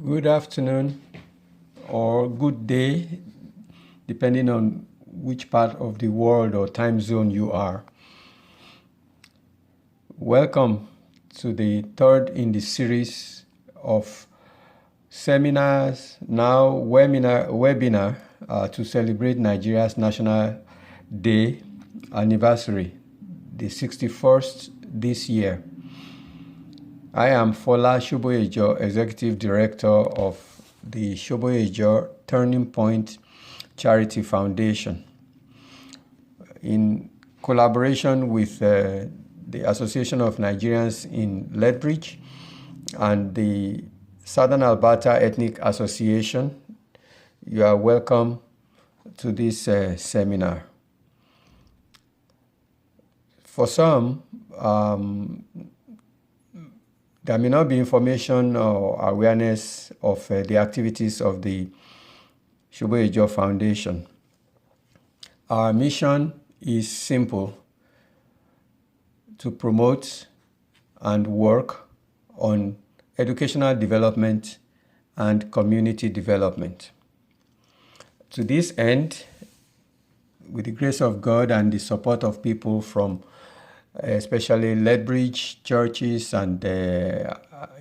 Good afternoon or good day, depending on which part of the world or time zone you are. Welcome to the third in the series of seminars, now webinar to celebrate Nigeria's National Day anniversary, the 61st this year. I am Fola Shoboyejo, Executive Director of the Shoboyejo Turning Point Charity Foundation. In collaboration with the Association of Nigerians in Lethbridge and the Southern Alberta Ethnic Association, you are welcome to this seminar. For some, there may not be information or awareness of the activities of the Shoboyejo Foundation. Our mission is simple: to promote and work on educational development and community development. To this end, with the grace of God and the support of people from especially Lethbridge churches and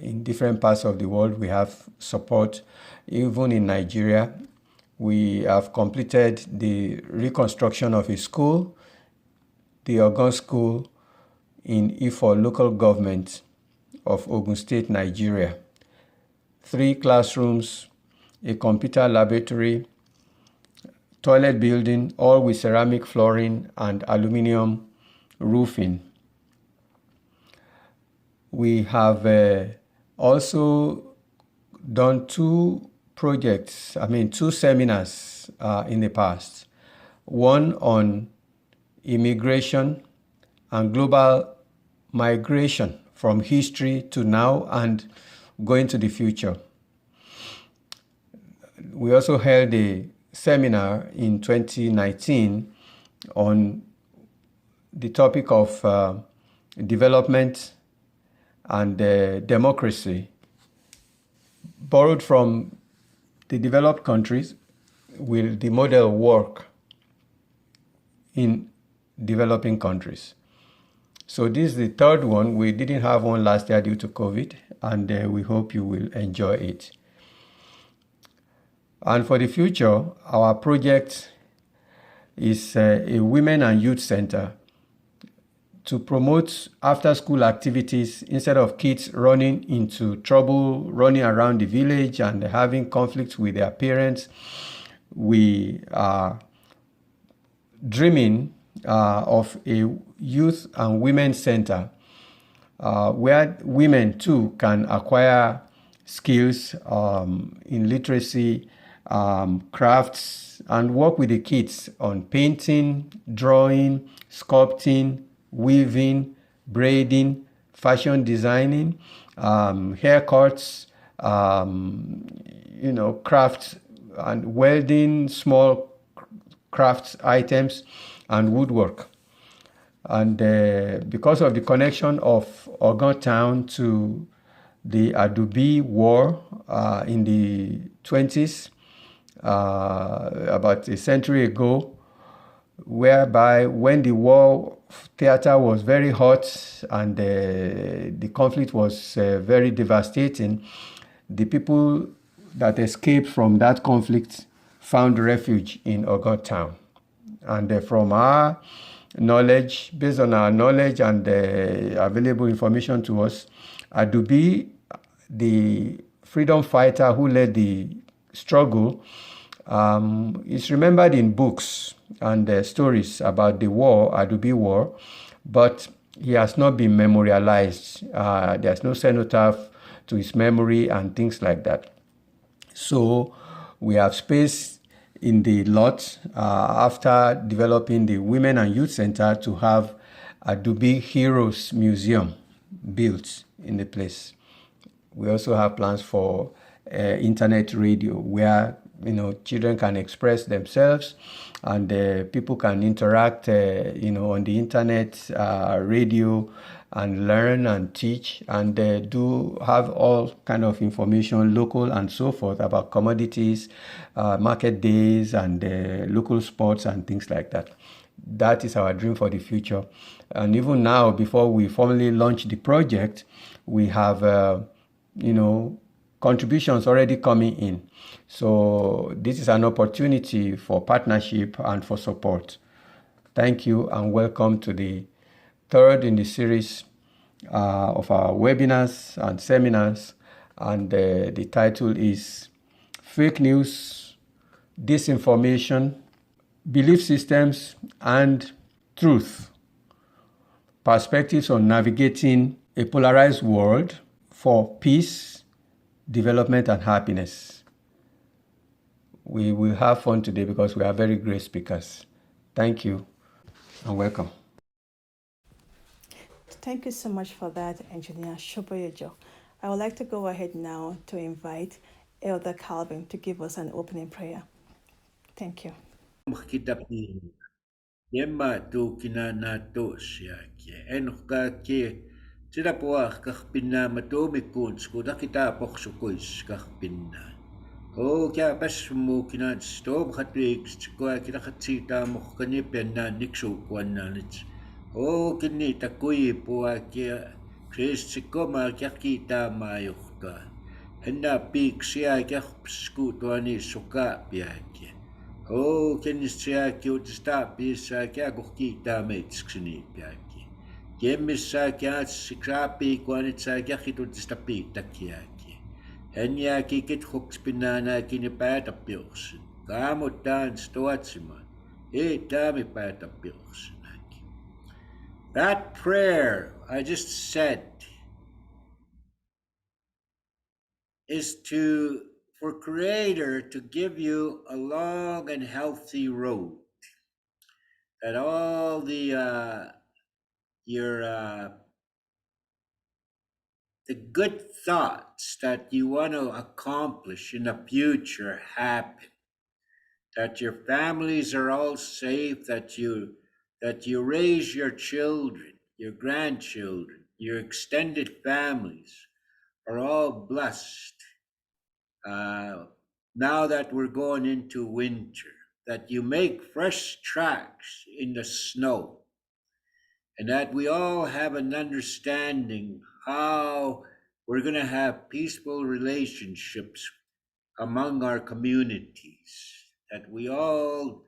in different parts of the world, we have support. Even in Nigeria, we have completed the reconstruction of a school, the Ogun School in Ifo local government of Ogun State, Nigeria. 3 classrooms, a computer laboratory, toilet building, all with ceramic flooring and aluminum roofing. We have also done 2 seminars in the past. One on immigration and global migration from history to now and going to the future. We also held a seminar in 2019 on the topic of development and democracy, borrowed from the developed countries. Will the model work in developing countries? So this is the third one. We didn't have one last year due to COVID, and we hope you will enjoy it. And for the future, our project is a women and youth center to promote after-school activities instead of kids running into trouble, running around the village and having conflicts with their parents. We are dreaming of a youth and women center where women too can acquire skills in literacy, crafts, and work with the kids on painting, drawing, sculpting, weaving, braiding, fashion designing, haircuts, crafts and welding, small crafts items, and woodwork. And because of the connection of Ogun town to the Adubi War in the 20s, about a century ago, whereby when the war theater was very hot and the conflict was very devastating, the people that escaped from that conflict found refuge in Ogun town. And from our knowledge, based on our knowledge and available information to us, Adubi, the freedom fighter who led the struggle, is remembered in books and stories about the war, Adubi War, but he has not been memorialized. There's no cenotaph to his memory and things like that. So we have space in the lot after developing the Women and Youth Center to have Adubi Heroes Museum built in the place. We also have plans for internet radio where children can express themselves and people can interact on the internet, radio, and learn and teach, and do have all kind of information, local and so forth, about commodities, market days, and local sports and things like that. That is our dream for the future. And even now, before we formally launch the project, we have, contributions already coming in. So this is an opportunity for partnership and for support. Thank you and welcome to the third in the series of our webinars and seminars. And the title is Fake News, Disinformation, Belief Systems, and Truth. Perspectives on navigating a polarized world for peace, development, and happiness. We will have fun today because we are very great speakers. Thank you and welcome. Thank you so much for that, Engineer Shoboyejo. I would like to go ahead now to invite Elder Calvin to give us an opening prayer. Thank you. Yemma tu kina na to siake enka ke tira poa kahpinna matomi kunz kuda kita poksukuis kahpinna o kya pas mu kina stop khatwix ko kira khatsita mo kani penna niksu kwanna nits o kini takui poa ke Chris ko ma kya kita mayukka enna pik sia kya skutuani suka piake Oh, can you say you to stop this? I can't go keep that mates. Piaki. Give me sakat scrappy when it's a yakito to stop it. Takiaki. And yaki get hooks banana in a pat of pills. Come dance to Atsima. Eh, damn pat of pills. That prayer I just said is for Creator to give you a long and healthy road. That all the good thoughts that you want to accomplish in the future happen. That your families are all safe. That you raise your children, your grandchildren, your extended families are all blessed. Now that we're going into winter, that you make fresh tracks in the snow, and that we all have an understanding how we're going to have peaceful relationships among our communities, that we all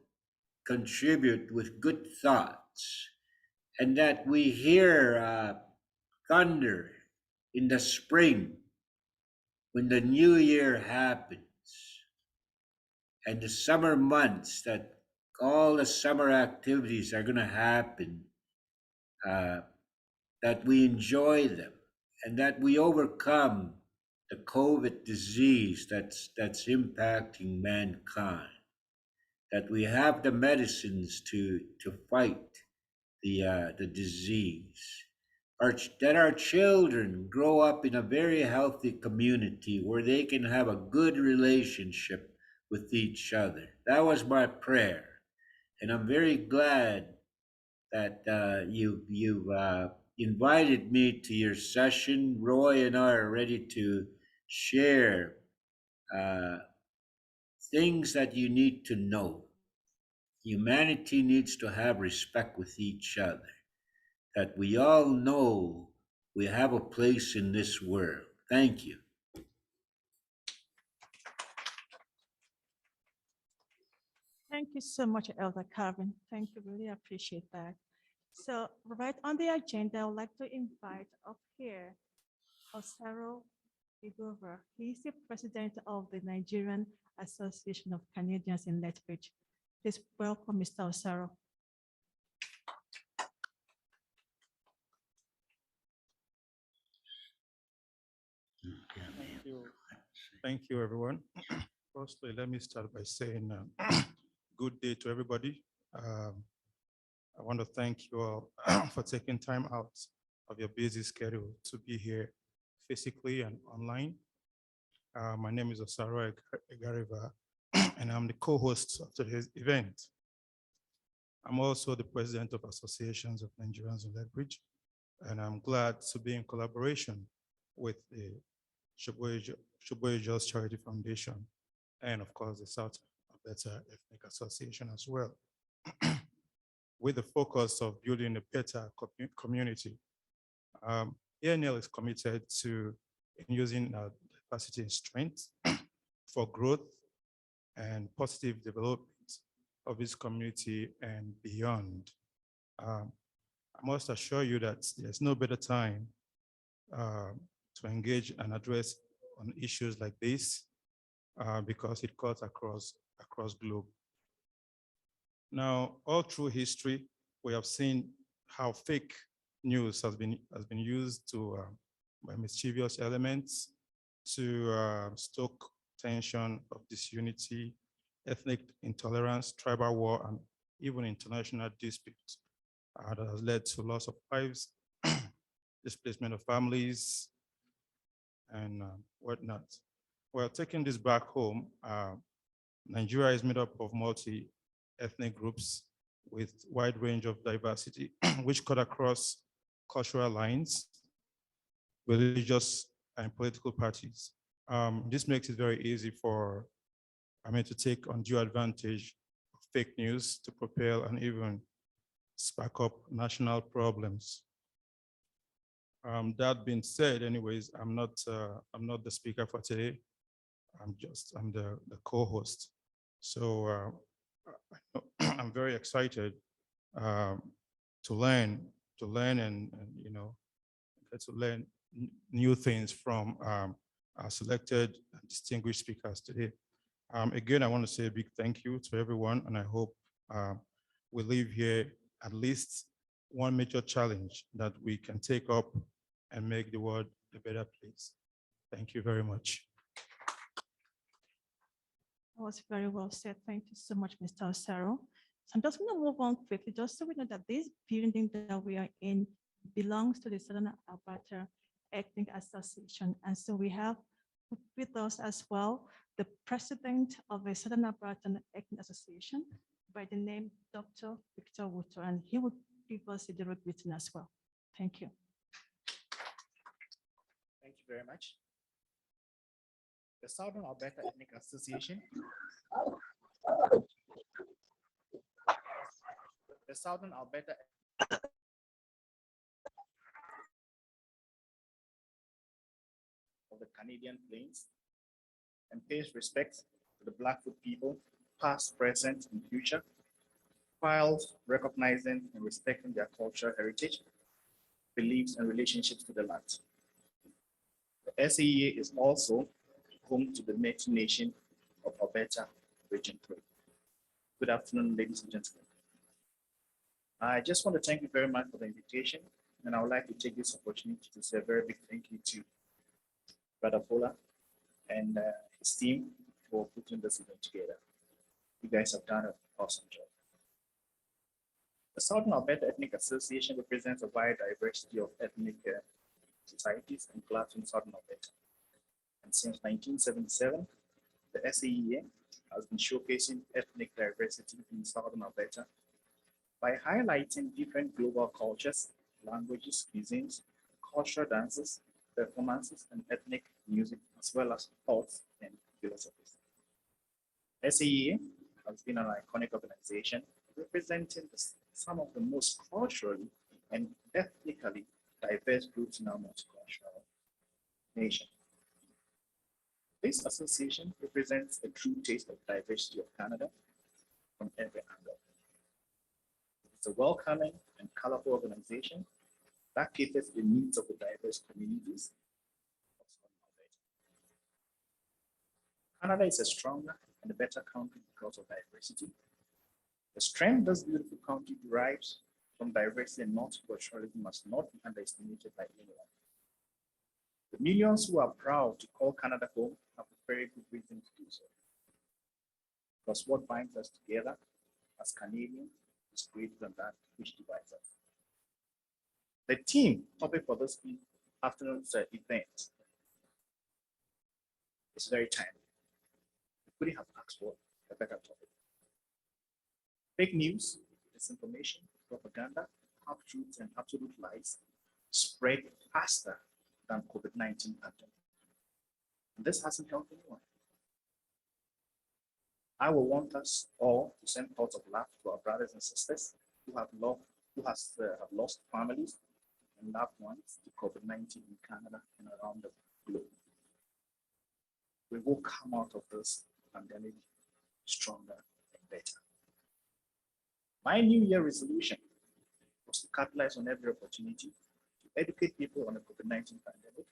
contribute with good thoughts, and that we hear thunder in the spring when the new year happens, and the summer months, that all the summer activities are going to happen, that we enjoy them, and that we overcome the COVID disease that's impacting mankind, that we have the medicines to fight the disease, that our children grow up in a very healthy community where they can have a good relationship with each other. That was my prayer, and I'm very glad that you've invited me to your session. Roy and I are ready to share things that you need to know. Humanity needs to have respect with each other, that we all know we have a place in this world. Thank you. Thank you so much, Elder Calvin. Thank you. Really appreciate that. So, right on the agenda, I would like to invite up here Osaro Igova. He's the president of the Nigerian Association of Canadians in Lethbridge. Please welcome Mr. Osaro. Thank you, everyone. Firstly, let me start by saying good day to everybody. I want to thank you all for taking time out of your busy schedule to be here physically and online. My name is Osaro Egariva, and I'm the co-host of today's event. I'm also the president of Associations of Nigerians in Lethbridge. And I'm glad to be in collaboration with the Shoboye Just Charity Foundation and of course the South Alberta Ethnic Association as well, with the focus of building a better community. ANL is committed to using our diversity and strength for growth and positive development of this community and beyond. I must assure you that there's no better time to engage and address on issues like this because it cuts across globe. Now, all through history, we have seen how fake news has been used to by mischievous elements to stoke tension of disunity, ethnic intolerance, tribal war, and even international disputes that has led to loss of lives, displacement of families, and whatnot. Well, taking this back home, Nigeria is made up of multi-ethnic groups with wide range of diversity, which cut across cultural lines, religious and political parties. This makes it very easy for, to take undue advantage of fake news to propel and even spark up national problems. That being said, anyways, I'm not the speaker for today. I'm the co-host. So I'm very excited to learn and to learn new things from our selected and distinguished speakers today. Again, I want to say a big thank you to everyone, and I hope we leave here at least one major challenge that we can take up and make the world a better place. Thank you very much. That was very well said. Thank you so much, Mr. Osero. So I'm just going to move on quickly, just so we know that this building that we are in belongs to the Southern Alberta Ethnic Association. And so we have with us as well the president of the Southern Alberta Ethnic Association by the name Dr. Victor Wuto, and he will give us a direct greeting as well. Thank you. Thank you very much. The Southern Alberta Ethnic Association. The Southern Alberta of the Canadian Plains and pays respect to the Blackfoot people, past, present, and future, while recognizing and respecting their cultural heritage, beliefs, and relationships to the land. The SAEA is also home to the Métis Nation of Alberta Region 3. Good afternoon, ladies and gentlemen. I just want to thank you very much for the invitation, and I would like to take this opportunity to say a very big thank you to Brother Paula and his team for putting this event together. You guys have done an awesome job. The Southern Alberta Ethnic Association represents a wide diversity of ethnic societies and clubs in Southern Alberta. And since 1977, the SAEA has been showcasing ethnic diversity in Southern Alberta by highlighting different global cultures, languages, cuisines, cultural dances, performances, and ethnic music, as well as thoughts and philosophies. SAEA has been an iconic organization representing some of the most culturally and ethnically diverse groups in our multicultural nation. This association represents a true taste of diversity of Canada from every angle. It's a welcoming and colorful organization that caters to the needs of the diverse communities of Southern Alberta. Canada is a stronger and a better country because of diversity. The strength this beautiful country derives from diversity and multiculturalism must not be underestimated by anyone. The millions who are proud to call Canada home have a very good reason to do so. Because what binds us together as Canadians is greater than that which divides us. The theme topic for this afternoon's event is very timely. We couldn't have asked for a better topic. Fake news, disinformation, propaganda, half-truths, and absolute lies spread faster than COVID-19 pandemic. And this hasn't helped anyone. I will want us all to send thoughts of love to our brothers and sisters who have lost families and loved ones to COVID-19 in Canada and around the globe. We will come out of this pandemic stronger and better. My New Year resolution was to capitalize on every opportunity to educate people on the COVID-19 pandemic,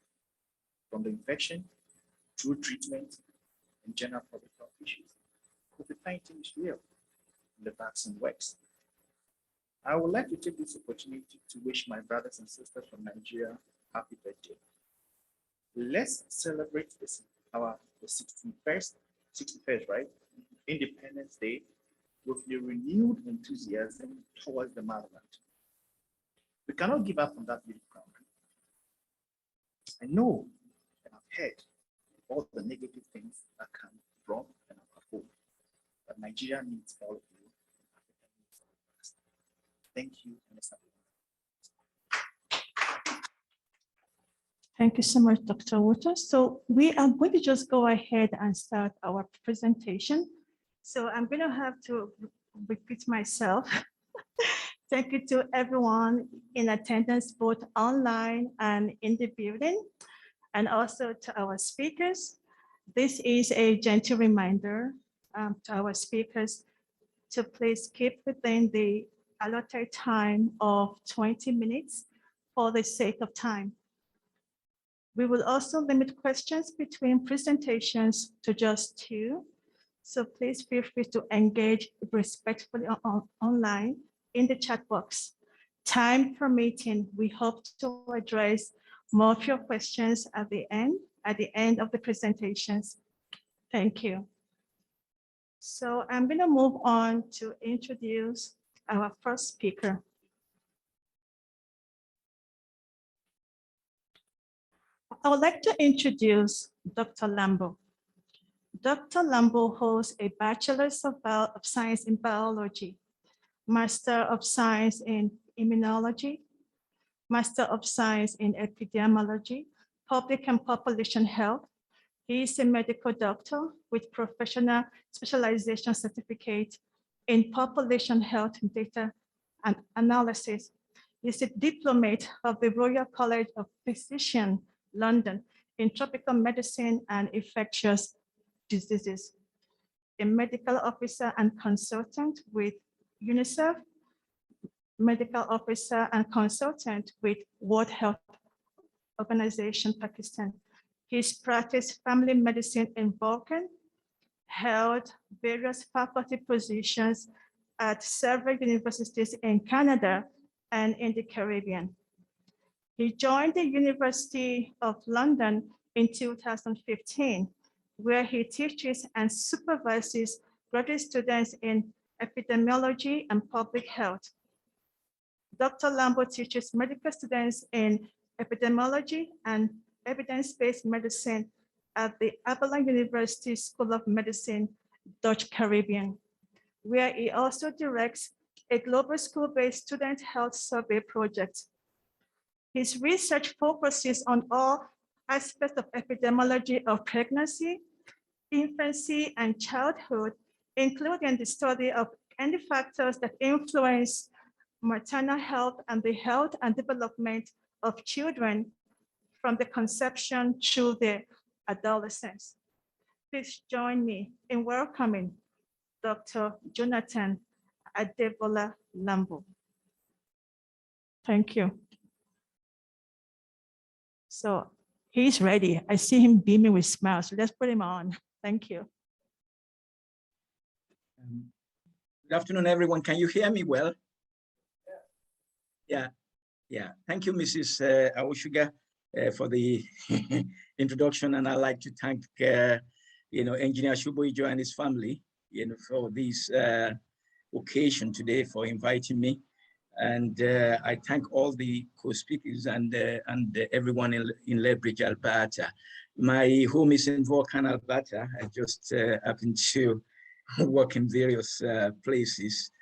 from the infection through treatment and general public health issues. COVID-19 is real and the vaccine works. I would like to take this opportunity to wish my brothers and sisters from Nigeria happy birthday. Let's celebrate the 61st, right? Independence Day with a renewed enthusiasm towards the motherland. We cannot give up on that beautiful country. I know and I've heard all the negative things that come from and about home, but Nigeria needs all of you. Thank you, Mr. Thank you so much, Dr. Waters. So we are going to just go ahead and start our presentation. So I'm going to have to repeat myself. Thank you to everyone in attendance, both online and in the building, and also to our speakers. This is a gentle reminder to our speakers to please keep within the allotted time of 20 minutes for the sake of time. We will also limit questions between presentations to just 2. So please feel free to engage respectfully online in the chat box. Time permitting, we hope to address more of your questions at the end of the presentations. Thank you. So I'm going to move on to introduce our first speaker. I would like to introduce Dr. Lambo. Dr. Lambo holds a Bachelor's of Science in Biology, Master of Science in Immunology, Master of Science in Epidemiology, Public and Population Health. He is a medical doctor with professional specialization certificate in population health data and analysis. He is a diplomate of the Royal College of Physicians, London, in tropical medicine and infectious diseases, a medical officer and consultant with UNICEF, medical officer and consultant with World Health Organization, Pakistan. He's practiced family medicine in Vulcan, held various faculty positions at several universities in Canada and in the Caribbean. He joined the University of London in 2015, where he teaches and supervises graduate students in epidemiology and public health. Dr. Lambo teaches medical students in epidemiology and evidence-based medicine at the Avalon University School of Medicine, Dutch Caribbean, where he also directs a global school-based student health survey project. His research focuses on all aspects of epidemiology of pregnancy, infancy, and childhood, including the study of any factors that influence maternal health and the health and development of children from the conception through their adolescence. Please join me in welcoming Dr. Jonathan Adebola Lambo. Thank you. So he's ready. I see him beaming with smiles. So let's put him on. Thank you. Good afternoon, everyone. Can you hear me well? Yeah. Thank you, Mrs. Awoshuga, for the introduction, and I'd like to thank Engineer Shuboijo and his family, for this occasion today, for inviting me. And I thank all the co-speakers and everyone in Lethbridge, Alberta. My home is in Vulcan, Alberta. I just happen to work in various places.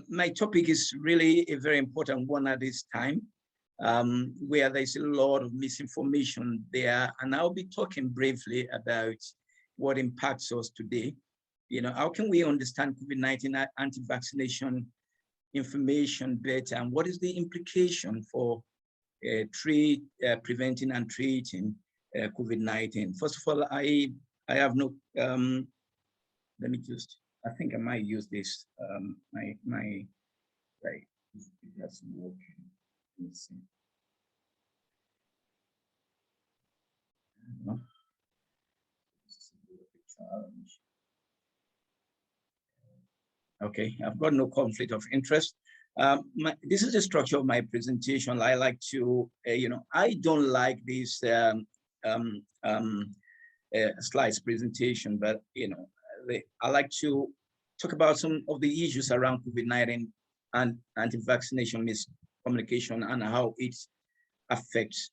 My topic is really a very important one at this time. where there's a lot of misinformation there. And I'll be talking briefly about what impacts us today. How can we understand COVID-19 anti-vaccination information better, and what is the implication for preventing and treating COVID-19? First of all, I have no, let me just, I think I might use this, right, that's working. Let's see. This is a bit of a challenge. Okay, I've got no conflict of interest. This is the structure of my presentation. I like to, I don't like this slides presentation, but I like to talk about some of the issues around COVID-19 and anti-vaccination miscommunication and how it affects,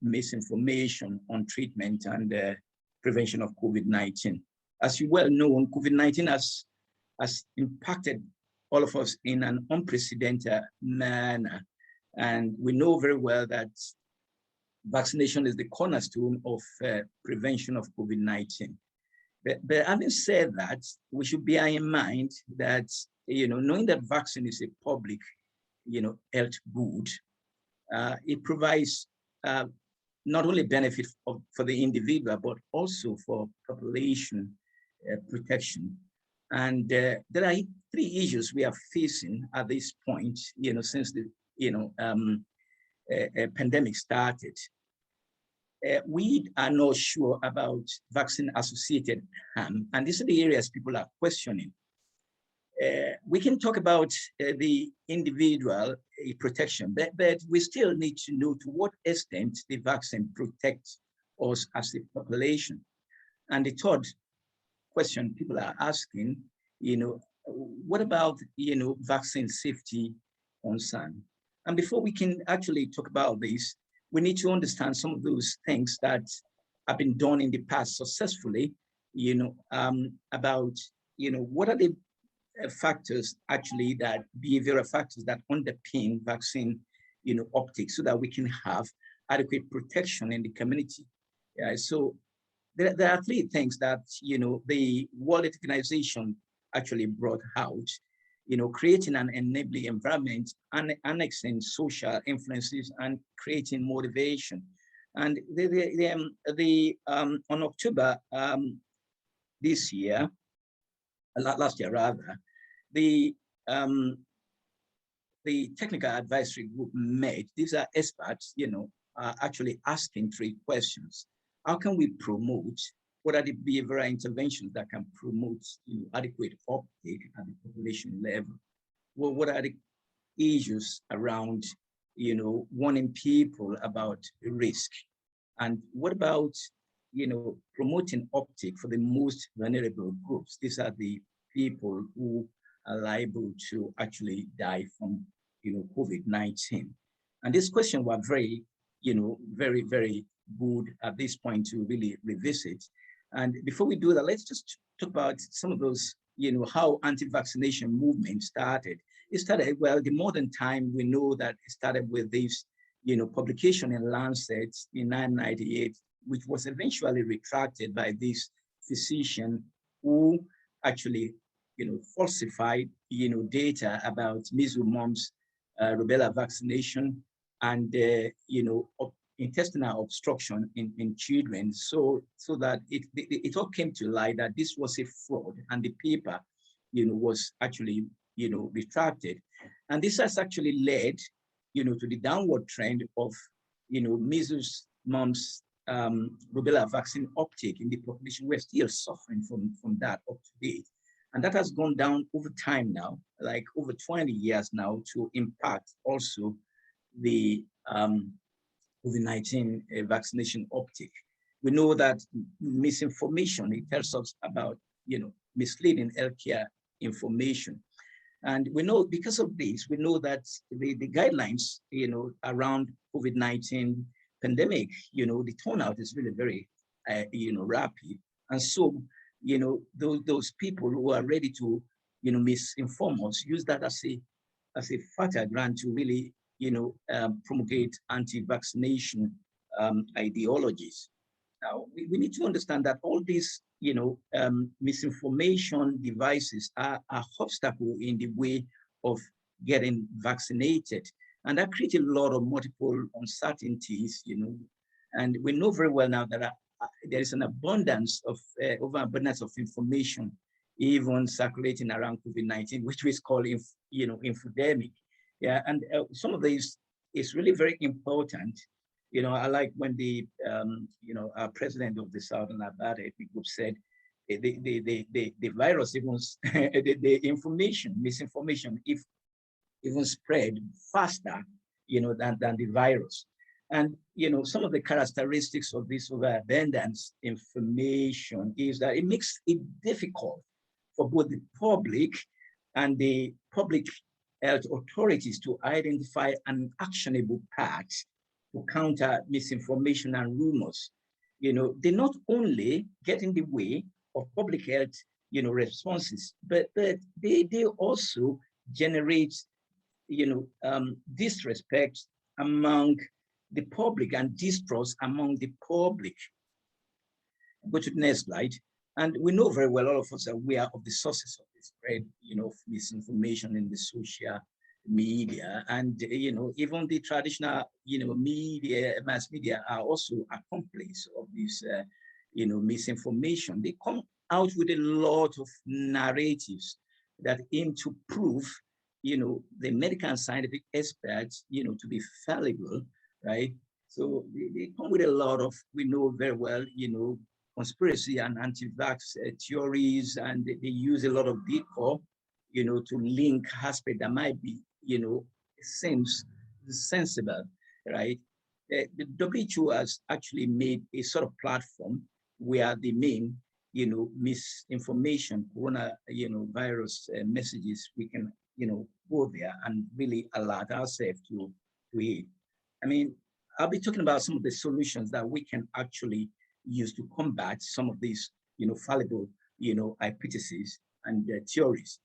misinformation on treatment and prevention of COVID-19. As you well know, COVID-19 has impacted all of us in an unprecedented manner. And we know very well that vaccination is the cornerstone of prevention of COVID-19. But having said that, we should bear in mind that, knowing that vaccine is a public, health good, it provides not only benefit for the individual, but also for population protection. And there are three issues we are facing at this point, since the pandemic started. We are not sure about vaccine-associated harm, and these are the areas people are questioning. We can talk about the individual protection, but we still need to know to what extent the vaccine protects us as a population. And the third question people are asking, what about, vaccine safety concern? And before we can actually talk about this, we need to understand some of those things that have been done in the past successfully, about, what are the factors actually that behavioral factors that underpin vaccine, uptake so that we can have adequate protection in the community. So there are three things that, the World Health Organization actually brought out, creating an enabling environment and annexing social influences and creating motivation. And on October this year, last year rather, the technical advisory group met. These are experts, are actually asking three questions. How can we promote? What are the behavioral interventions that can promote adequate uptake at the population level? Well, what are the issues around, warning people about risk? And what about, promoting uptake for the most vulnerable groups? These are the people who are liable to actually die from, COVID-19. And this question was very, very, very good at this point to really revisit. And before we do that, let's just talk about some of those, how anti-vaccination movement started. It started, well, the modern time, we know that it started with this, publication in Lancet in 1998, which was eventually retracted by this physician who actually, falsified, data about measles, mumps, rubella vaccination, and, intestinal obstruction in children, so that it all came to light that this was a fraud, and the paper, was actually, retracted, and this has actually led, to the downward trend of, measles, mumps, rubella vaccine uptake in the population. We're still suffering from that up to date, and that has gone down over time now, like over 20 years now, to impact also the COVID-19 vaccination uptake. We know that misinformation, it tells us about, misleading healthcare information. And we know because of this, we know that the guidelines, around COVID-19 pandemic, the turnout is really very, rapid. And so, those people who are ready to, misinform us use that as a fertile ground to really, promulgate anti-vaccination ideologies. Now, we need to understand that all these, misinformation devices are an obstacle in the way of getting vaccinated. And that creates a lot of multiple uncertainties, and we know very well now that there is an abundance of, overabundance of information, even circulating around COVID-19, which we call, infodemic. Yeah, and some of these is really very important. I like when the, our president of the Southern Alberta Ethnic Group said, the virus, even the information, misinformation, if even spread faster, than the virus. And, some of the characteristics of this overabundance information is that it makes it difficult for both the public and the public health authorities to identify an actionable path to counter misinformation and rumors. They not only get in the way of public health, responses, but they also generate, disrespect among the public and distrust among the public. Go to the next slide. And we know very well, all of us are aware of the sources of the spread, of misinformation in the social media. And, even the traditional, media, mass media are also accomplices of this, misinformation. They come out with a lot of narratives that aim to prove, the medical and scientific experts, to be fallible, right? So they come with a lot of, we know very well, conspiracy and anti-vax theories, and they use a lot of decor, to link aspect that might be, seems sensible, right? The WHO has actually made a sort of platform where the main, misinformation, virus messages, we can, go there and really alert ourselves to it. I mean, I'll be talking about some of the solutions that we can actually use to combat some of these, fallible, hypotheses and theories.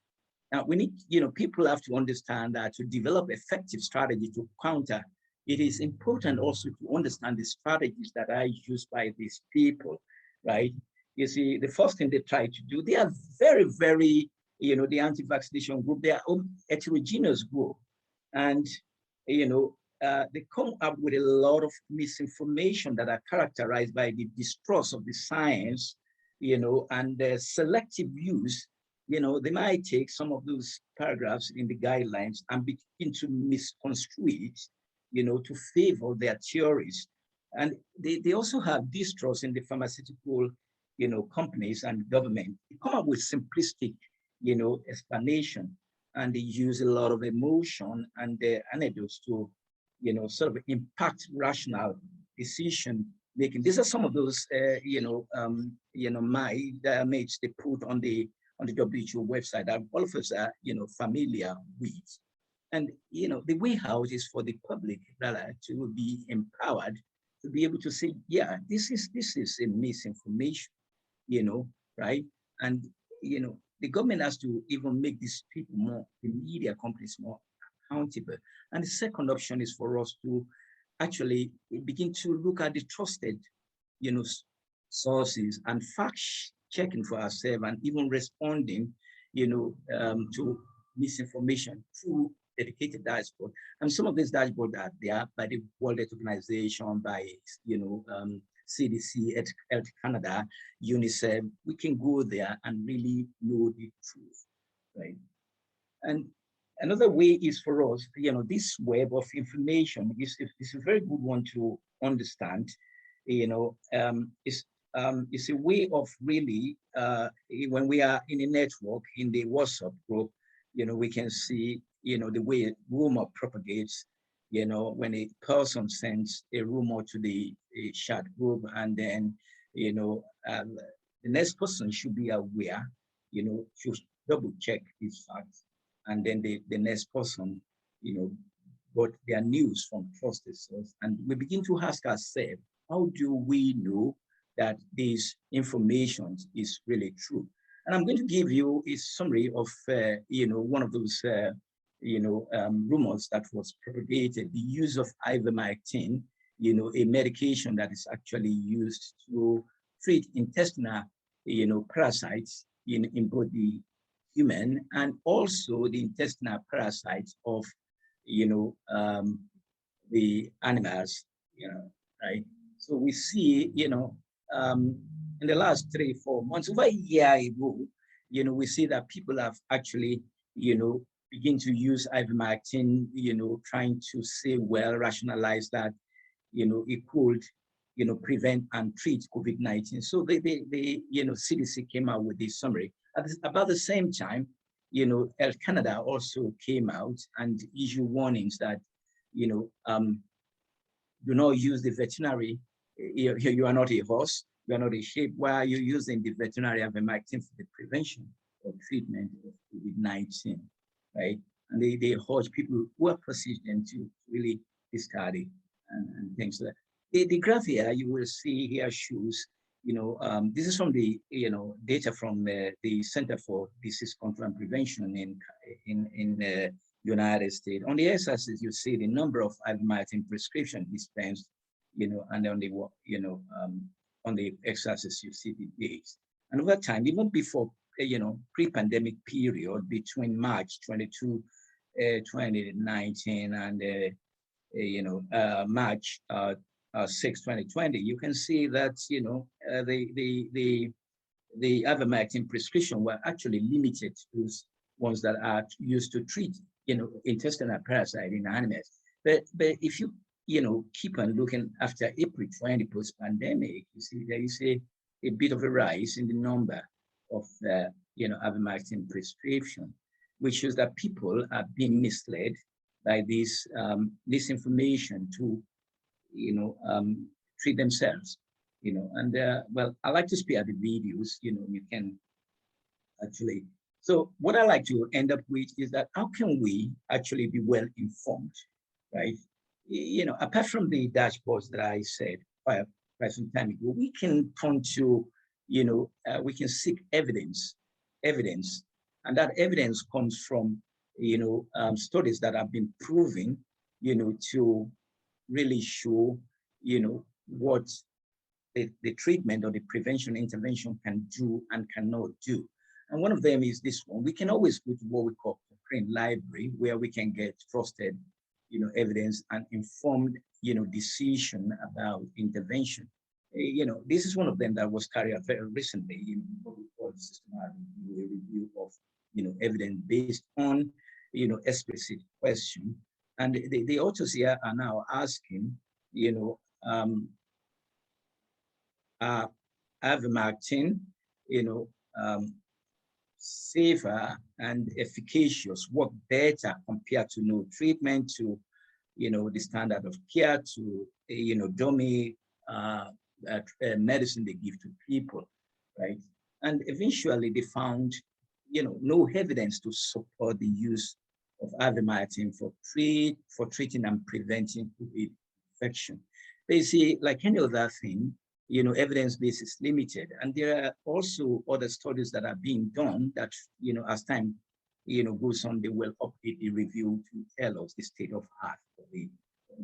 Now, we need, people have to understand that to develop effective strategy to counter, it is important also to understand the strategies that are used by these people, right? You see, the first thing they try to do, they are very, very, the anti-vaccination group, they are a heterogeneous group. And, they come up with a lot of misinformation that are characterized by the distrust of the science, and the selective use. They might take some of those paragraphs in the guidelines and begin to misconstrue it, to favor their theories. And they also have distrust in the pharmaceutical, companies and government. They come up with simplistic, explanation, and they use a lot of emotion and anecdotes to, sort of impact rational decision making. These are some of those, myths they put on the WHO website that all of us are, familiar with. And, the way out is for the public rather to be empowered to be able to say, yeah, this is a misinformation, right? And, the government has to even make these people more, the media companies more accountable. And the second option is for us to actually begin to look at the trusted, sources and fact checking for ourselves and even responding, to misinformation through dedicated dashboard. And some of these dashboards are there by the World Health Organization, by, CDC, Health Canada, UNICEF. We can go there and really know the truth, right? And another way is for us, this web of information is a very good one to understand. It's a way of really, when we are in a network, in the WhatsApp group, we can see, the way rumor propagates, when a person sends a rumor to the chat group, and then, the next person should be aware, should double check these facts. And then the next person, got their news from trusted source. And we begin to ask ourselves, how do we know that this information is really true? And I'm going to give you a summary of, one of those rumors that was propagated, the use of ivermectin, a medication that is actually used to treat intestinal, parasites in both the human and also the intestinal parasites of, the animals, right? So we see, in the last 3-4 months, over a year ago, we see that people have actually, begin to use ivermectin, trying to say, well, rationalize that, it could, prevent and treat COVID-19. So the CDC came out with this summary. At about the same time, Health Canada also came out and issued warnings that, do not use the veterinary. You are not a horse, you are not a sheep. Why are you using the veterinary ivermectin for the prevention or treatment of COVID-19, right? And they urge people who are persistent to really discard it and things like that. The graph here you will see here shows, this is from the data from the Center for Disease Control and Prevention in United States. On the x-axis, you see the number of ivermectin prescription dispensed, and on the on the x-axis you see the days. And over time, even before pre-pandemic period between March 22, 2019 and March 6, 2020, you can see that the ivermectin prescription were actually limited to those ones that are used to treat intestinal parasite in animals. But if you keep on looking after April 20 post-pandemic, you see there is a bit of a rise in the number of ivermectin prescription, which shows that people are being misled by this information to treat themselves. And well, I like to spare the videos. You can actually. So what I like to end up with is that how can we actually be well informed, right? Apart from the dashboards that I said quite some time ago, we can turn to, we can seek evidence, and that evidence comes from, studies that have been proven, to really show, what the treatment or the prevention intervention can do and cannot do. And one of them is this one. We can always go to what we call Cochrane Library, where we can get trusted, evidence and informed, decision about intervention. This is one of them that was carried out very recently, what we call systematic review of, evidence based on, explicit question. And the authors here are now asking, ivermectin, safer and efficacious, work better compared to no treatment, to the standard of care, to dummy medicine they give to people, right? And eventually they found no evidence to support the use of ivermectin for treating and preventing COVID infection. They say, like any other thing, evidence base is limited. And there are also other studies that are being done that, as time, goes on, they will update the review to tell us the state of art of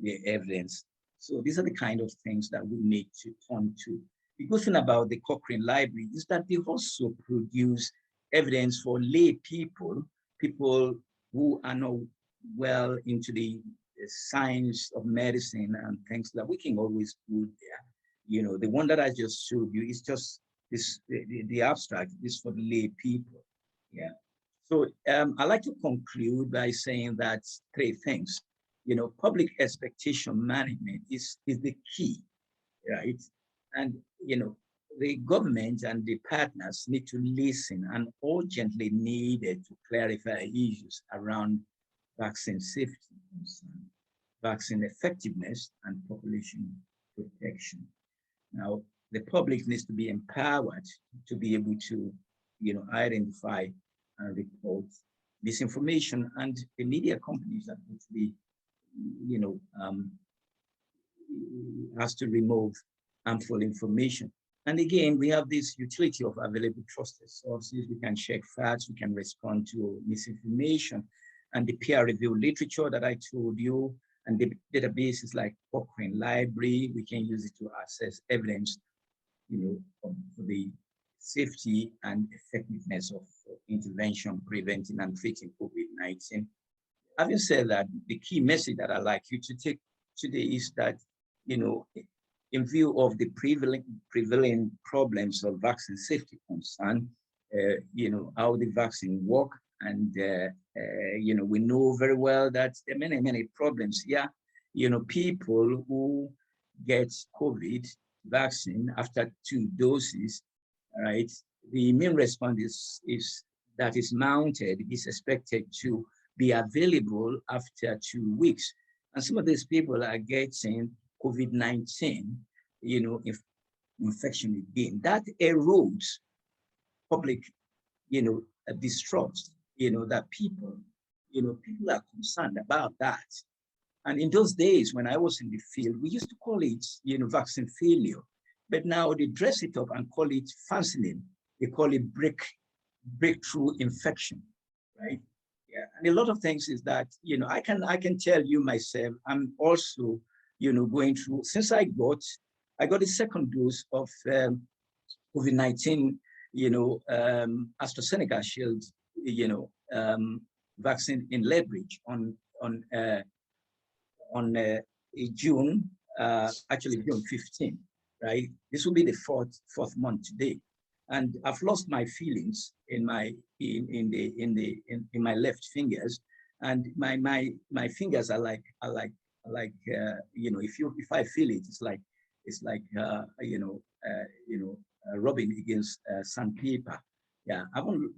the evidence. So these are the kind of things that we need to turn to. The good thing about the Cochrane Library is that they also produce evidence for lay people who are not well into the science of medicine and things that we can always put there. The one that I just showed you is just this, the abstract is for the lay people. Yeah. So I like to conclude by saying that 3 things. Public expectation management is the key, right? And the government and the partners need to listen and urgently needed to clarify issues around vaccine safety, vaccine effectiveness, and population protection. Now, the public needs to be empowered to be able to, identify and report misinformation, and the media companies that need to be, has to remove harmful information. And again, we have this utility of available trusted sources. We can check facts, we can respond to misinformation. and the peer-reviewed literature that I told you, and the databases like Cochrane Library. We can use it to access evidence, for the safety and effectiveness of intervention, preventing and treating COVID-19. Having said that, the key message that I'd like you to take today is that, in view of the prevailing problems of vaccine safety concern, how the vaccine work, and we know very well that there are many problems here. People who get COVID vaccine after 2 doses, right? The immune response is mounted is expected to be available after 2 weeks, and some of these people are getting COVID-19, infection again. That erodes public, distrust, that people are concerned about that. And in those days when I was in the field, we used to call it, vaccine failure. But now they dress it up and call it fancy name. They call it breakthrough infection, right? Yeah, and a lot of things is that, I can tell you myself, I'm also, going through, since I got a second dose of COVID-19, AstraZeneca Shield, vaccine in Lethbridge on June, actually June 15, right? This will be the fourth month today, and I've lost my feelings in my left fingers, and my fingers are like if I feel it, it's like rubbing against sandpaper. Yeah, I won't,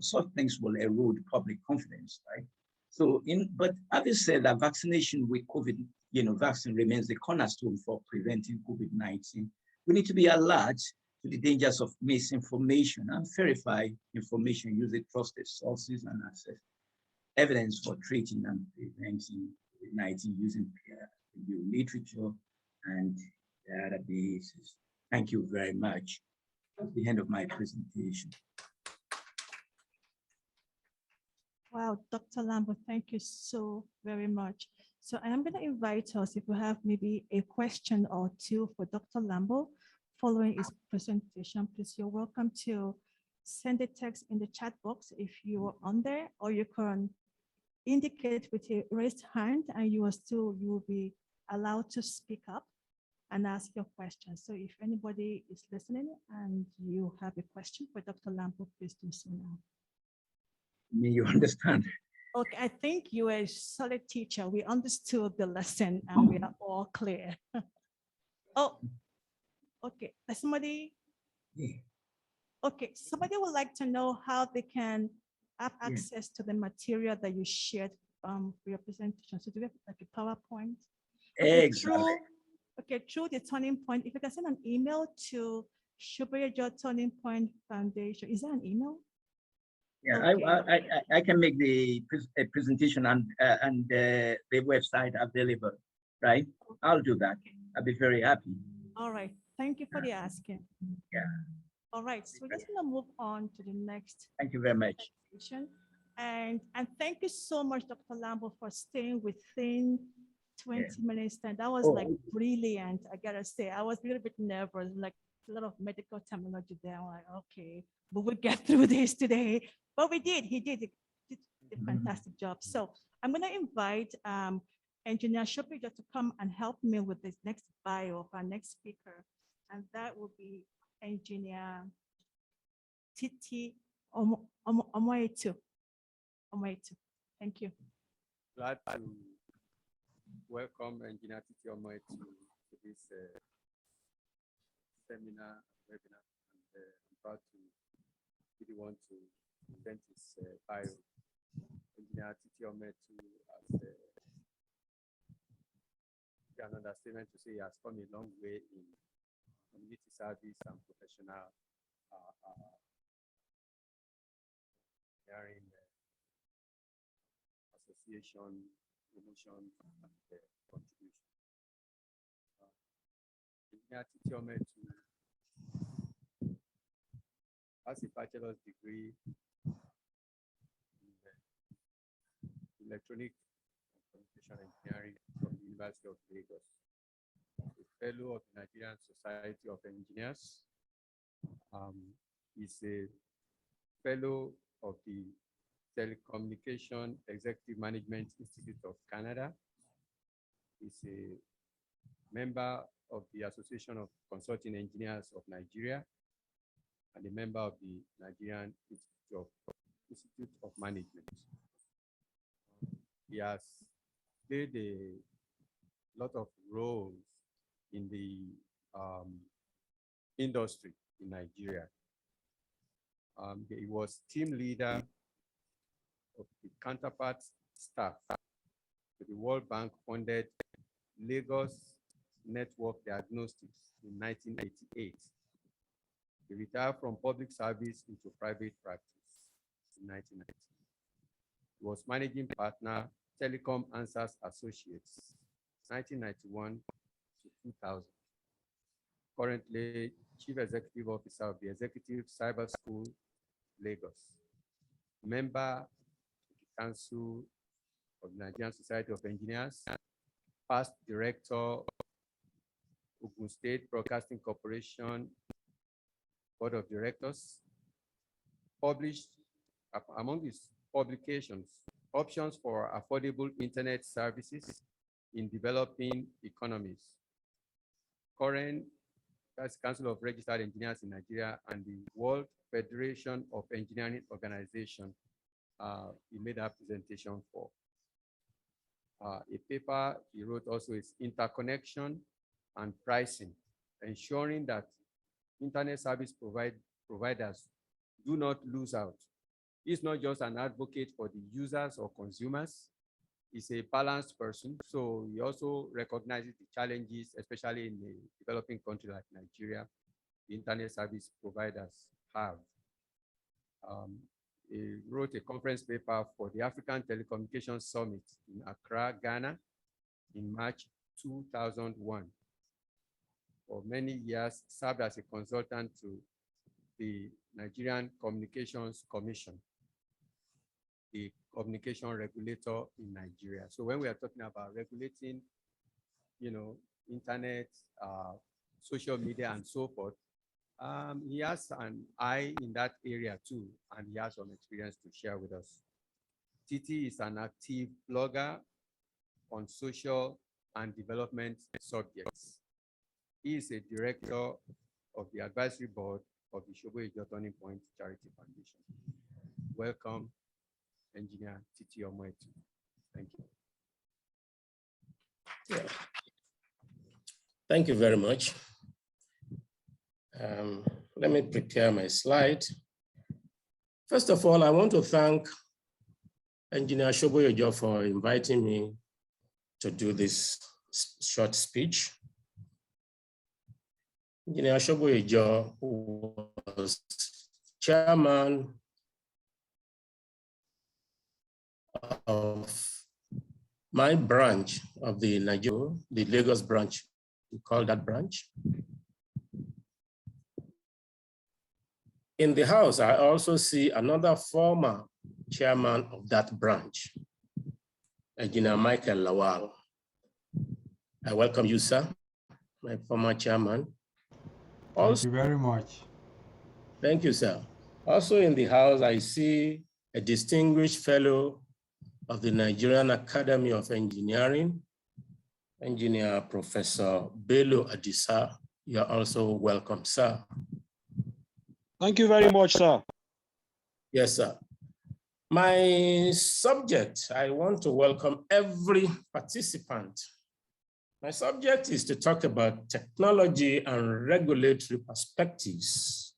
such things will erode public confidence, right? So, but having said that, vaccination with COVID, vaccine remains the cornerstone for preventing COVID-19. We need to be alert to the dangers of misinformation and verify information using trusted sources and access evidence for treating and preventing COVID-19 using peer-reviewed literature and databases. Thank you very much. That's the end of my presentation. Wow, Dr. Lambo, thank you so very much. So I am going to invite us, if we have maybe a question or two for Dr. Lambo following his presentation, please, you're welcome to send a text in the chat box if you are on there, or you can indicate with a raised hand and you will be allowed to speak up and ask your question. So if anybody is listening and you have a question for Dr. Lambo, please do so now. May you understand? Okay, I think you are a solid teacher. We understood the lesson and we are all clear. Oh, okay. Somebody? Yeah. Okay, somebody would like to know how they can have access to the material that you shared for your presentation. So do we have like a PowerPoint? Okay, Exactly. through the Turning Point, if you can send an email to Shubayajo Turning Point Foundation. Is that an email? Yeah, Okay. I can make the presentation and the website available, right? I'll do that. I'll be very happy. All right. Thank you for the asking. Yeah. All right. So we're just going to move on to the next. Thank you very much. And thank you so much, Dr. Lambo, for staying within 20 minutes. And that was like brilliant. I gotta say, I was a little bit nervous, like a lot of medical terminology there. I'm like, okay, but we'll get through this today. But we did. He did a fantastic job. So I'm going to invite Engineer Shopi just to come and help me with this next bio of our next speaker. And that will be Engineer Titi Omoetu. Thank you. Glad to welcome Engineer Titi Omoetu to this seminar, webinar, and I'm proud to be the one to present his bio. Engineer Titi Omoetu has an understatement to say he has come a long way in community service and professional hearing association, promotion, and contribution. Engineer Titi Omoetu has a bachelor's degree in Electronic Communication Engineering from the University of Lagos, a fellow of the Nigerian Society of Engineers. He's a fellow of the Telecommunication Executive Management Institute of Canada. He's a member of the Association of Consulting Engineers of Nigeria and a member of the Nigerian Institute of Management. He has played a lot of roles in the industry in Nigeria. He was team leader of the counterpart staff to the World Bank funded Lagos Network Diagnostics in 1988. He retired from public service into private practice in 1990. He was managing partner, Telecom Answers Associates, 1991 to 2000. Currently, Chief Executive Officer of the Executive Cyber School, Lagos. Member of the Council of the Nigerian Society of Engineers, past Director, Ogun State Broadcasting Corporation, Board of Directors. Published among his publications, Options for Affordable Internet Services in Developing Economies. Current Vice Council of Registered Engineers in Nigeria and the World Federation of Engineering Organization. He made a presentation for. A paper he wrote also is Interconnection and Pricing, ensuring that internet service providers do not lose out. He's not just an advocate for the users or consumers. He's a balanced person, so he also recognizes the challenges, especially in a developing country like Nigeria, the internet service providers have. He wrote a conference paper for the African Telecommunications Summit in Accra, Ghana, in March 2001. For many years, served as a consultant to the Nigerian Communications Commission, the communication regulator in Nigeria. So when we are talking about regulating, internet, social media, and so forth, he has an eye in that area too, and he has some experience to share with us. Titi is an active blogger on social and development subjects. He is a director of the advisory board of the Shoboijo Turning Point Charity Foundation. Welcome, Engineer Titi Omoetu. Thank you. Yeah. Thank you very much. Let me prepare my slide. First of all, I want to thank Engineer Shoboijo for inviting me to do this short speech. Engineer Shoboijo was chairman of my branch of the Lagos branch. We call that branch. In the house, I also see another former chairman of that branch, Engineer Michael Lawal. I welcome you, sir, my former chairman. Also, thank you very much. Thank you, sir. Also in the house, I see a distinguished fellow of the Nigerian Academy of Engineering, Engineer Professor Bello Adisa. You are also welcome, sir. Thank you very much, sir. Yes, sir. My subject, I want to welcome every participant. My subject is to talk about technology and regulatory perspectives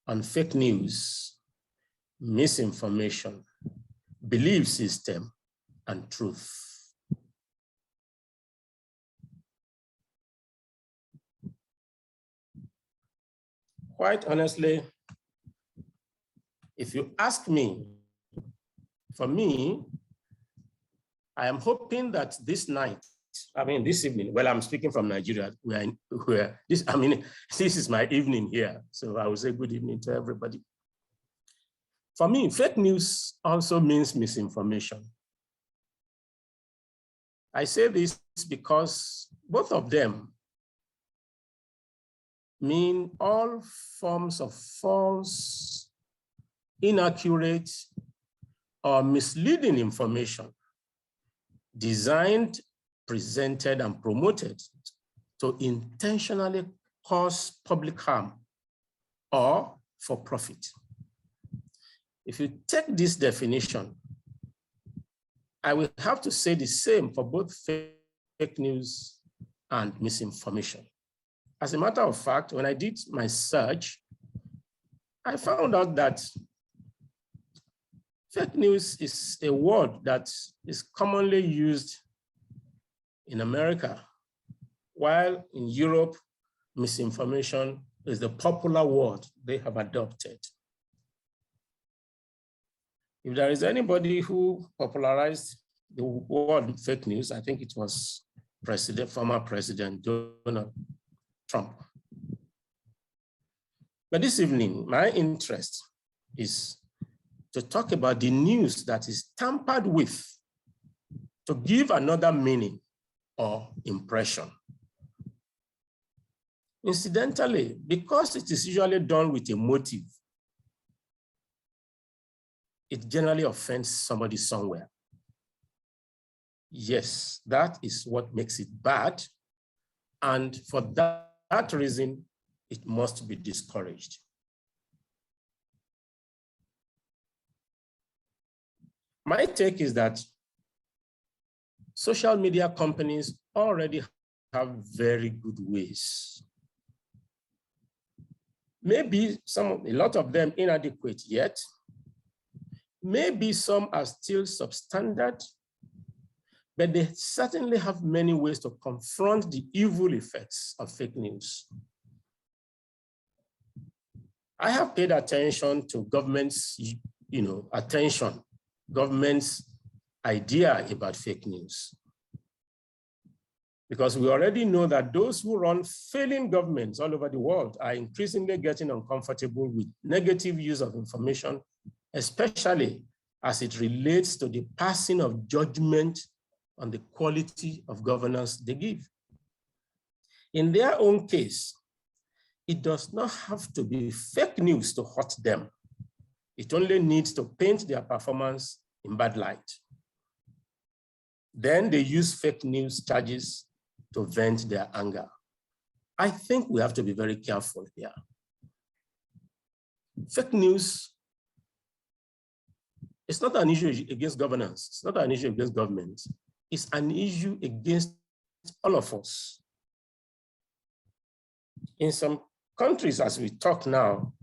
on fake news, misinformation, belief system, and truth. Quite honestly, if you ask me, for me, I am hoping that this evening, well, I'm speaking from Nigeria, this is my evening here, so I will say good evening to everybody. For me, fake news also means misinformation. I say this because both of them mean all forms of false, inaccurate, or misleading information designed, presented, and promoted to intentionally cause public harm or for profit. If you take this definition, I will have to say the same for both fake news and misinformation. As a matter of fact, when I did my search, I found out that fake news is a word that is commonly used in America, while in Europe, misinformation is the popular word they have adopted. If there is anybody who popularized the word fake news, I think it was former President Donald Trump. But this evening, my interest is to talk about the news that is tampered with to give another meaning or impression. Incidentally, because it is usually done with a motive, it generally offends somebody somewhere. Yes, that is what makes it bad. And for that reason, it must be discouraged. My take is that social media companies already have very good ways. Maybe a lot of them inadequate yet. Maybe some are still substandard, but they certainly have many ways to confront the evil effects of fake news. I have paid attention to government's, government's idea about fake news. Because we already know that those who run failing governments all over the world are increasingly getting uncomfortable with negative use of information, especially as it relates to the passing of judgment on the quality of governance they give. In their own case, it does not have to be fake news to hurt them. It only needs to paint their performance in bad light. Then they use fake news charges to vent their anger. I think we have to be very careful here. Fake news is not an issue against governance. It's not an issue against government. It's an issue against all of us. In some countries, as we talk now,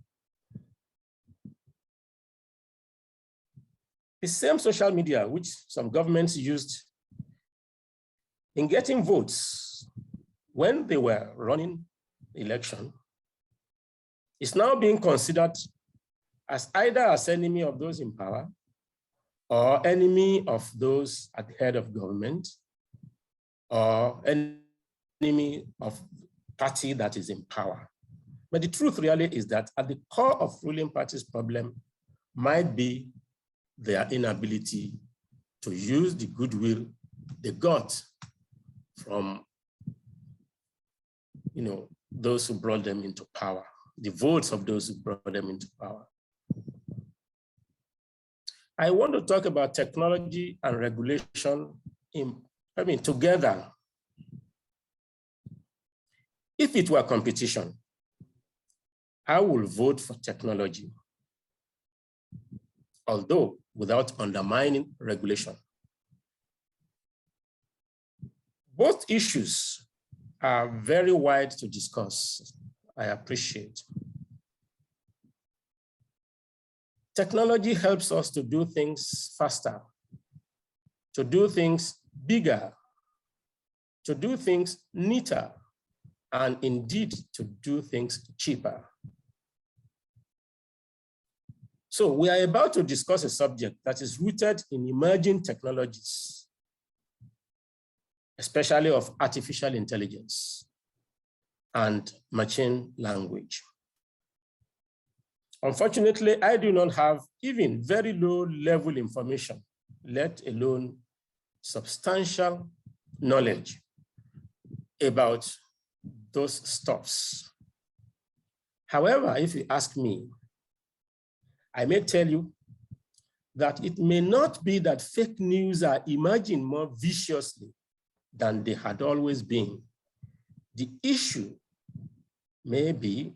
the same social media which some governments used in getting votes when they were running the election is now being considered as either as enemy of those in power or enemy of those at the head of government or enemy of party that is in power. But the truth really is that at the core of ruling party's problem might be their inability to use the goodwill they got from those who brought them into power, the votes of those who brought them into power. I want to talk about technology and regulation together. If it were competition, I will vote for technology, although without undermining regulation. Both issues are very wide to discuss, I appreciate. Technology helps us to do things faster, to do things bigger, to do things neater, and indeed to do things cheaper. So we are about to discuss a subject that is rooted in emerging technologies, especially of artificial intelligence and machine language. Unfortunately, I do not have even very low level information, let alone substantial knowledge about those stuffs. However, if you ask me, I may tell you that it may not be that fake news are emerging more viciously than they had always been. The issue may be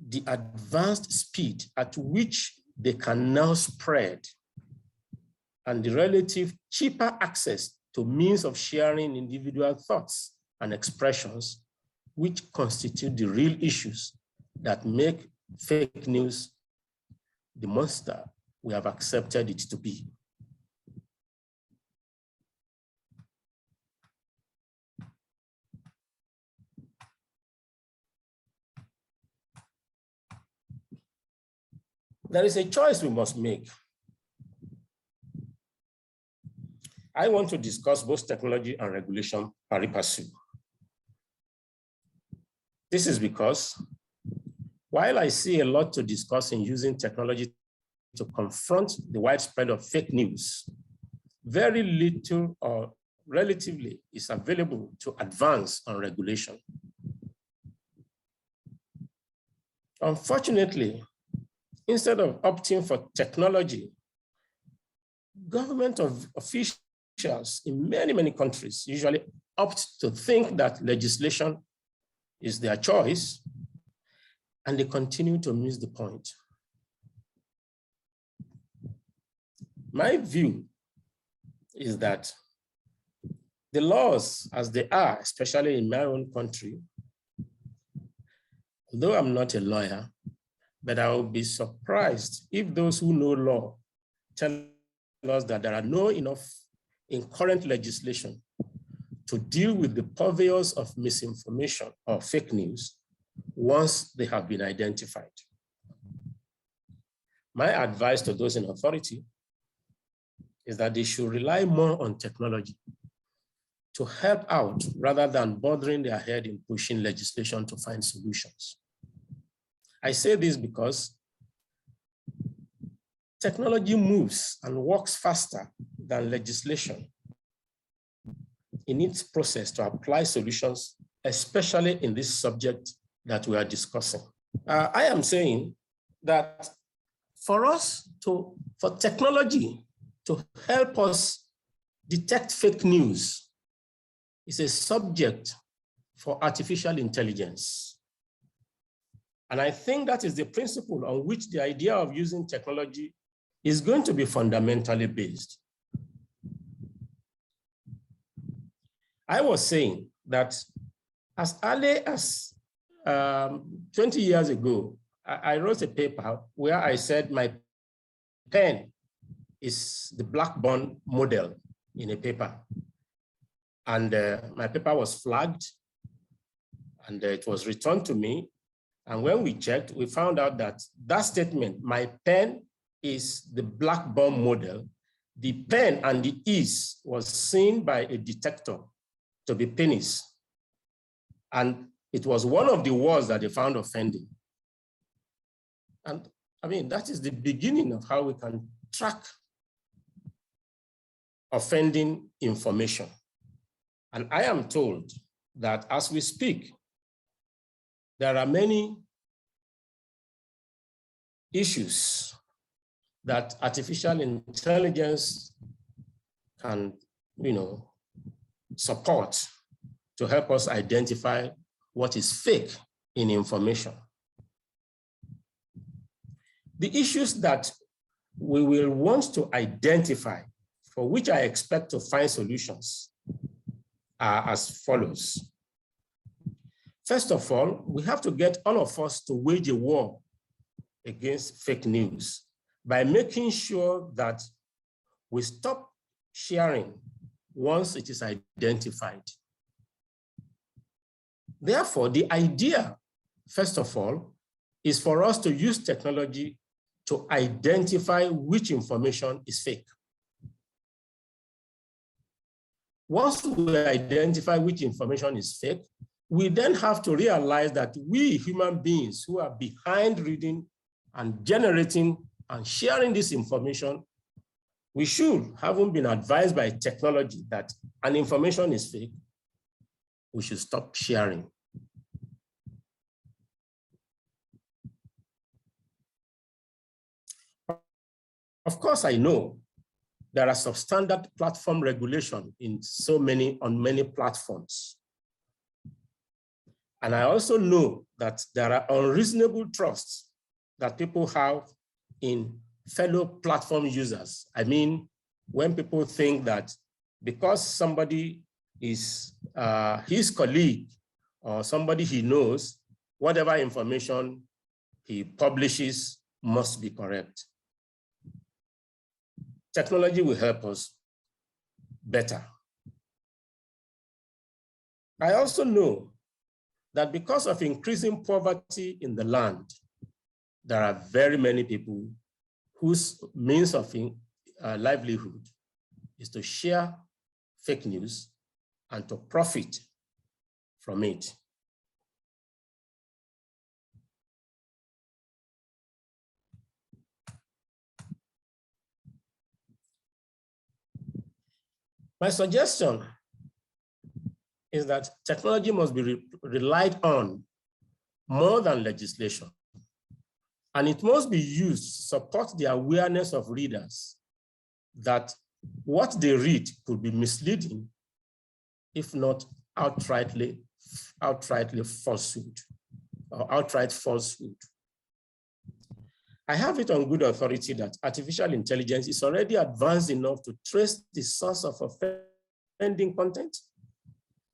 the advanced speed at which they can now spread and the relative cheaper access to means of sharing individual thoughts and expressions, which constitute the real issues that make fake news the monster we have accepted it to be. There is a choice we must make. I want to discuss both technology and regulation pari passu. This is because while I see a lot to discuss in using technology to confront the widespread of fake news, very little or relatively is available to advance on regulation. Unfortunately, instead of opting for technology, government officials in many countries usually opt to think that legislation is their choice, and they continue to miss the point. My view is that the laws as they are, especially in my own country, although I'm not a lawyer, but I will be surprised if those who know law tell us that there are not enough in current legislation to deal with the purveyors of misinformation or fake news once they have been identified. My advice to those in authority is that they should rely more on technology to help out rather than bothering their head in pushing legislation to find solutions. I say this because technology moves and works faster than legislation in its process to apply solutions, especially in this subject that we are discussing. I am saying that for technology to help us detect fake news is a subject for artificial intelligence. And I think that is the principle on which the idea of using technology is going to be fundamentally based. I was saying that as early as 20 years ago, I wrote a paper where I said my pen is the Blackburn model in a paper. And my paper was flagged and it was returned to me. And when we checked, we found out that that statement, my pen is the Blackburn model, the pen and the is was seen by a detector to be penis. And it was one of the words that they found offending. And I mean, that is the beginning of how we can track offending information. And I am told that as we speak, there are many issues that artificial intelligence can, support to help us identify what is fake in information. The issues that we will want to identify, for which I expect to find solutions, are as follows. First of all, we have to get all of us to wage a war against fake news by making sure that we stop sharing once it is identified. Therefore, the idea, first of all, is for us to use technology to identify which information is fake. Once we identify which information is fake, we then have to realize that we human beings who are behind reading and generating and sharing this information we should, having been advised by technology that an information is fake, we should stop sharing. Of course, I know there are substandard platform regulation on many platforms. And I also know that there are unreasonable trusts that people have in fellow platform users. I mean, when people think that because somebody is his colleague or somebody he knows, whatever information he publishes must be correct. Technology will help us better. I also know that because of increasing poverty in the land, there are very many people whose means of livelihood is to share fake news and to profit from it. My suggestion is that technology must be relied on more than legislation, and it must be used to support the awareness of readers that what they read could be misleading, if not outrightly falsehood or outright falsehood. I have it on good authority that artificial intelligence is already advanced enough to trace the source of offending content.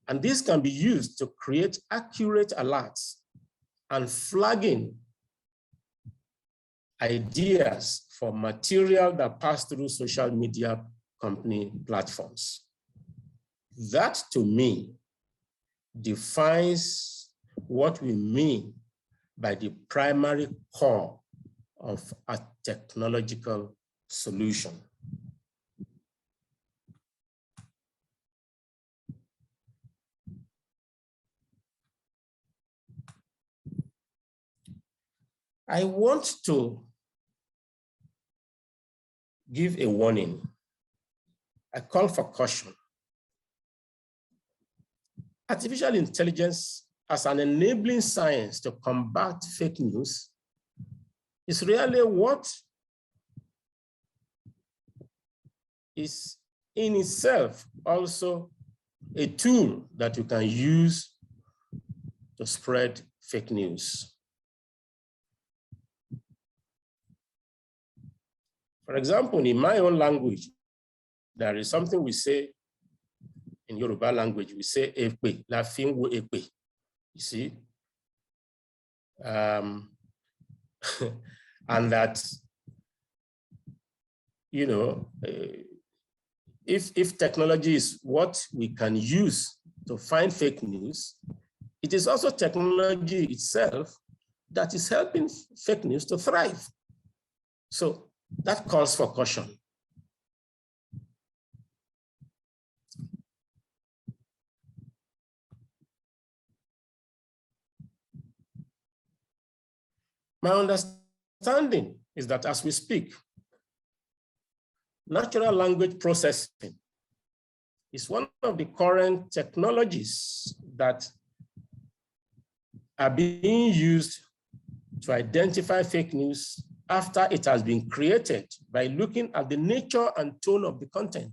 And this can be used to create accurate alerts and flagging ideas for material that pass through social media company platforms. That, to me, defines what we mean by the primary core of a technological solution. I want to give a warning, a call for caution. Artificial intelligence as an enabling science to combat fake news is really what is in itself also a tool that you can use to spread fake news. For example, in my own language, there is something we say in Yoruba language, we say "epe," la fin wo epe. You see? And that, you know, if technology is what we can use to find fake news, it is also technology itself that is helping fake news to thrive. So that calls for caution. My understanding is that as we speak, natural language processing is one of the current technologies that are being used to identify fake news after it has been created by looking at the nature and tone of the content.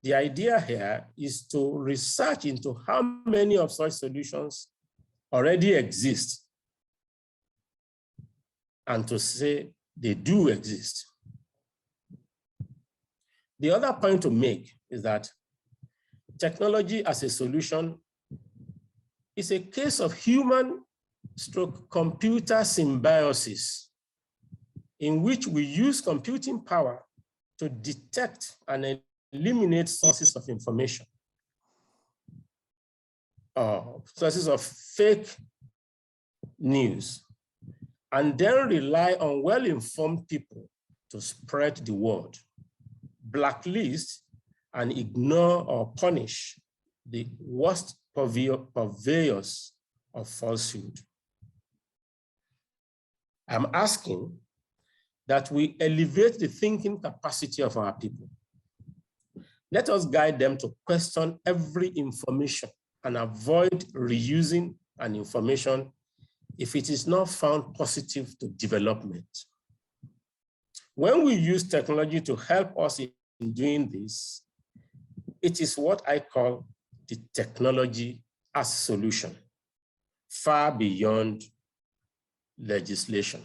The idea here is to research into how many of such solutions already exist and to say they do exist. The other point to make is that technology as a solution is a case of human/computer symbiosis, in which we use computing power to detect and eliminate sources of information, sources of fake news, and then rely on well-informed people to spread the word, blacklist and ignore or punish the worst purveyors of falsehood. I'm asking that we elevate the thinking capacity of our people. Let us guide them to question every information and avoid reusing an information if it is not found positive to development. When we use technology to help us in doing this, it is what I call the technology as solution, far beyond legislation.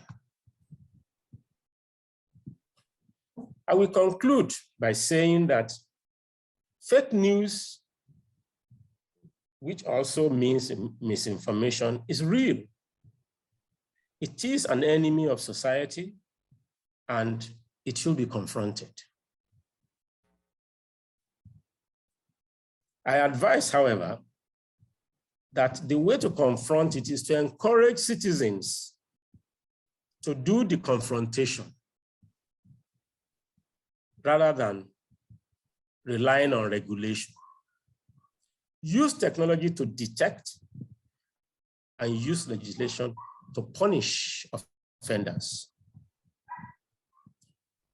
I will conclude by saying that fake news, which also means misinformation, is real. It is an enemy of society, and it should be confronted. I advise, however, that the way to confront it is to encourage citizens to do the confrontation rather than relying on regulation. Use technology to detect and use legislation to punish offenders.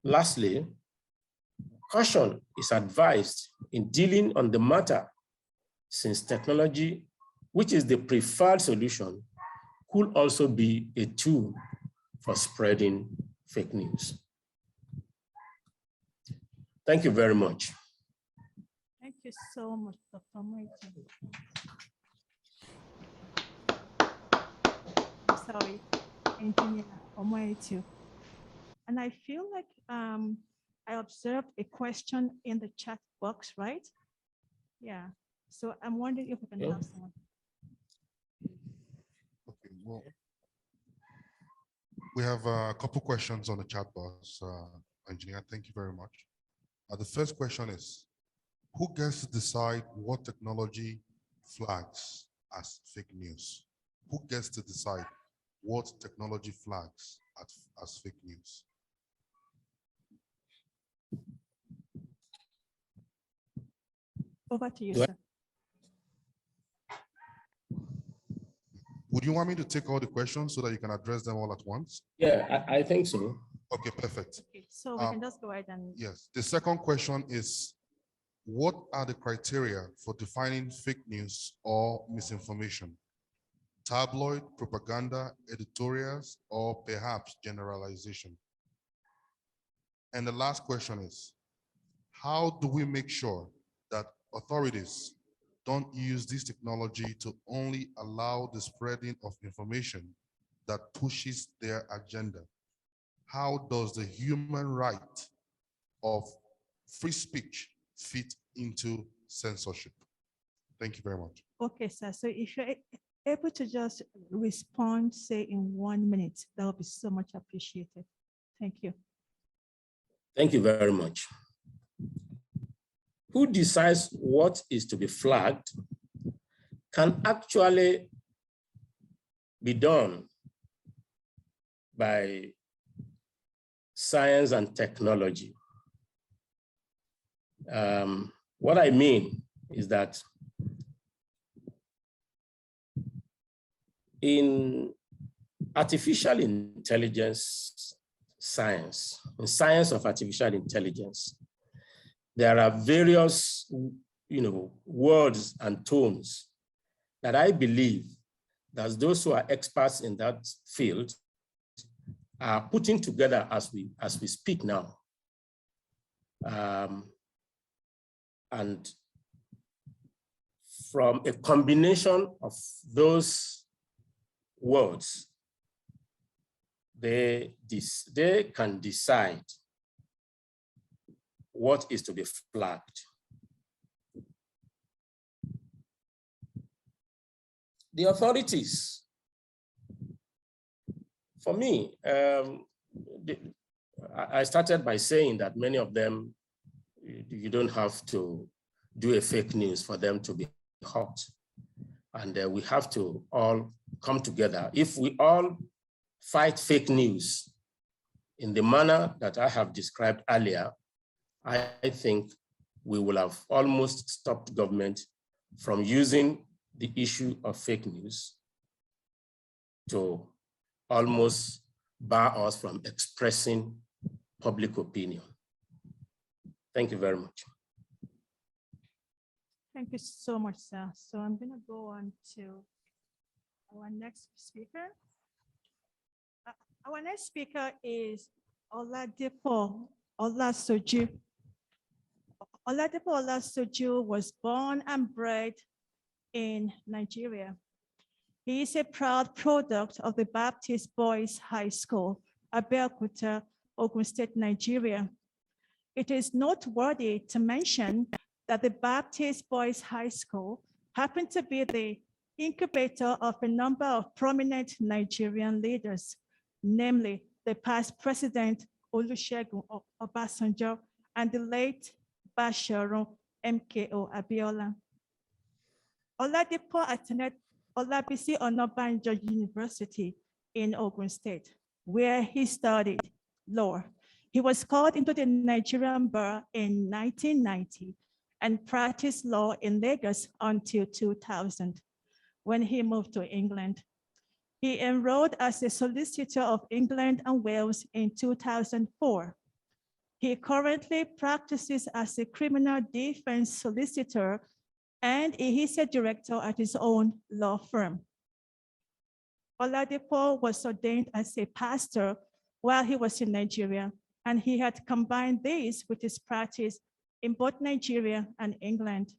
Lastly, caution is advised in dealing on the matter, since technology, which is the preferred solution, could also be a tool for spreading fake news. Thank you very much. Thank you so much, Dr. Moiti. Sorry, Engineer Omoetu. And I feel like I observed a question in the chat box, right? Yeah. So I'm wondering if we can have someone. Okay, well, we have a couple questions on the chat box, Engineer. Thank you very much. The first question is, who gets to decide what technology flags as fake news? Who gets to decide what technology flags as fake news? Over to you, sir. Would you want me to take all the questions so that you can address them all at once? Yeah, I think so. Okay, perfect. Okay, so we can just go ahead and. Yes, the second question is, what are the criteria for defining fake news or misinformation? Tabloid, propaganda, editorials, or perhaps generalization? And the last question is, how do we make sure that authorities don't use this technology to only allow the spreading of information that pushes their agenda? How does the human right of free speech fit into censorship? Thank you very much. Okay, sir. So if you're able to just respond, say in 1 minute, that would be so much appreciated. Thank you. Thank you very much. Who decides what is to be flagged can actually be done by science and technology. What I mean is that in artificial intelligence science, in science of artificial intelligence, there are various, words and tones that I believe that those who are experts in that field are putting together as we speak now. And from a combination of those words, they can decide what is to be flagged. The authorities, for me, I started by saying that many of them, you don't have to do a fake news for them to be hot. And we have to all come together. If we all fight fake news in the manner that I have described earlier, I think we will have almost stopped government from using the issue of fake news to almost bar us from expressing public opinion. Thank you very much. Thank you so much, sir. So I'm going to go on to our next speaker. Our next speaker is Oladipo Olasoju. Oladipo Olasoju was born and bred in Nigeria. He is a proud product of the Baptist Boys High School, Abeokuta, Ogun State, Nigeria. It is noteworthy to mention that the Baptist Boys High School happened to be the incubator of a number of prominent Nigerian leaders, namely the past President Olusegun Obasanjo and the late Basharu MKO Abiola. Oladipo attended Olabisi Onabanjo University in Ogun State, where he studied law. He was called into the Nigerian bar in 1990 and practiced law in Lagos until 2000, when he moved to England. He enrolled as a solicitor of England and Wales in 2004. He currently practices as a criminal defense solicitor, and he is a director at his own law firm. Oladipo was ordained as a pastor while he was in Nigeria, and he had combined this with his practice in both Nigeria and England.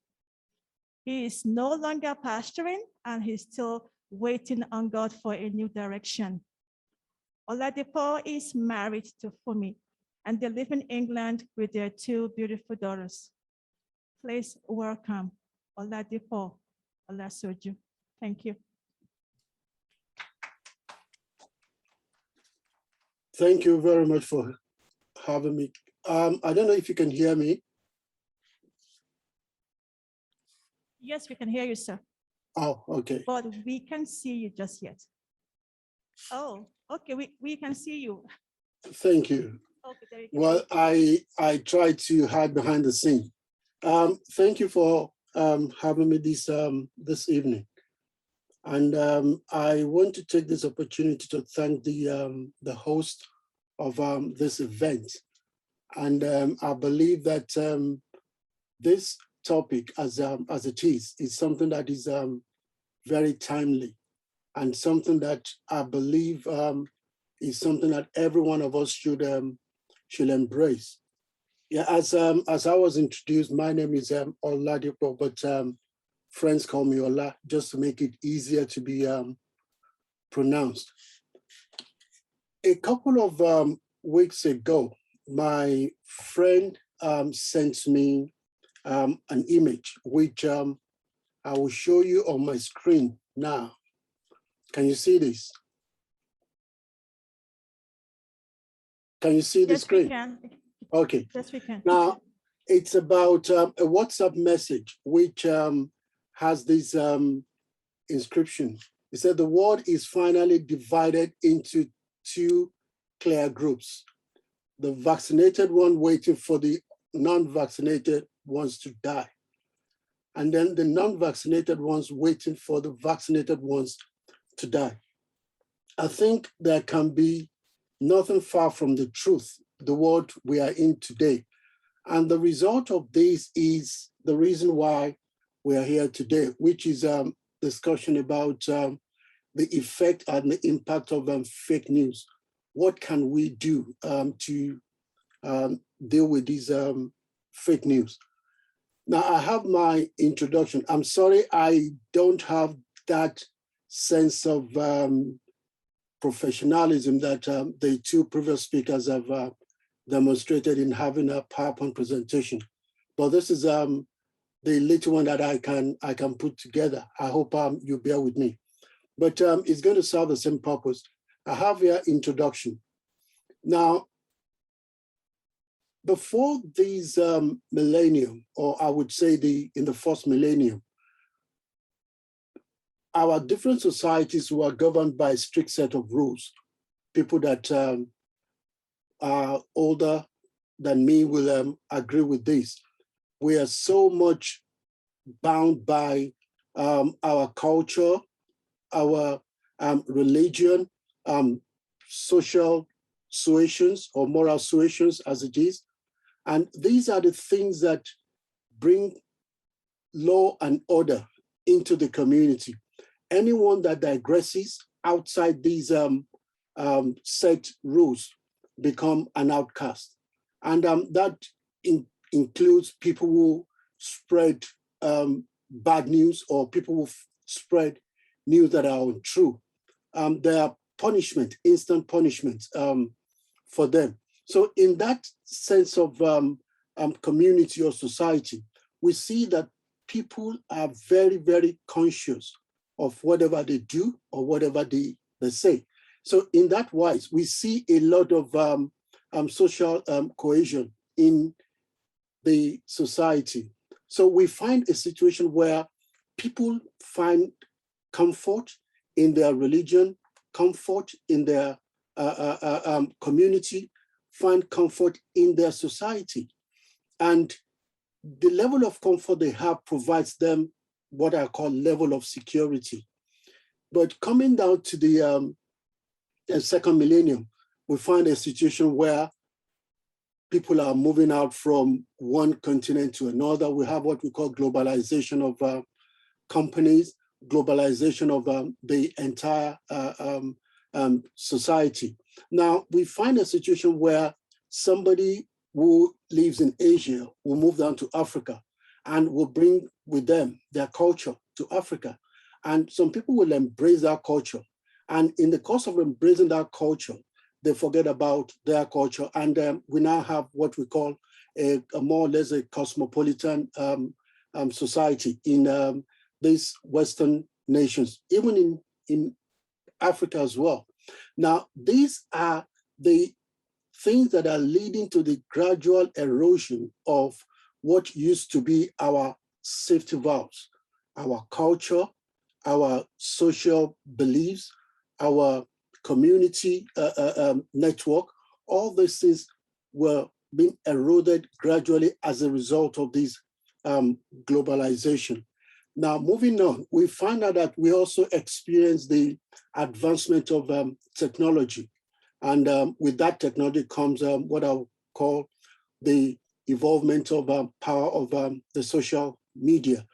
He is no longer pastoring, and he's still waiting on God for a new direction. Oladipo is married to Fumi, and they live in England with their two beautiful daughters. Please welcome Oladipo Olasoju. Thank you. Thank you very much for having me. I don't know if you can hear me. Yes, we can hear you, sir. Oh, okay. But we can't see you just yet. Oh, okay, we can see you. Thank you. Okay, there you go. Well, I tried to hide behind the scene. Thank you for having me this evening. And I want to take this opportunity to thank the host of this event. And I believe that this topic, as it is something that is very timely and something that I believe is something that every one of us should embrace. Yeah, as I was introduced, my name is Oladipo, but friends call me Ola just to make it easier to be pronounced. A couple of weeks ago, my friend sent me an image, which I will show you on my screen now. Can you see this? Can you see the screen? Yes, we can. Okay. Yes, we can. Now, it's about a WhatsApp message, which has this inscription. It said the world is finally divided into two clear groups. The vaccinated one waiting for the non-vaccinated ones to die. And then the non-vaccinated ones waiting for the vaccinated ones to die. I think there can be nothing far from the truth, the world we are in today. And the result of this is the reason why we are here today, which is discussion about the effect and the impact of fake news. What can we do to deal with these fake news? Now, I have my introduction. I'm sorry, I don't have that sense of professionalism that the two previous speakers have demonstrated in having a PowerPoint presentation. But this is the little one that I can put together. I hope you bear with me. But it's going to serve the same purpose. I have here introduction. Now, before these millennium, or I would say in the first millennium, our different societies were governed by a strict set of rules. People that are older than me will agree with this. We are so much bound by our culture, our religion, social suasions or moral suasions as it is. And these are the things that bring law and order into the community. Anyone that digresses outside these set rules become an outcast. And that includes people who spread bad news or people who spread news that are untrue. There are punishment, instant punishment for them. So in that sense of community or society, we see that people are very, very conscious of whatever they do or whatever they say. So in that wise, we see a lot of social cohesion in the society. So we find a situation where people find comfort in their religion, comfort in their community, find comfort in their society. And the level of comfort they have provides them what I call level of security. But coming down to the second millennium, we find a situation where people are moving out from one continent to another. We have what we call globalization of companies, globalization of the entire society. Now, we find a situation where somebody who lives in Asia will move down to Africa and will bring with them their culture to Africa. And some people will embrace that culture. And in the course of embracing that culture, they forget about their culture. And we now have what we call a more or less a cosmopolitan society in these Western nations, even in Africa as well. Now, these are the things that are leading to the gradual erosion of what used to be our safety valves, our culture, our social beliefs, our community network. All these things were being eroded gradually as a result of this globalization. Now, moving on, we find out that we also experience the advancement of technology. And with that technology comes what I'll call the evolvement of power of the social media.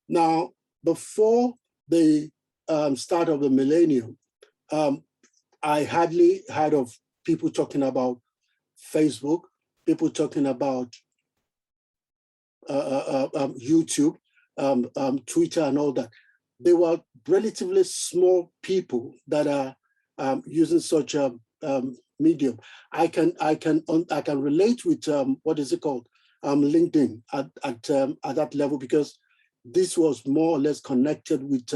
Now, before the start of the millennium, I hardly heard of people talking about Facebook, people talking about YouTube, Twitter and all that. They were relatively small people that are using such a medium. I can relate with what is it called, LinkedIn at that level, because this was more or less connected with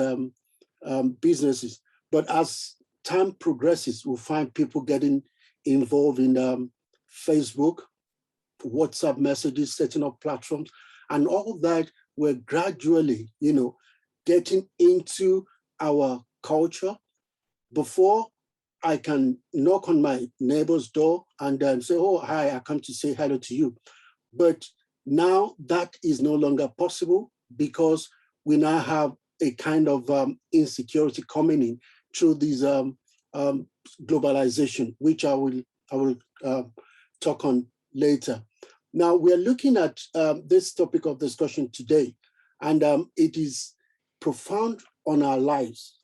businesses. But as time progresses, we'll find people getting involved in Facebook, WhatsApp messages, setting up platforms, and all that. We're gradually, getting into our culture. Before I can knock on my neighbor's door and say, oh, hi, I come to say hello to you. But now that is no longer possible because we now have a kind of insecurity coming in through this globalization, which I will talk on later. Now, we're looking at this topic of discussion today, and it is profound on our lives.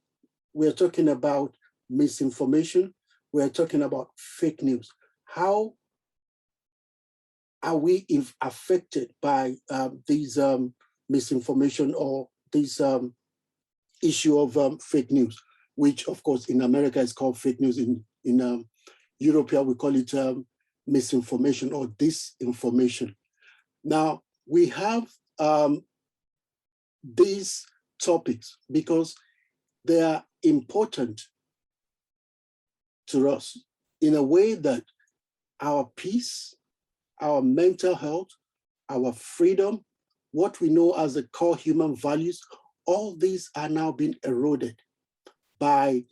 We're talking about misinformation. We're talking about fake news. How are we affected by these misinformation or this issue of fake news, which of course in America is called fake news. In Europe, we call it misinformation or disinformation. Now, we have these topics because they are important to us in a way that our peace, our mental health, our freedom, what we know as the core human values, all these are now being eroded by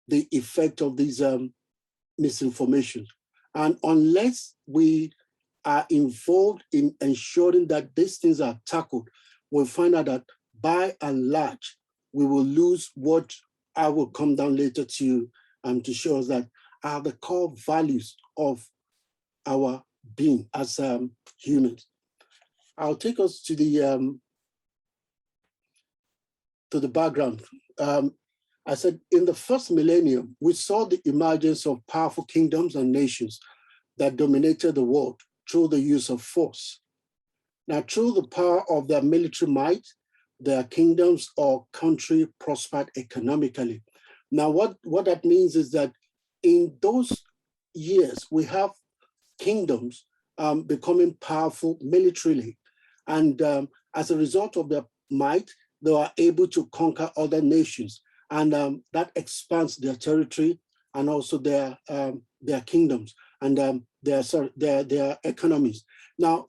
the effect of these misinformation. And unless we are involved in ensuring that these things are tackled, we'll find out that by and large, we will lose what I will come down later to show us that are the core values of our being as humans. I'll take us to the background. I said in the first millennium, we saw the emergence of powerful kingdoms and nations that dominated the world through the use of force. Now, through the power of their military might, their kingdoms or country prospered economically. Now, what that means is that in those years, we have kingdoms becoming powerful militarily. And as a result of their might, they are able to conquer other nations. And that expands their territory and also their kingdoms and their economies. Now,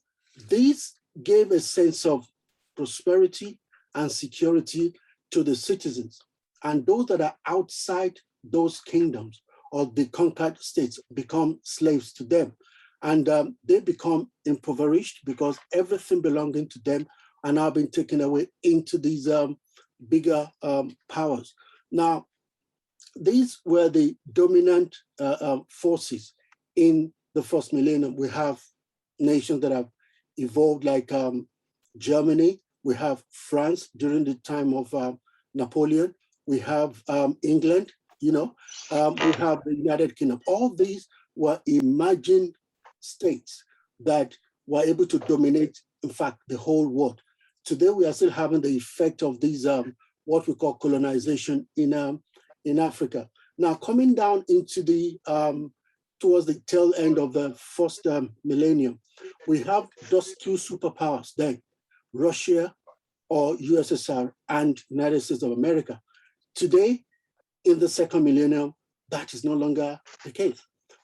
these gave a sense of prosperity and security to the citizens. And those that are outside those kingdoms or the conquered states become slaves to them. And they become impoverished because everything belonging to them are now being taken away into these bigger powers. Now, these were the dominant forces in the first millennium. We have nations that have evolved like Germany. We have France during the time of Napoleon. We have England, we have the United Kingdom. All these were emerging states that were able to dominate, in fact, the whole world. Today, we are still having the effect of these, what we call colonization in Africa. Now, coming down into the, towards the tail end of the first millennium, we have just two superpowers then, Russia or USSR and United States of America. Today, in the second millennium, that is no longer the case.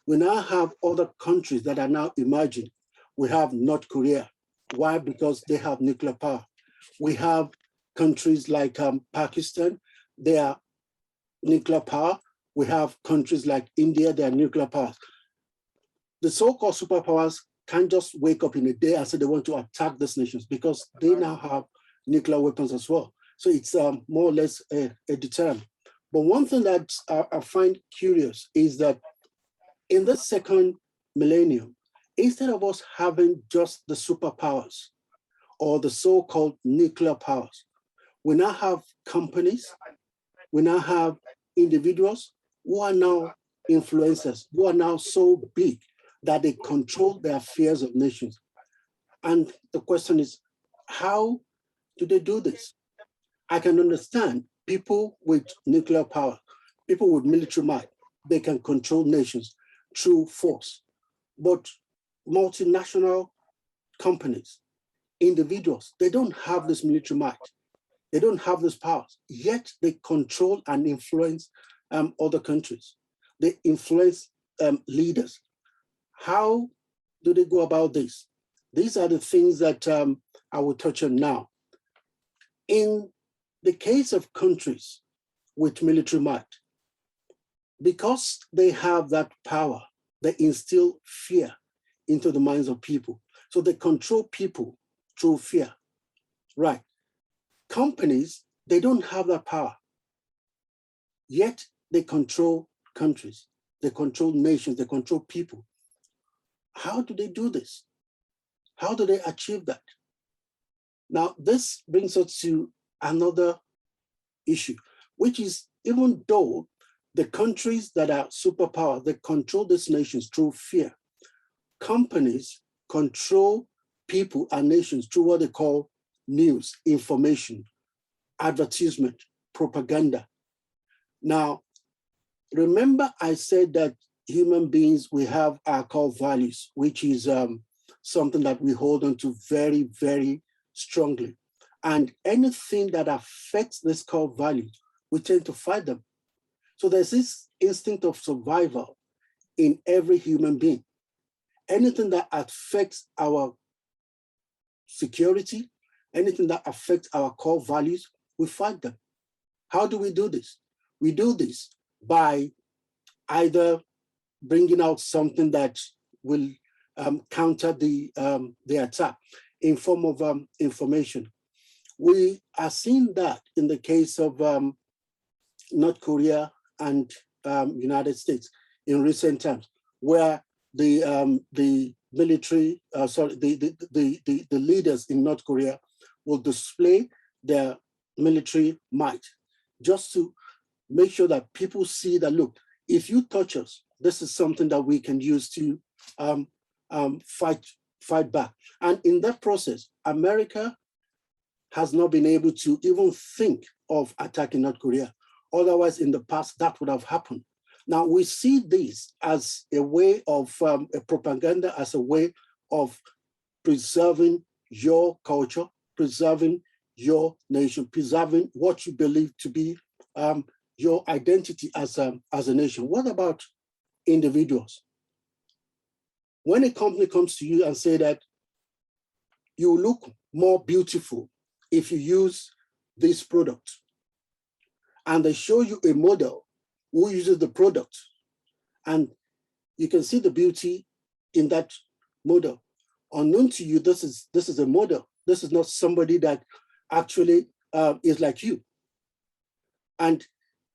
We now have other countries that are now emerging. We have North Korea. Why? Because they have nuclear power. We have countries like Pakistan, they are nuclear power. We have countries like India, they are nuclear powers. The so-called superpowers can't just wake up in a day and say they want to attack these nations because they now have nuclear weapons as well. So it's more or less a deterrent. But one thing that I find curious is that in the second millennium, instead of us having just the superpowers or the so-called nuclear powers, we now have companies, we now have individuals who are now influencers, who are now so big that they control the affairs of nations. And the question is, how do they do this? I can understand people with nuclear power, people with military might, they can control nations through force. But multinational companies, individuals, they don't have this military might. They don't have this powers, yet they control and influence other countries. They influence leaders. How do they go about this? These are the things that I will touch on now. In the case of countries with military might, because they have that power, they instill fear into the minds of people. So they control people through fear, right? Companies, they don't have that power, yet they control countries, they control nations, they control people. How do they do this? How do they achieve that? Now, this brings us to another issue, which is even though the countries that are superpower, they control these nations through fear, companies control people and nations through what they call news, information, advertisement, propaganda. Now, remember I said that human beings, we have our core values, which is something that we hold on to very, very strongly. And anything that affects this core values, we tend to fight them. So there's this instinct of survival in every human being. Anything that affects our security, anything that affects our core values, we fight them. How do we do this? We do this by either bringing out something that will counter the attack in form of information. We are seeing that in the case of North Korea and United States. in recent times, where the military, the leaders in North Korea will display their military might, just to make sure that people see that, look, if you touch us, this is something that we can use to fight back. And in that process, America has not been able to even think of attacking North Korea. Otherwise, in the past, that would have happened. Now, we see this as a way of a propaganda, as a way of preserving your culture, preserving your nation, preserving what you believe to be your identity as a nation. What about individuals? When a company comes to you and say that you look more beautiful if you use this product, and they show you a model who uses the product, and you can see the beauty in that model. Unknown to you, this is a model. This is not somebody that actually is like you. And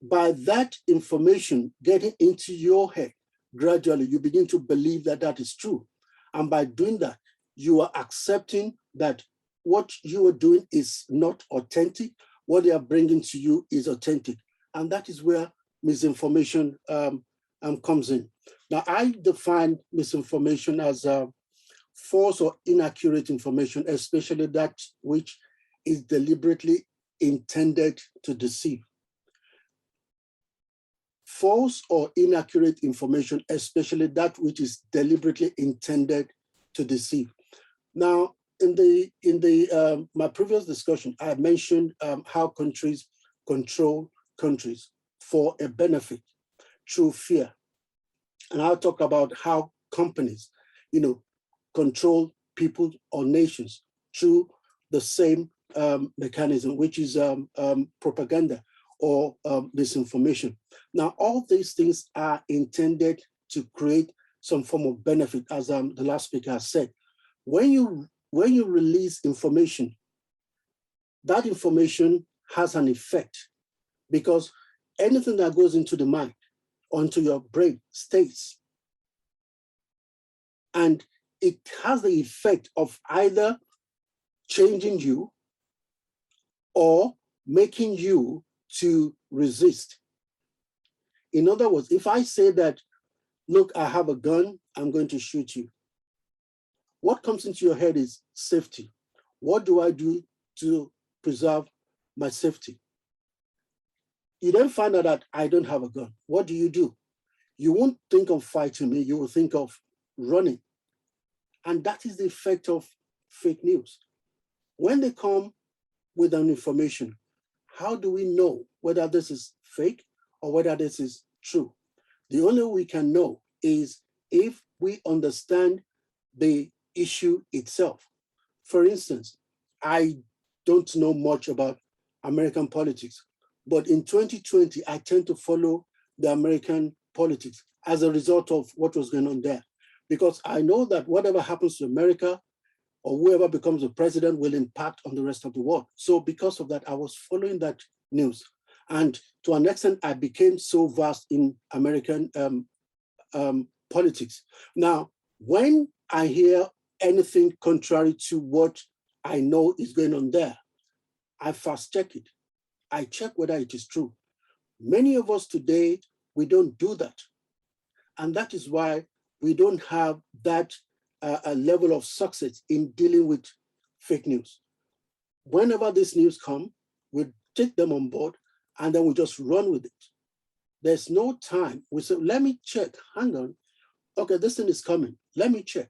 by that information getting into your head, gradually you begin to believe that that is true. And by doing that, you are accepting that what you are doing is not authentic. What they are bringing to you is authentic. And that is where misinformation comes in. Now, I define misinformation as false or inaccurate information, especially that which is deliberately intended to deceive. False or inaccurate information, especially that which is deliberately intended to deceive. Now, in my previous discussion, I mentioned how countries control countries for a benefit through fear. And I'll talk about how companies, control people or nations through the same mechanism, which is propaganda or disinformation. Now, all these things are intended to create some form of benefit, as the last speaker has said. When you release information, that information has an effect, because anything that goes into the mind, onto your brain, stays. And it has the effect of either changing you or making you to resist. In other words, if I say that, look, I have a gun, I'm going to shoot you, what comes into your head is safety. What do I do to preserve my safety? You then find out that I don't have a gun. What do? You won't think of fighting me, you will think of running. And that is the effect of fake news. When they come with an information, how do we know whether this is fake or whether this is true? The only way we can know is if we understand the issue itself. For instance, I don't know much about American politics, but in 2020, I tend to follow the American politics as a result of what was going on there, because I know that whatever happens to America or whoever becomes the president will impact on the rest of the world. So because of that, I was following that news. And to an extent, I became so vast in American politics. Now, when I hear anything contrary to what I know is going on there, I fast check it. I check whether it is true. Many of us today, we don't do that. And that is why we don't have that a level of success in dealing with fake news. Whenever this news comes, we take them on board and then we just run with it. There's no time. We say, let me check, hang on. Okay, this thing is coming, let me check.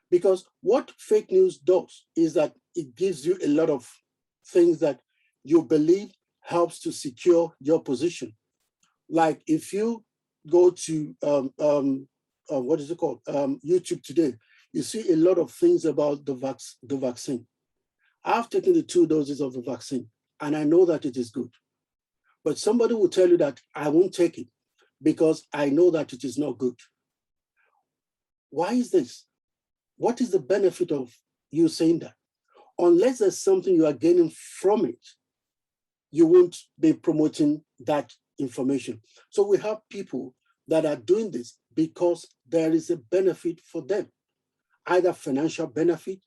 Because what fake news does is that it gives you a lot of things that you believe helps to secure your position. Like if you go to, what is it called? YouTube today, you see a lot of things about the vaccine. I've taken the 2 doses of the vaccine and I know that it is good. But somebody will tell you that I won't take it because I know that it is not good. Why is this? What is the benefit of you saying that? Unless there's something you are gaining from it, you won't be promoting that information. So we have people that are doing this because there is a benefit for them, either financial benefit,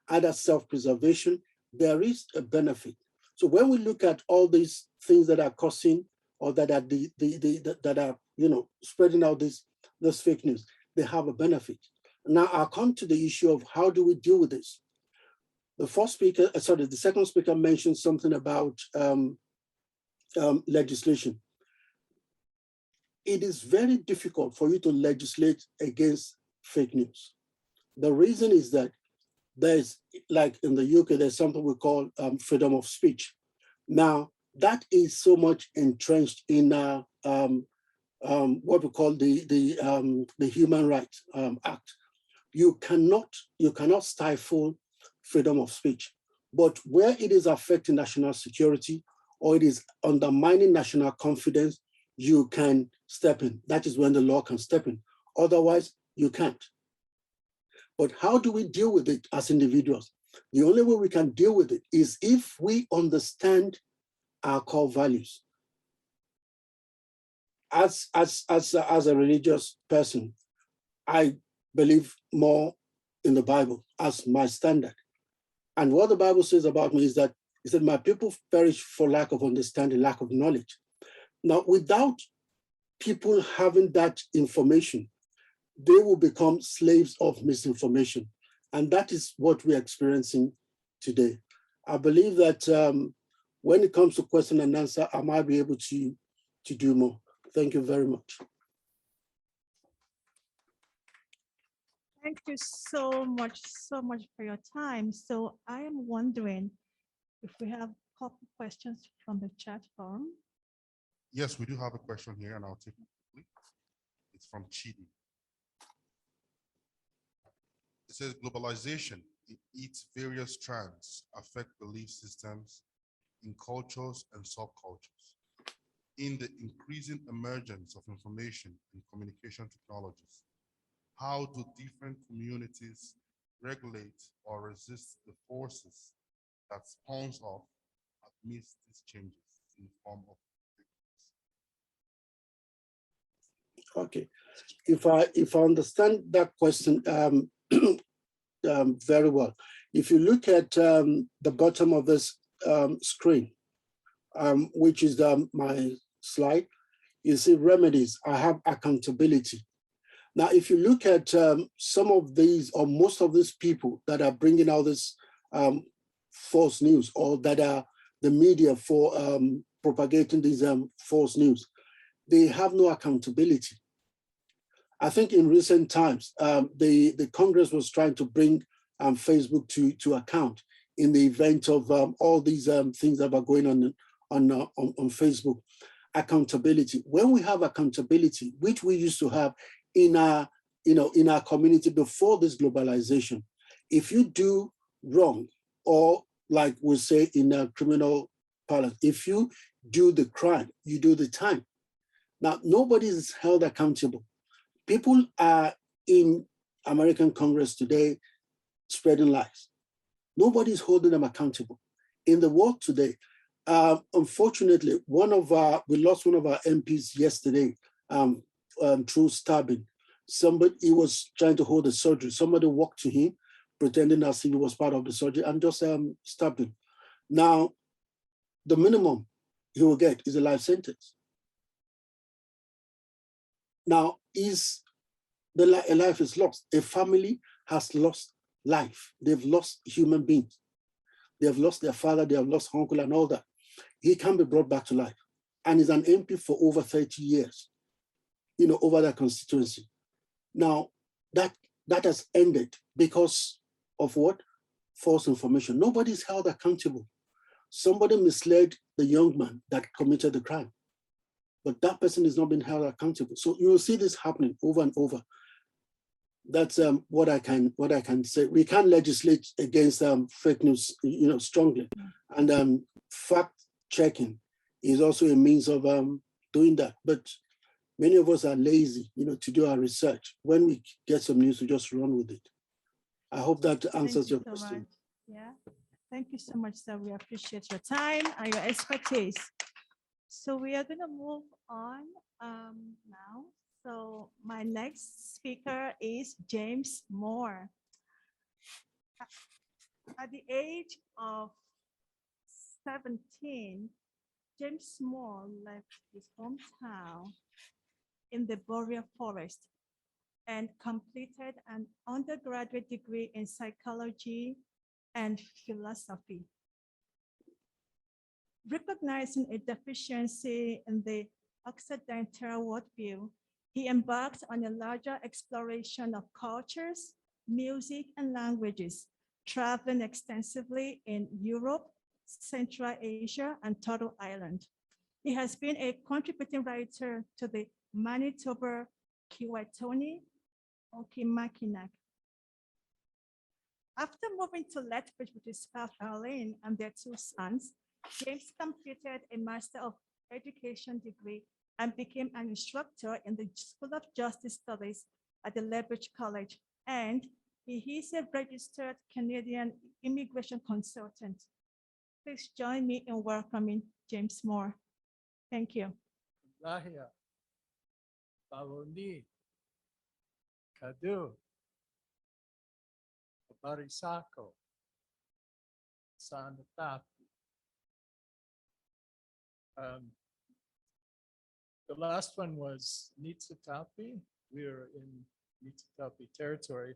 either self-preservation. There is a benefit. So when we look at all these things that are causing or that are that are spreading out this fake news, they have a benefit. Now I'll come to the issue of how do we deal with this. The second speaker mentioned something about legislation. It is very difficult for you to legislate against fake news. The reason is that there's, like in the UK, there's something we call freedom of speech. Now, that is so much entrenched in what we call the Human Rights Act. You cannot stifle freedom of speech, but where it is affecting national security or it is undermining national confidence, you can step in. That is when the law can step in. Otherwise, you can't. But how do we deal with it as individuals? The only way we can deal with it is if we understand our core values. As a religious person, I believe more in the Bible as my standard. And what the Bible says about me is that it said, my people perish for lack of understanding, lack of knowledge. Now, without people having that information, they will become slaves of misinformation. And that is what we're experiencing today. I believe that when it comes to question and answer, I might be able to do more. Thank you very much. Thank you so much for your time. So I am wondering if we have a couple questions from the chat forum. Yes, we do have a question here, and I'll take it quickly. It's from Chidi. It says, globalization in its various strands affect belief systems in cultures and subcultures. In the increasing emergence of information and communication technologies, how do different communities regulate or resist the forces that spawns off amidst these changes in the form of Okay, if I understand that question very well, if you look at the bottom of this screen, which is my slide, you see remedies. I have accountability. Now, if you look at some of these or most of these people that are bringing out this false news or that are the media for propagating these false news, they have no accountability. I think in recent times, the Congress was trying to bring Facebook to account in the event of all these things that are going on Facebook. Accountability. When we have accountability, which we used to have in our community before this globalization, if you do wrong, or like we say in a criminal parlance, if you do the crime, you do the time. Now, nobody is held accountable. People are in American Congress today spreading lies. Nobody is holding them accountable. In the world today, unfortunately, we lost one of our MPs yesterday through stabbing. He was trying to hold a surgery. Somebody walked to him, pretending as if he was part of the surgery, and just stabbed him. Now, the minimum he will get is a life sentence. Now, a life is lost. A family has lost life. They've lost human beings. They have lost their father, they have lost uncle and all that. He can be brought back to life. And is an MP for over 30 years, over that constituency. Now, that has ended because of what? False information. Nobody's held accountable. Somebody misled the young man that committed the crime, but that person is not being held accountable. So you will see this happening over and over. That's what I can say. We can't legislate against fake news, strongly, and fact checking is also a means of doing that. But many of us are lazy, to do our research. When we get some news, we just run with it. I hope that answers your question. Yeah, thank you so much, sir. We appreciate your time and your expertise. So we are going to move on now. So my next speaker is James Moore. At the age of 17, James Moore left his hometown in the Boreal Forest and completed an undergraduate degree in psychology and philosophy. Recognizing a deficiency in the Occidental worldview, he embarked on a larger exploration of cultures, music, and languages, traveling extensively in Europe, Central Asia, and Turtle Island. He has been a contributing writer to the Manitoba Kiwatoni Okimakinak. After moving to Lethbridge with his spouse Arlene and their two sons, James completed a Master of Education degree and became an instructor in the School of Justice Studies at the Lethbridge College, and he is a registered Canadian immigration consultant. Please join me in welcoming James Moore. Thank you. Lahia, Baloni, Kadu, Barisako, Sanatapi. The last one was Nitsitapi. We are in Nitsitapi territory.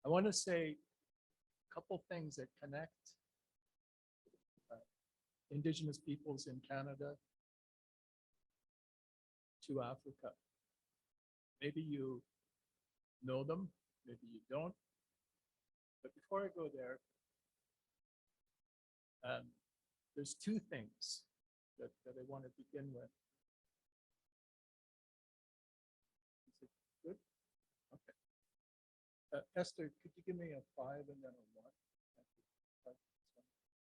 I want to say a couple things that connect Indigenous peoples in Canada to Africa. Maybe you know them, maybe you don't. But before I go there, there's two things that I want to begin with. Is it good? Okay. Esther, could you give me a 5 and then a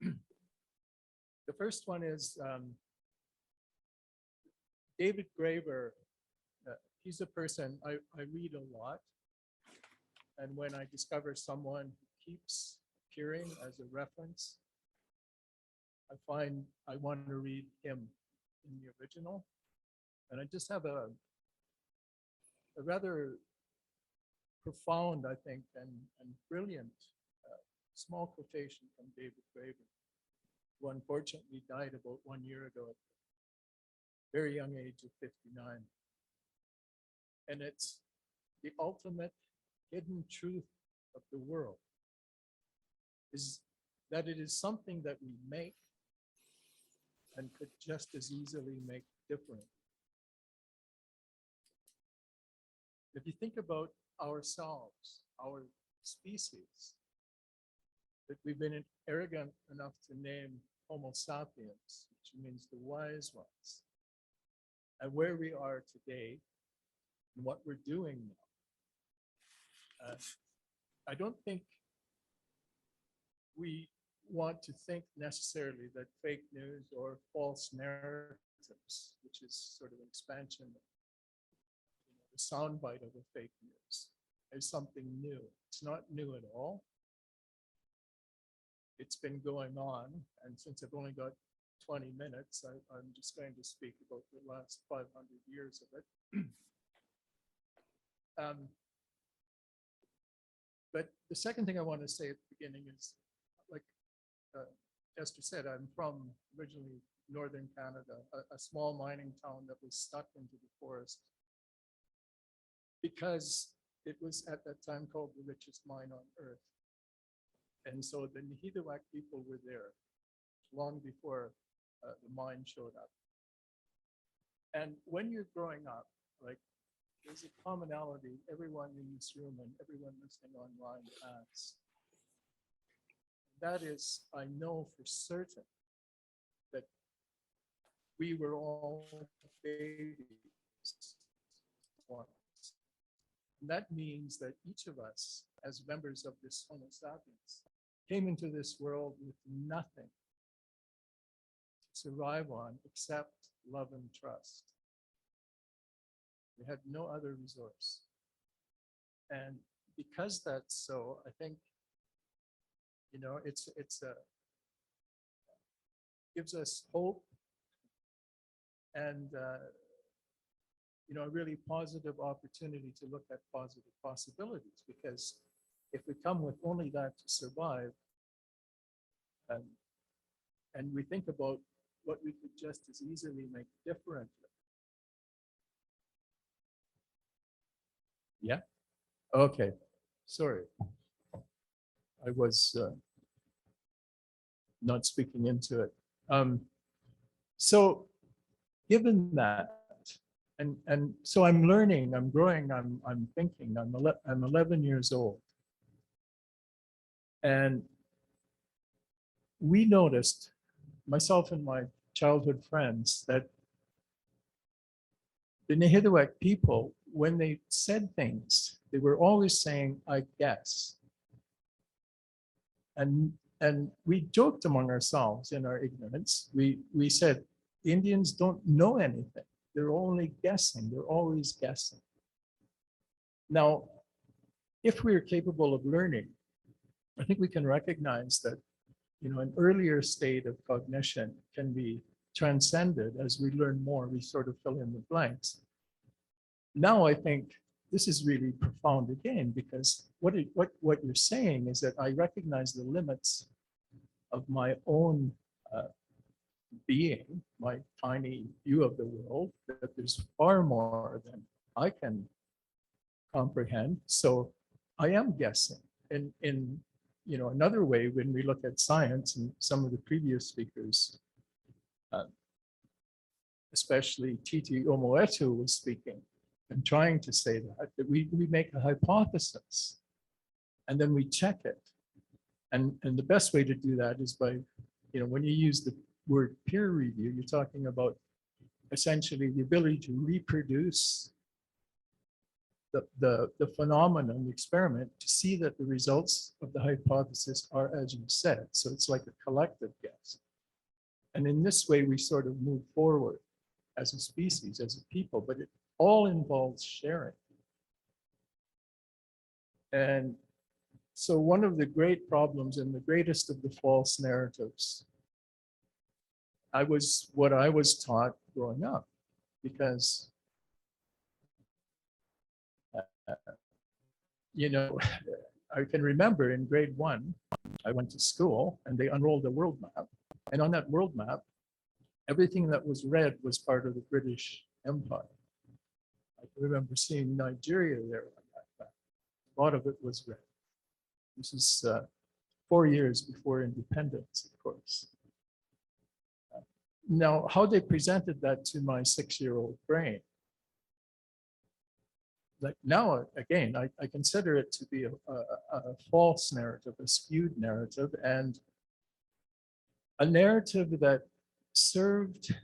1? The first one is David Graeber. He's a person I read a lot. And when I discover someone who keeps appearing as a reference, I find I want to read him in the original. And I just have a rather profound, I think, and brilliant small quotation from David Graeber, who unfortunately died about 1 year ago at the very young age of 59. And it's the ultimate hidden truth of the world is that it is something that we make and could just as easily make different. If you think about ourselves, our species, that we've been arrogant enough to name Homo sapiens, which means the wise ones, and where we are today and what we're doing now. I don't think we want to think necessarily that fake news or false narratives, which is sort of an expansion of the soundbite of a fake news, is something new. It's not new at all. It's been going on, and since I've only got 20 minutes, I'm just going to speak about the last 500 years of it. But the second thing I want to say at the beginning is, like Esther said, I'm from originally northern Canada, a small mining town that was stuck into the forest because it was at that time called the richest mine on earth. And so the Nahidawack people were there long before the mine showed up. And when you're growing up, like, there's a commonality everyone in this room and everyone listening online has. That is, I know for certain that we were all babies once. And that means that each of us, as members of this Homo sapiens, came into this world with nothing to survive on except love and trust. We had no other resource. And because that's so, I think, you know, it's gives us hope and a really positive opportunity to look at positive possibilities, because if we come with only that to survive, and we think about what we could just as easily make differently. Yeah? Okay, sorry. I was not speaking into it. So given that, and so I'm learning, I'm growing, I'm thinking, I'm 11 years old. And we noticed, myself and my childhood friends, that the Nehitawak people, when they said things, they were always saying, I guess. And we joked among ourselves in our ignorance. We said, the Indians don't know anything. They're only guessing. They're always guessing. Now, if we're capable of learning, I think we can recognize that, an earlier state of cognition can be transcended as we learn more. We sort of fill in the blanks. Now, I think this is really profound again, because what you're saying is that I recognize the limits of my own being, my tiny view of the world, that there's far more than I can comprehend. So I am guessing. In another way, when we look at science, and some of the previous speakers, especially Titi Omoetu was speaking and trying to say that we make a hypothesis and then we check it. And the best way to do that is by, when you use the word peer review, you're talking about essentially the ability to reproduce the phenomenon, the experiment, to see that the results of the hypothesis are as you said. So it's like a collective guess. And in this way, we sort of move forward as a species, as a people, but it all involves sharing. And so one of the great problems and the greatest of the false narratives, what I was taught growing up, because I can remember in grade 1, I went to school and they unrolled a world map. And on that world map, everything that was red was part of the British Empire. I can remember seeing Nigeria there on that map. A lot of it was red. This is 4 years before independence, of course. Now, how they presented that to my 6-year-old brain, like now, again, I consider it to be a false narrative, a skewed narrative, and a narrative that served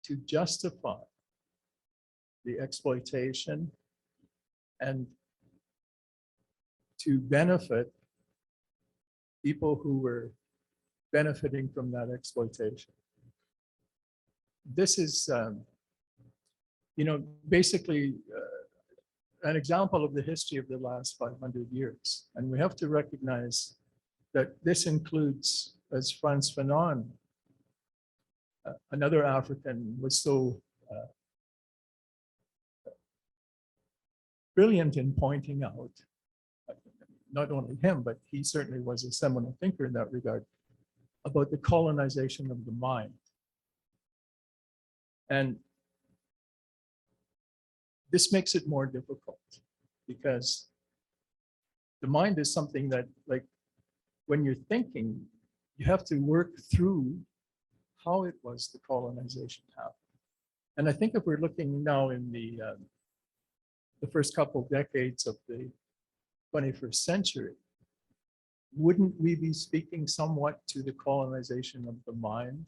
to justify the exploitation and to benefit people who were benefiting from that exploitation. This is, basically an example of the history of the last 500 years. And we have to recognize that this includes, as Frantz Fanon, another African, was so brilliant in pointing out, not only him, but he certainly was a seminal thinker in that regard, about the colonization of the mind. And this makes it more difficult because the mind is something that, like, when you're thinking, you have to work through how it was the colonization happened. And I think if we're looking now in the first couple of decades of the 21st century, wouldn't we be speaking somewhat to the colonization of the mind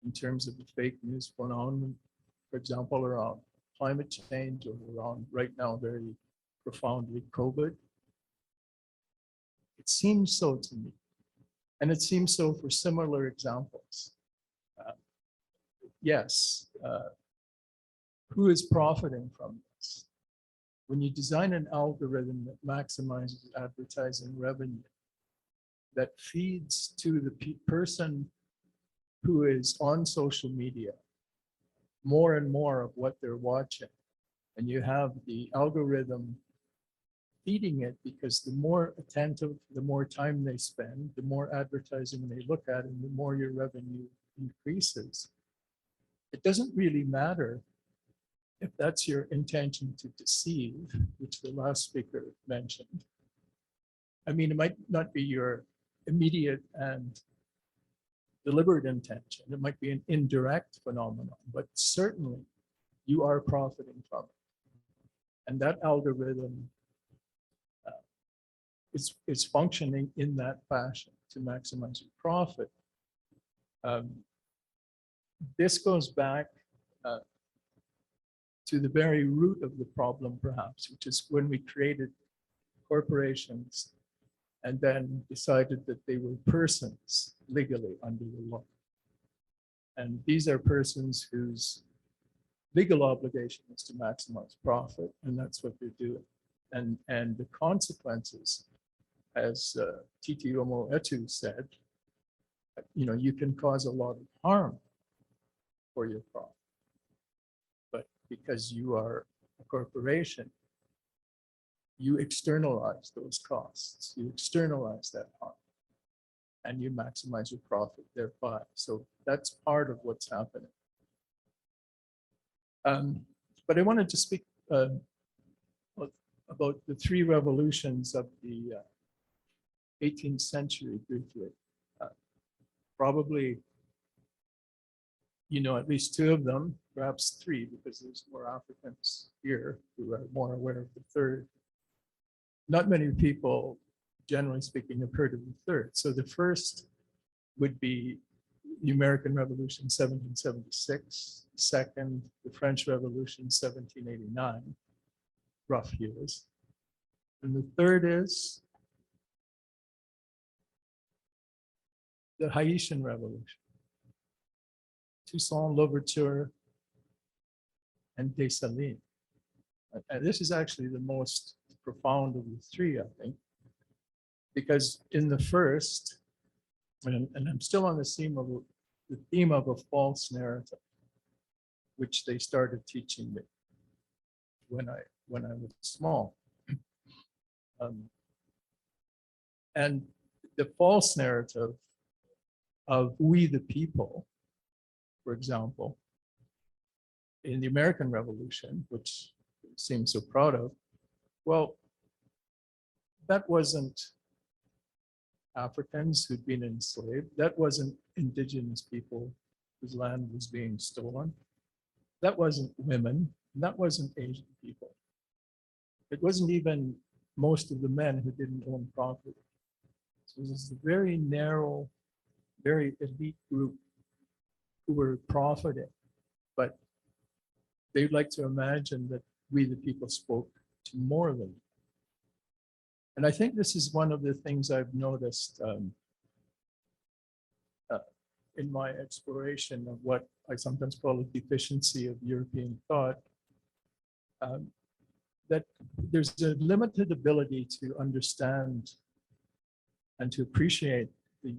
in terms of the fake news phenomenon, for example, around climate change, or around right now very profoundly COVID? It seems so to me. And it seems so for similar examples. Yes, who is profiting from this? When you design an algorithm that maximizes advertising revenue, that feeds to the person who is on social media more and more of what they're watching. And you have the algorithm feeding it, because the more attentive, the more time they spend, the more advertising they look at, and the more your revenue increases. It doesn't really matter if that's your intention to deceive, which the last speaker mentioned. I mean, it might not be your immediate and deliberate intention. It might be an indirect phenomenon, but certainly you are profiting from it. And that algorithm is functioning in that fashion to maximize your profit. This goes back to the very root of the problem, perhaps, which is when we created corporations and then decided that they were persons legally under the law. And these are persons whose legal obligation is to maximize profit, and that's what they're doing. And the consequences, as Titi Omo Etu said, you can cause a lot of harm for your profit. But because you are a corporation, you externalize those costs, you externalize that harm, and you maximize your profit thereby. So that's part of what's happening. But I wanted to speak about the three revolutions of the 18th century briefly. Probably, at least two of them, perhaps three, because there's more Africans here who are more aware of the third. Not many people, generally speaking, have heard of the third. So the first would be the American Revolution, 1776. Second, the French Revolution, 1789, rough years. And the third is the Haitian Revolution, Toussaint Louverture and Dessalines. And this is actually the most profound of the three, I think, because in the first, and I'm still on the theme of a false narrative, which they started teaching me when I was small. And the false narrative of we the people, for example, in the American Revolution, which it seems so proud of, well, that wasn't Africans who'd been enslaved. That wasn't indigenous people whose land was being stolen. That wasn't women. That wasn't Asian people. It wasn't even most of the men who didn't own property. So this is a very narrow, very elite group who were profiting, but they'd like to imagine that we the people spoke to more than. And I think this is one of the things I've noticed in my exploration of what I sometimes call a deficiency of European thought, that there's a limited ability to understand and to appreciate the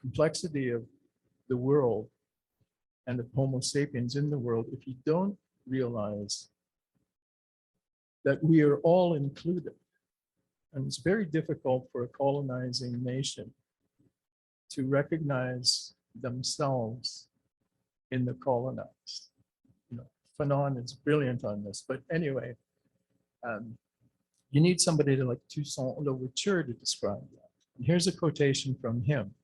complexity of the world and of Homo sapiens in the world if you don't realize that we are all included. And it's very difficult for a colonizing nation to recognize themselves in the colonized. Fanon is brilliant on this, but anyway, you need somebody like Toussaint Louverture to describe that. And here's a quotation from him.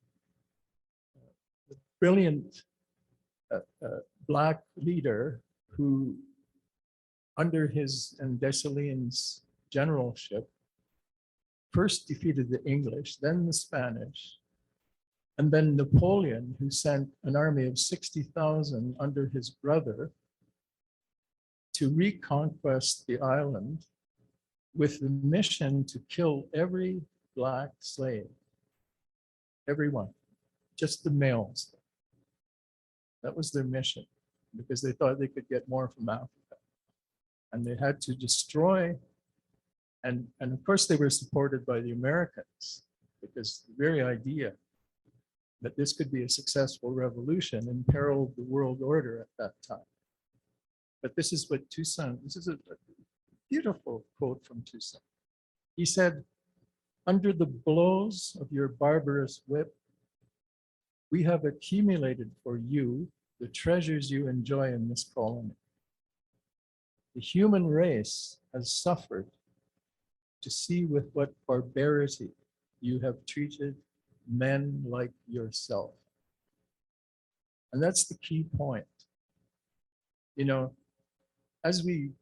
The brilliant Black leader who, under his and Dessalines' generalship, first defeated the English, then the Spanish, and then Napoleon, who sent an army of 60,000 under his brother to reconquest the island with the mission to kill every Black slave, everyone, just the males. That was their mission, because they thought they could get more from Africa. And they had to destroy, and of course they were supported by the Americans, because the very idea that this could be a successful revolution imperiled the world order at that time. But this is what Toussaint, this is a beautiful quote from Toussaint. He said, "Under the blows of your barbarous whip, we have accumulated for you the treasures you enjoy in this colony. The human race has suffered to see with what barbarity you have treated men like yourself." And that's the key point. You know, as we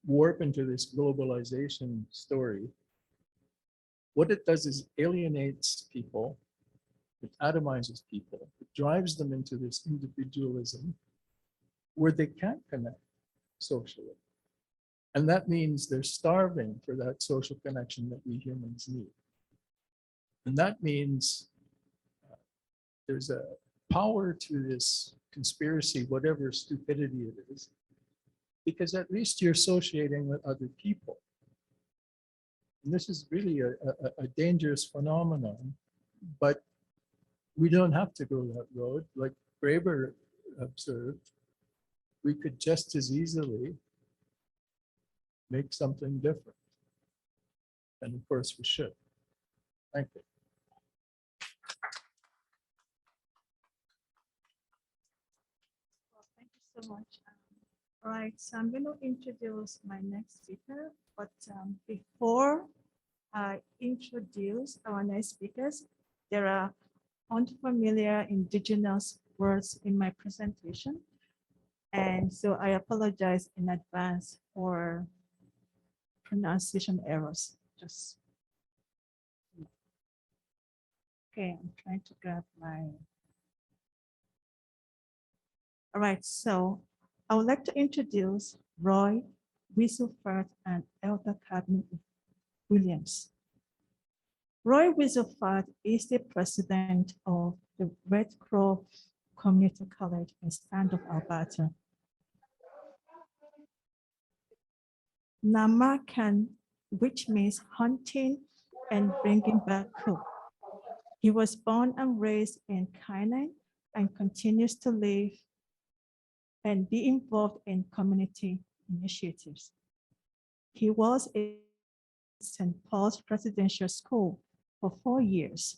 warp into this globalization story, what it does is alienates people, it atomizes people, it drives them into this individualism where they can't connect socially. And that means they're starving for that social connection that we humans need. And that means there's a power to this conspiracy, whatever stupidity it is, because at least you're associating with other people. And this is really a dangerous phenomenon, but we don't have to go that road. Like Graeber observed, we could just as easily make something different. And of course we should. Thank you. Well, thank you so much. All right, so I'm going to introduce my next speaker, but before I introduce our next speakers, there are unfamiliar indigenous words in my presentation. And so I apologize in advance for pronunciation errors. Just okay, I'm trying to grab my. All right, so I would like to introduce Roy Whistleford and Elder Carmen Williams. Roy Whistleford is the president of the Red Cross Community College in Stand Up, Alberta. Namakan, which means hunting and bringing back hope. He was born and raised in Kainai and continues to live and be involved in community initiatives. He was in St. Paul's Residential School for 4 years.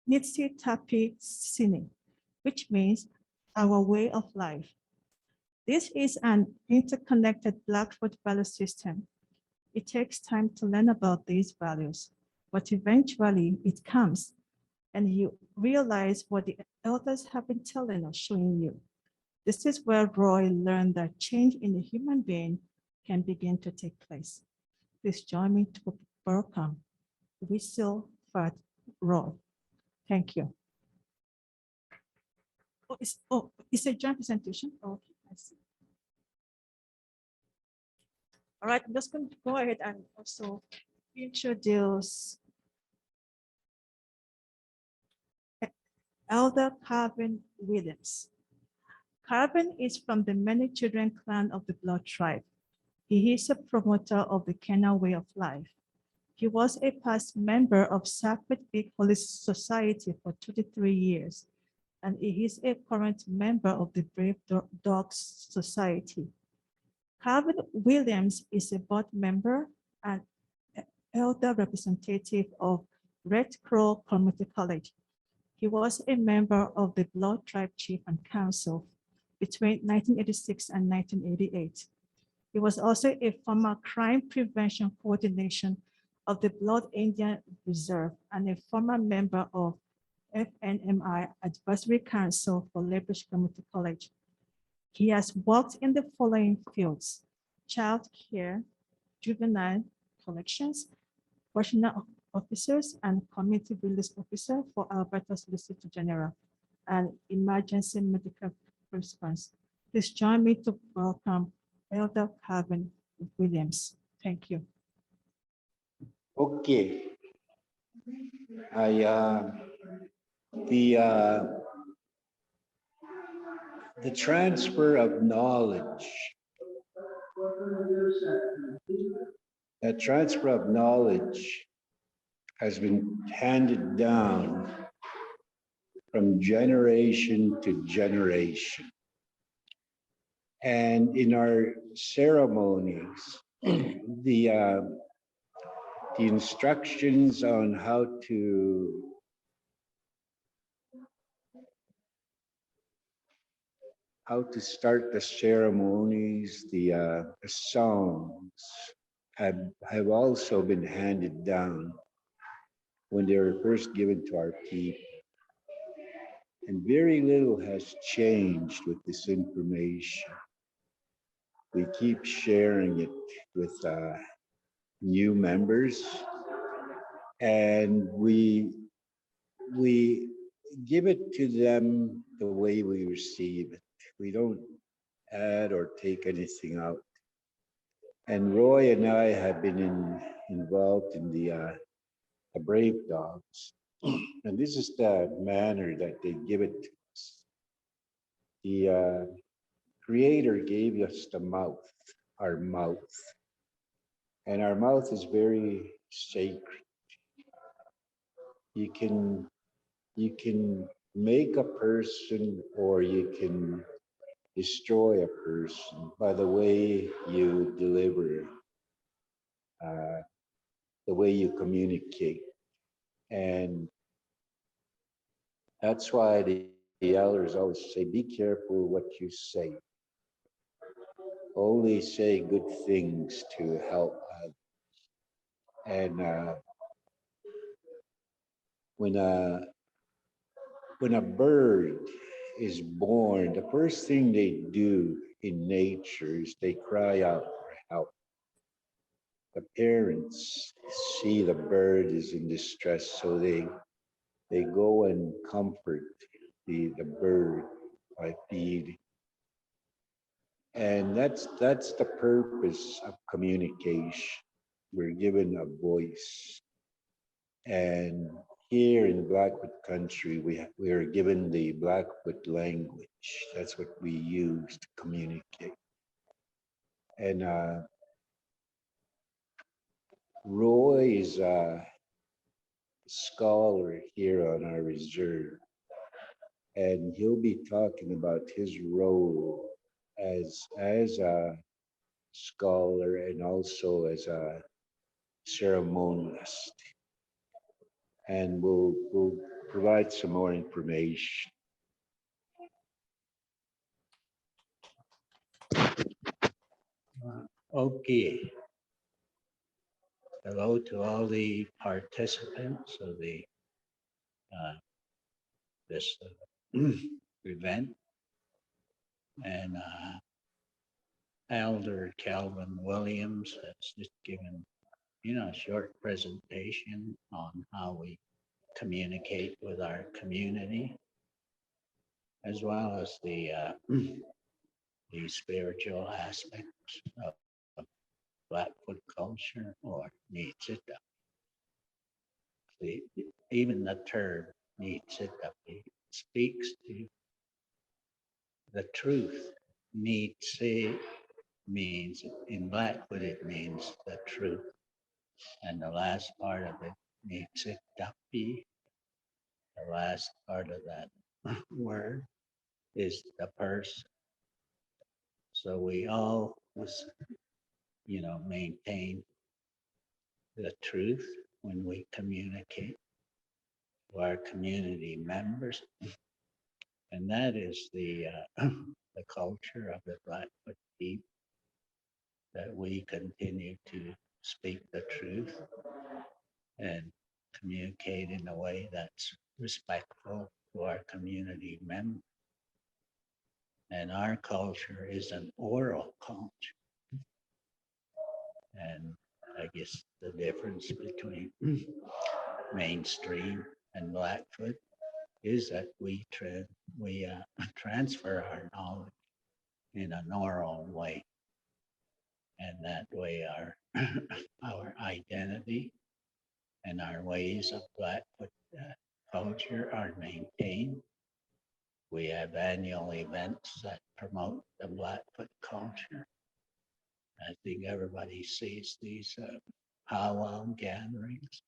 Nitsi Tapi Sini, which means our way of life. This is an interconnected Blackfoot value system. It takes time to learn about these values, but eventually it comes and you realize what the elders have been telling or showing you. This is where Roy learned that change in the human being can begin to take place. Please join me to welcome Whistleford Roy. Thank you. It's a joint presentation. Okay, I see. All right, I'm just going to go ahead and also introduce Elder Carvin Williams. Carvin is from the Many Children clan of the Blood tribe. He is a promoter of the Kenyan way of life. He was a past member of Sacred Big Holy Society for 23 years, and he is a current member of the Brave Dogs Society. Carvin Williams is a board member and elder representative of Red Crow Community College. He was a member of the Blood Tribe Chief and Council between 1986 and 1988. He was also a former crime prevention coordination of the Blood Indian Reserve and a former member of FNMI Advisory Council for Labrish Community College. He has worked in the following fields: child care, juvenile collections, correctional officers, and community release officer for Alberta Solicitor General, and emergency medical response. Please join me to welcome Elder Carvin Williams. Thank you. Okay. The transfer of knowledge. That transfer of knowledge has been handed down from generation to generation. And in our ceremonies, the instructions on how to start the ceremonies, the songs have also been handed down when they were first given to our people. And very little has changed with this information. We keep sharing it with new members, and we give it to them the way we receive it. We don't add or take anything out. And Roy and I have been involved in the Brave Dogs. And this is the manner that they give it to us. The Creator gave us the mouth, our mouth. And our mouth is very sacred. You can make a person or you can destroy a person by the way you deliver, the way you communicate. And that's why the elders always say, be careful what you say. Only say good things to help others. And when a bird is born, the first thing they do in nature is they cry out for help. The parents see the bird is in distress, so they go and comfort the bird by feeding. And that's the purpose of communication. We're given a voice. And here in Blackfoot country, we are given the Blackfoot language. That's what we use to communicate. And Roy is a scholar here on our reserve, and he'll be talking about his role as a scholar and also as a ceremonialist. And we'll provide some more information. Okay. Hello to all the participants of this event. And Elder Calvin Williams has just given, a short presentation on how we communicate with our community, as well as the spiritual aspects of Blackfoot culture or Nitsita. Even the term Nitsita speaks to the truth. Nitsi means, in Blackfoot, it means the truth. And the last part of it, Nitsitapi, the last part of that word is the person. So we all must, maintain the truth when we communicate to our community members. And that is the culture of the Blackfoot people, that we continue to speak the truth and communicate in a way that's respectful to our community members. And our culture is an oral culture. And I guess the difference between mainstream and Blackfoot is that we transfer our knowledge in an oral way. And that way our identity and our ways of Blackfoot culture are maintained. We have annual events that promote the Blackfoot culture. I think everybody sees these powwow gatherings.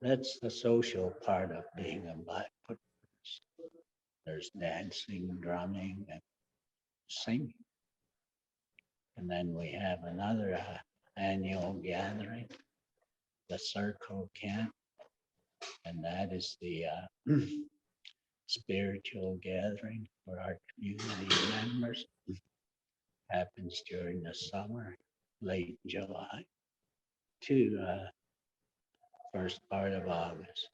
That's the social part of being a Blackfoot. There's dancing, drumming, and singing. And then we have another annual gathering, the Circle Camp, and that is the spiritual gathering for our community members. Happens during the summer, late July to first part of August.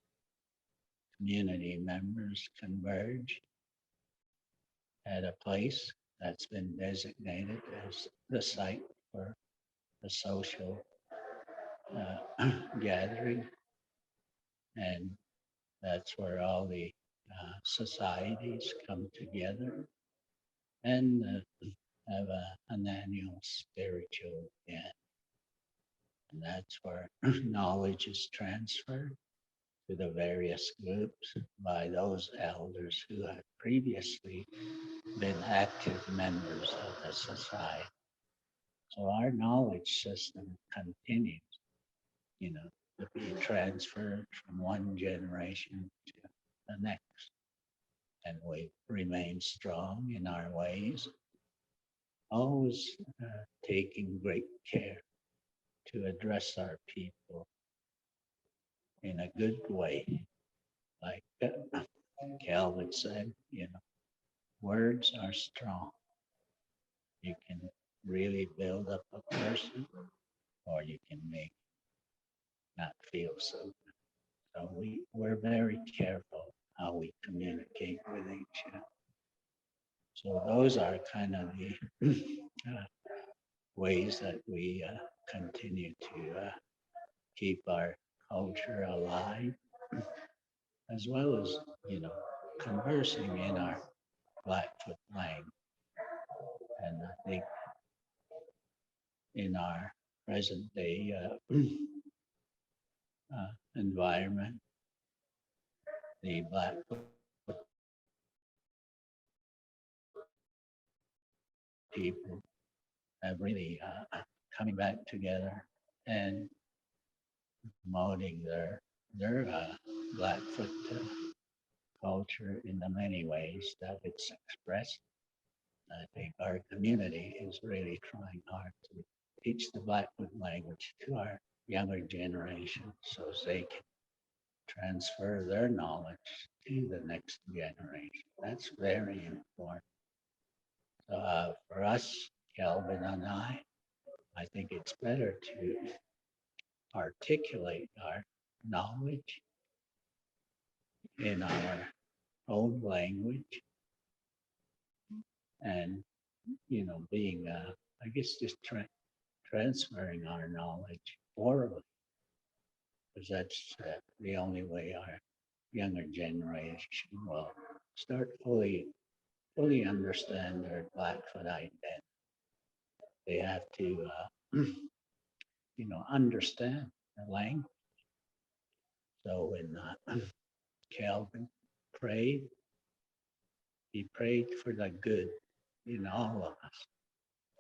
Community members converge at a place that's been designated as the site for the social gathering. And that's where all the societies come together and have an annual spiritual event. And that's where knowledge is transferred to the various groups by those elders who have previously been active members of the society. So our knowledge system continues, to be transferred from one generation to the next. And we remain strong in our ways, always taking great care to address our people in a good way. Like Calvin said, words are strong. You can really build up a person, or you can make not feel so good. So we're very careful how we communicate with each other. So those are kind of the ways that we continue to keep our culture alive, as well as, conversing in our Blackfoot language. And I think in our present day environment, the Blackfoot people have really coming back together and promoting their Blackfoot culture in the many ways that it's expressed. I think our community is really trying hard to teach the Blackfoot language to our younger generation so they can transfer their knowledge to the next generation. That's very important. So for us, Kelvin and I think it's better to articulate our knowledge in our own language and, being, I guess, just transferring our knowledge orally, because that's the only way our younger generation will start fully understand their Blackfoot identity. They have to, understand the language. So when Calvin prayed, he prayed for the good in all of us,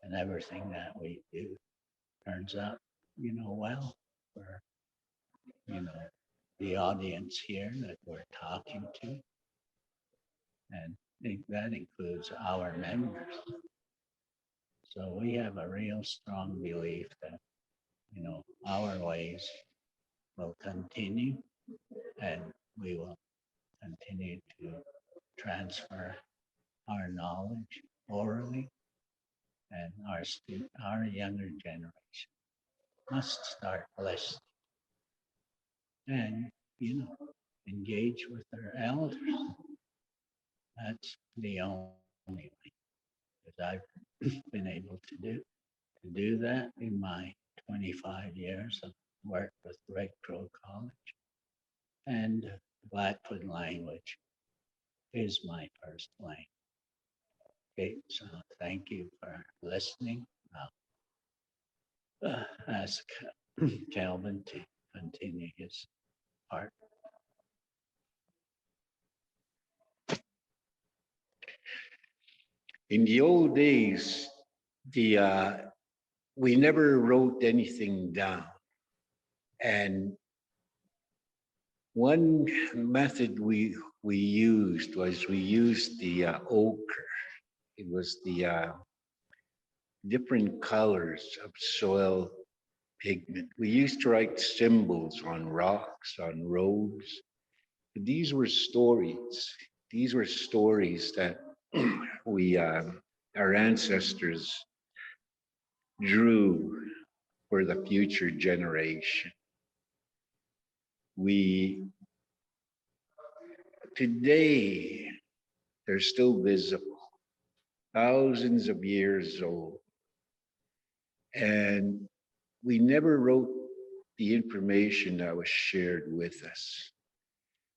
and everything that we do turns out, well for, the audience here that we're talking to. And I think that includes our members. So we have a real strong belief that, our ways will continue, and we will continue to transfer our knowledge orally, and our younger generation must start listening and, engage with their elders. That's the only way that I've been able to do that in my 25 years of work with Red Crow College. And the Blackfoot language is my first language. Okay, so thank you for listening. I'll ask Calvin to continue his part. In the old days, we never wrote anything down. And one method we used was we used the ochre. It was the different colors of soil pigment. We used to write symbols on rocks, on roads. These were stories. These were stories that we, our ancestors, drew for the future generation. We today they're still visible, thousands of years old, and we never wrote the information that was shared with us.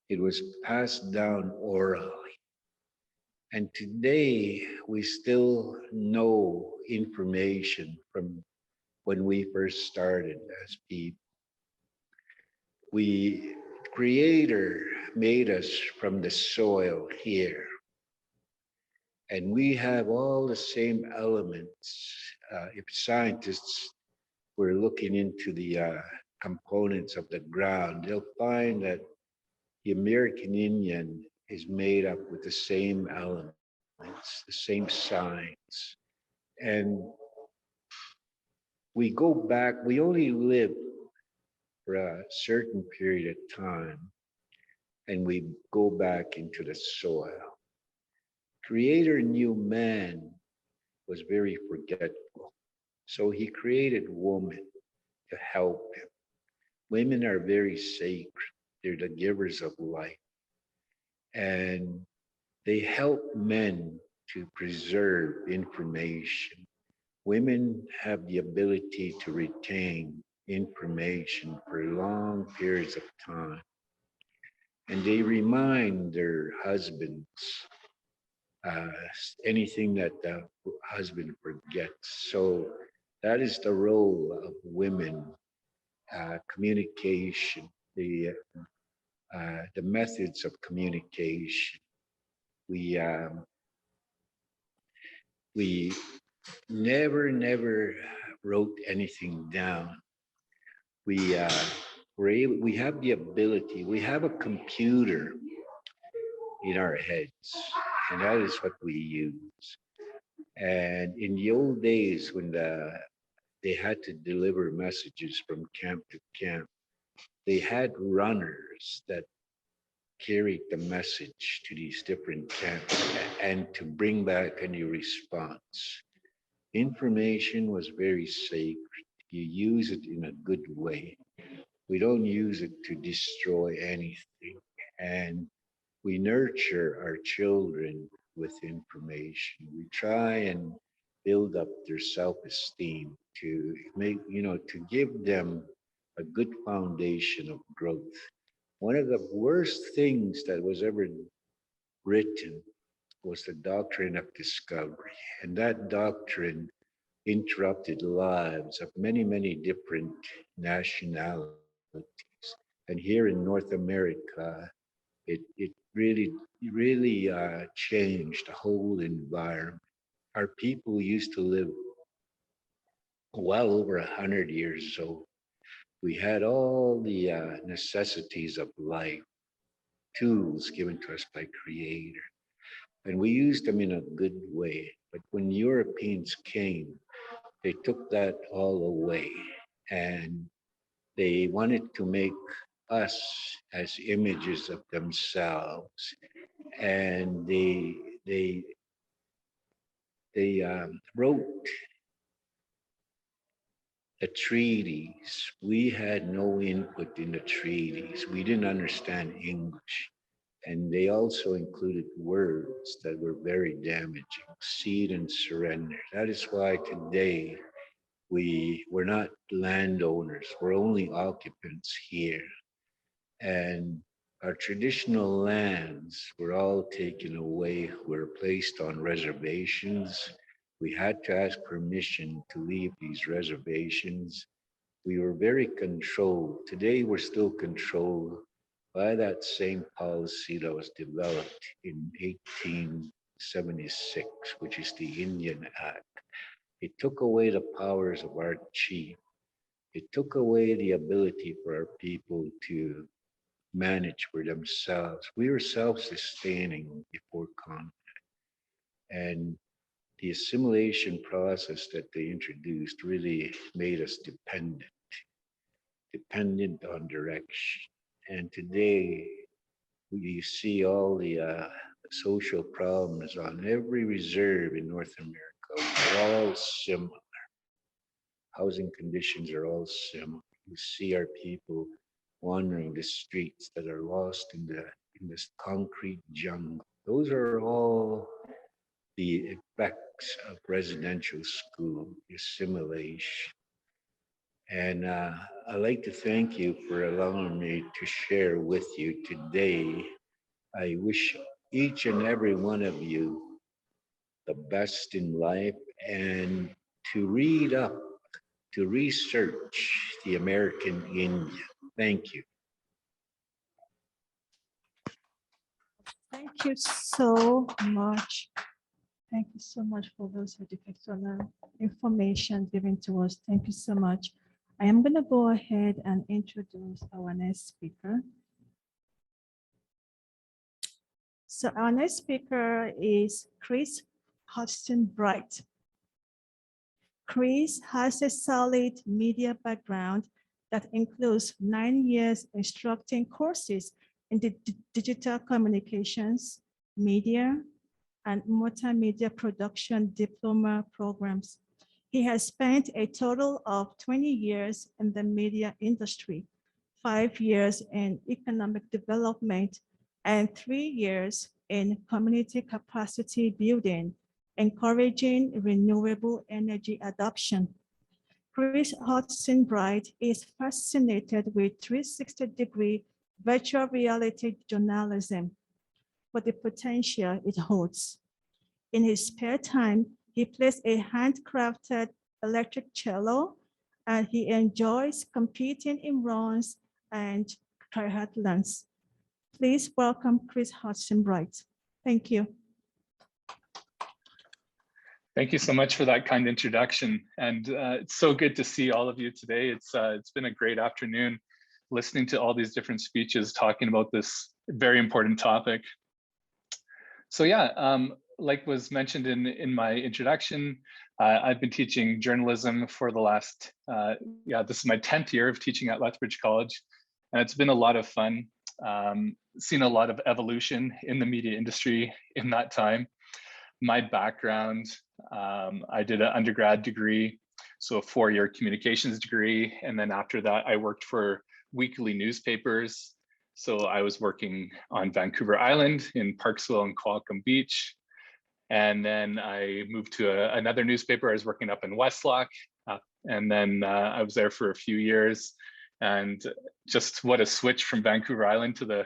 It was passed down orally. And today we still know information from when we first started as people. We, Creator made us from the soil here. And we have all the same elements. If scientists were looking into the components of the ground, they'll find that the American Indian is made up with the same elements, the same signs. And we go back, we only live for a certain period of time, and we go back into the soil. Creator knew man was very forgetful, so he created woman to help him. Women are very sacred, they're the givers of life, and they help men to preserve information. Women have the ability to retain information for long periods of time, and they remind their husbands uh, anything that the husband forgets. So that is the role of women, communication, the methods of communication. We we never wrote anything down. We we have the ability. We have a computer in our heads, and that is what we use. And in the old days, when they had to deliver messages from camp to camp, they had runners that carried the message to these different camps and to bring back a new response. Information was very sacred. You use it in a good way. We don't use it to destroy anything. And we nurture our children with information. We try and build up their self-esteem to make, to give them a good foundation of growth. One of the worst things that was ever written was the doctrine of discovery. And that doctrine interrupted lives of many different nationalities. And here in North America, it really changed the whole environment. Our people used to live well over 100 years old. We had all the necessities of life, tools given to us by Creator, and we used them in a good way. But when Europeans came, they took that all away, and they wanted to make us as images of themselves, and they wrote the treaties. We had no input in the treaties. We didn't understand English. And they also included words that were very damaging, cede and surrender. That is why today we're not landowners, we're only occupants here. And our traditional lands were all taken away, were placed on reservations. We had to ask permission to leave these reservations. We were very controlled. Today, we're still controlled by that same policy that was developed in 1876, which is the Indian Act. It took away the powers of our chief. It took away the ability for our people to manage for themselves. We were self-sustaining before conflict. And the assimilation process that they introduced really made us dependent on direction. And today, we see all the social problems on every reserve in North America. They're all similar. Housing conditions are all similar. You see our people wandering the streets that are lost in this concrete jungle. Those are all the effects of residential school, assimilation. And I'd like to thank you for allowing me to share with you today. I wish each and every one of you the best in life and to read up, to research the American Indian. Thank you. Thank you so much. Thank you so much for those educational information given to us. Thank you so much. I am going to go ahead and introduce our next speaker. So our next speaker is Chris Hudson Bright. Chris has a solid media background that includes 9 years instructing courses in the digital communications, media, and multimedia production diploma programs. He has spent a total of 20 years in the media industry, 5 years in economic development, and 3 years in community capacity building, encouraging renewable energy adoption. Chris Hudson Bright is fascinated with 360-degree virtual reality journalism for the potential it holds. In his spare time, he plays a handcrafted electric cello, and he enjoys competing in runs and triathlons. Please welcome Chris Hudson Bright. Thank you. Thank you so much for that kind introduction. And it's so good to see all of you today. It's been a great afternoon listening to all these different speeches talking about this very important topic. So yeah, like was mentioned in my introduction, I've been teaching journalism for the last, this is my 10th year of teaching at Lethbridge College. And it's been a lot of fun, seen a lot of evolution in the media industry in that time. My background, I did an undergrad degree, so a 4-year communications degree. And then after that, I worked for weekly newspapers. So I was working on Vancouver Island, in Parksville and Qualicum Beach. And then I moved to another newspaper. I was working up in Westlock. And then I was there for a few years. And just what a switch from Vancouver Island to the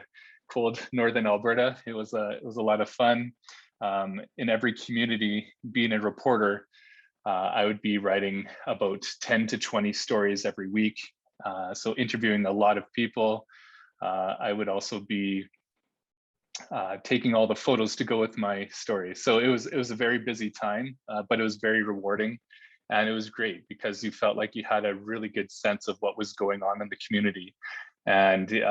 cold Northern Alberta. It was a lot of fun. In every community, being a reporter, I would be writing about 10 to 20 stories every week. So interviewing a lot of people. I would also be taking all the photos to go with my story. So it was a very busy time, but it was very rewarding. And it was great because you felt like you had a really good sense of what was going on in the community. And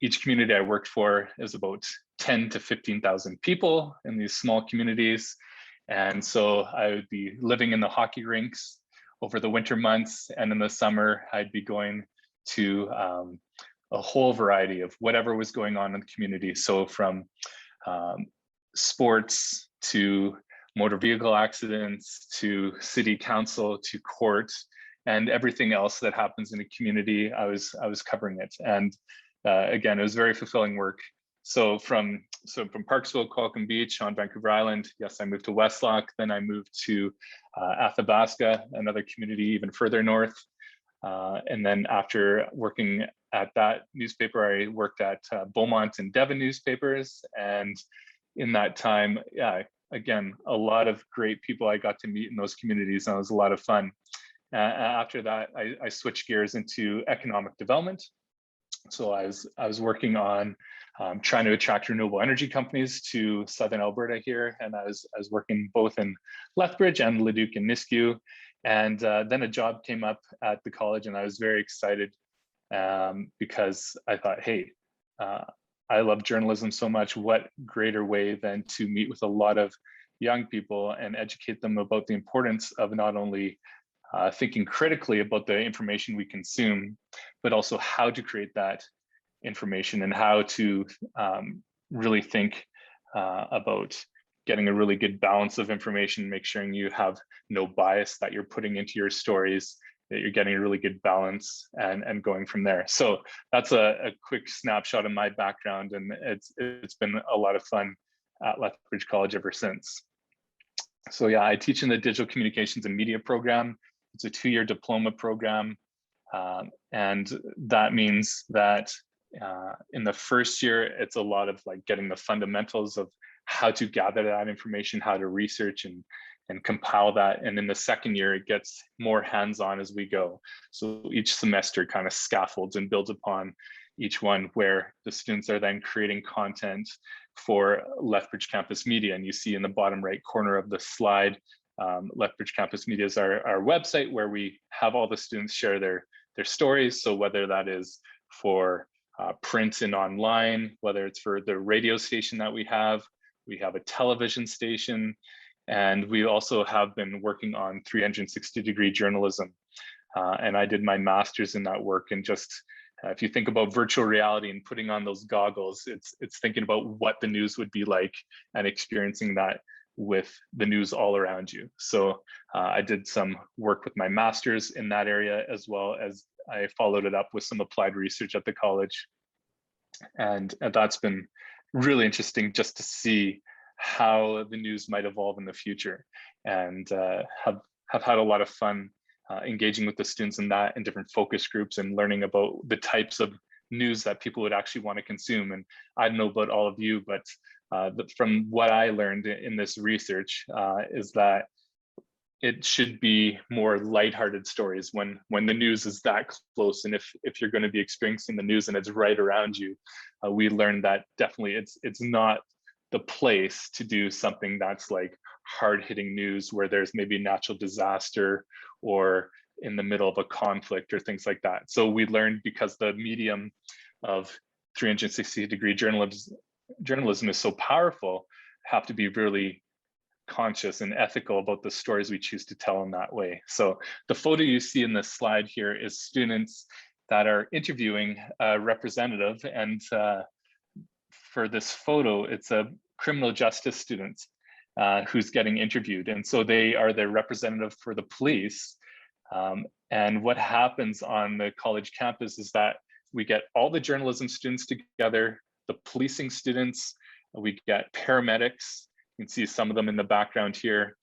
each community I worked for is about 10 to 15,000 people in these small communities. And so I would be living in the hockey rinks over the winter months. And in the summer, I'd be going to a whole variety of whatever was going on in the community. So from sports to motor vehicle accidents to city council to court and everything else that happens in a community, I was covering it. And again, it was very fulfilling work. So from Parksville, Qualicum Beach on Vancouver Island, yes, I moved to Westlock. Then I moved to Athabasca, another community even further north. And then after working at that newspaper, I worked at Beaumont and Devon newspapers. And in that time, again, a lot of great people I got to meet in those communities, and it was a lot of fun. After that, I switched gears into economic development. So I was working on trying to attract renewable energy companies to Southern Alberta here. And I was working both in Lethbridge and Leduc and Nisku. And then a job came up at the college and I was very excited because I thought, hey, I love journalism so much. What greater way than to meet with a lot of young people and educate them about the importance of not only thinking critically about the information we consume, but also how to create that information and how to really think about getting a really good balance of information, make sure you have no bias that you're putting into your stories, that you're getting a really good balance and going from there. So that's a quick snapshot of my background, and it's been a lot of fun at Lethbridge College ever since. So yeah, I teach in the Digital Communications and Media program. It's a 2-year diploma program. And that means that in the first year, it's a lot of like getting the fundamentals of how to gather that information, how to research and compile that. And in the second year, it gets more hands-on as we go. So each semester kind of scaffolds and builds upon each one, where the students are then creating content for Lethbridge Campus Media. And you see in the bottom right corner of the slide, Lethbridge Campus Media is our website where we have all the students share their stories. So whether that is for print and online, whether it's for the radio station that we have a television station, and we also have been working on 360-degree journalism. And I did my master's in that work. And just if you think about virtual reality and putting on those goggles, it's thinking about what the news would be like and experiencing that with the news all around you. So I did some work with my master's in that area, as well as I followed it up with some applied research at the college. And that's been really interesting just to see how the news might evolve in the future, and have had a lot of fun engaging with the students in that, in different focus groups, and learning about the types of news that people would actually want to consume. And I don't know about all of you, but from what I learned in this research is that it should be more lighthearted stories when the news is that close. And if you're going to be experiencing the news and it's right around you, we learned that definitely it's not the place to do something that's like hard-hitting news where there's maybe natural disaster or in the middle of a conflict or things like that. So we learned, because the medium of 360-degree journalism is so powerful, have to be really conscious and ethical about the stories we choose to tell in that way. So the photo you see in this slide here is students that are interviewing a representative, and for this photo, it's a criminal justice student who's getting interviewed. And so they are the representative for the police. And what happens on the college campus is that we get all the journalism students together, the policing students, we get paramedics, you can see some of them in the background here,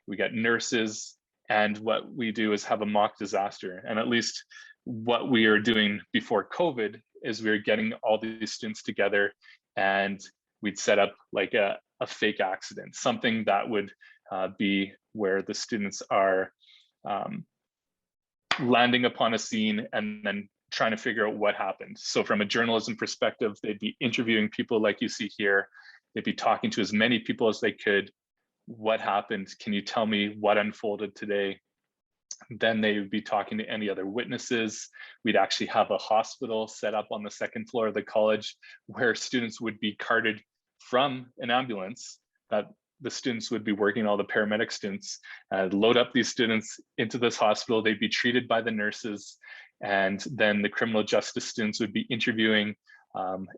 we get nurses, and what we do is have a mock disaster. And at least what we are doing before COVID is we're getting all these students together, and we'd set up like a fake accident, something that would be where the students are landing upon a scene and then trying to figure out what happened. So from a journalism perspective, they'd be interviewing people like you see here. They'd be talking to as many people as they could. What happened? Can you tell me what unfolded today? Then they would be talking to any other witnesses. We'd actually have a hospital set up on the second floor of the college where students would be carted from an ambulance that the students would be working, all the paramedic students, load up these students into this hospital. They'd be treated by the nurses, and then the criminal justice students would be interviewing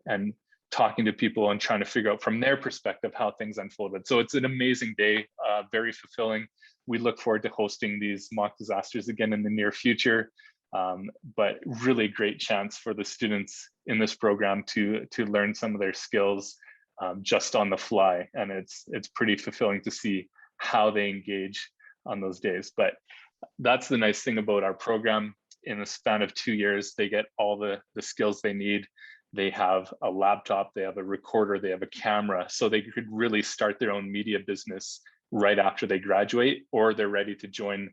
and talking to people and trying to figure out from their perspective how things unfolded. So it's an amazing day, very fulfilling. We look forward to hosting these mock disasters again in the near future, but really great chance for the students in this program to learn some of their skills just on the fly. And it's pretty fulfilling to see how they engage on those days. But that's the nice thing about our program. In the span of 2 years, they get all the skills they need. They have a laptop, they have a recorder, they have a camera, so they could really start their own media business right after they graduate, or they're ready to join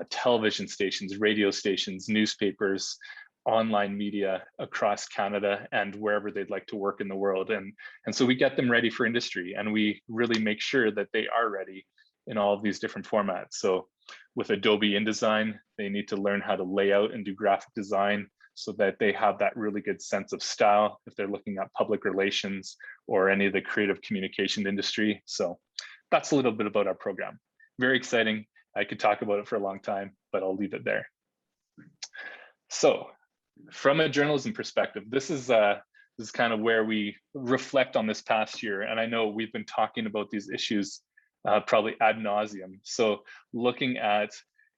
television stations, radio stations, newspapers, online media across Canada and wherever they'd like to work in the world. And so we get them ready for industry, and we really make sure that they are ready in all of these different formats. So with Adobe InDesign, they need to learn how to lay out and do graphic design so that they have that really good sense of style if they're looking at public relations or any of the creative communication industry. So that's a little bit about our program. Very exciting. I could talk about it for a long time, but I'll leave it there. So from a journalism perspective, this is kind of where we reflect on this past year. And I know we've been talking about these issues probably ad nauseum. So looking at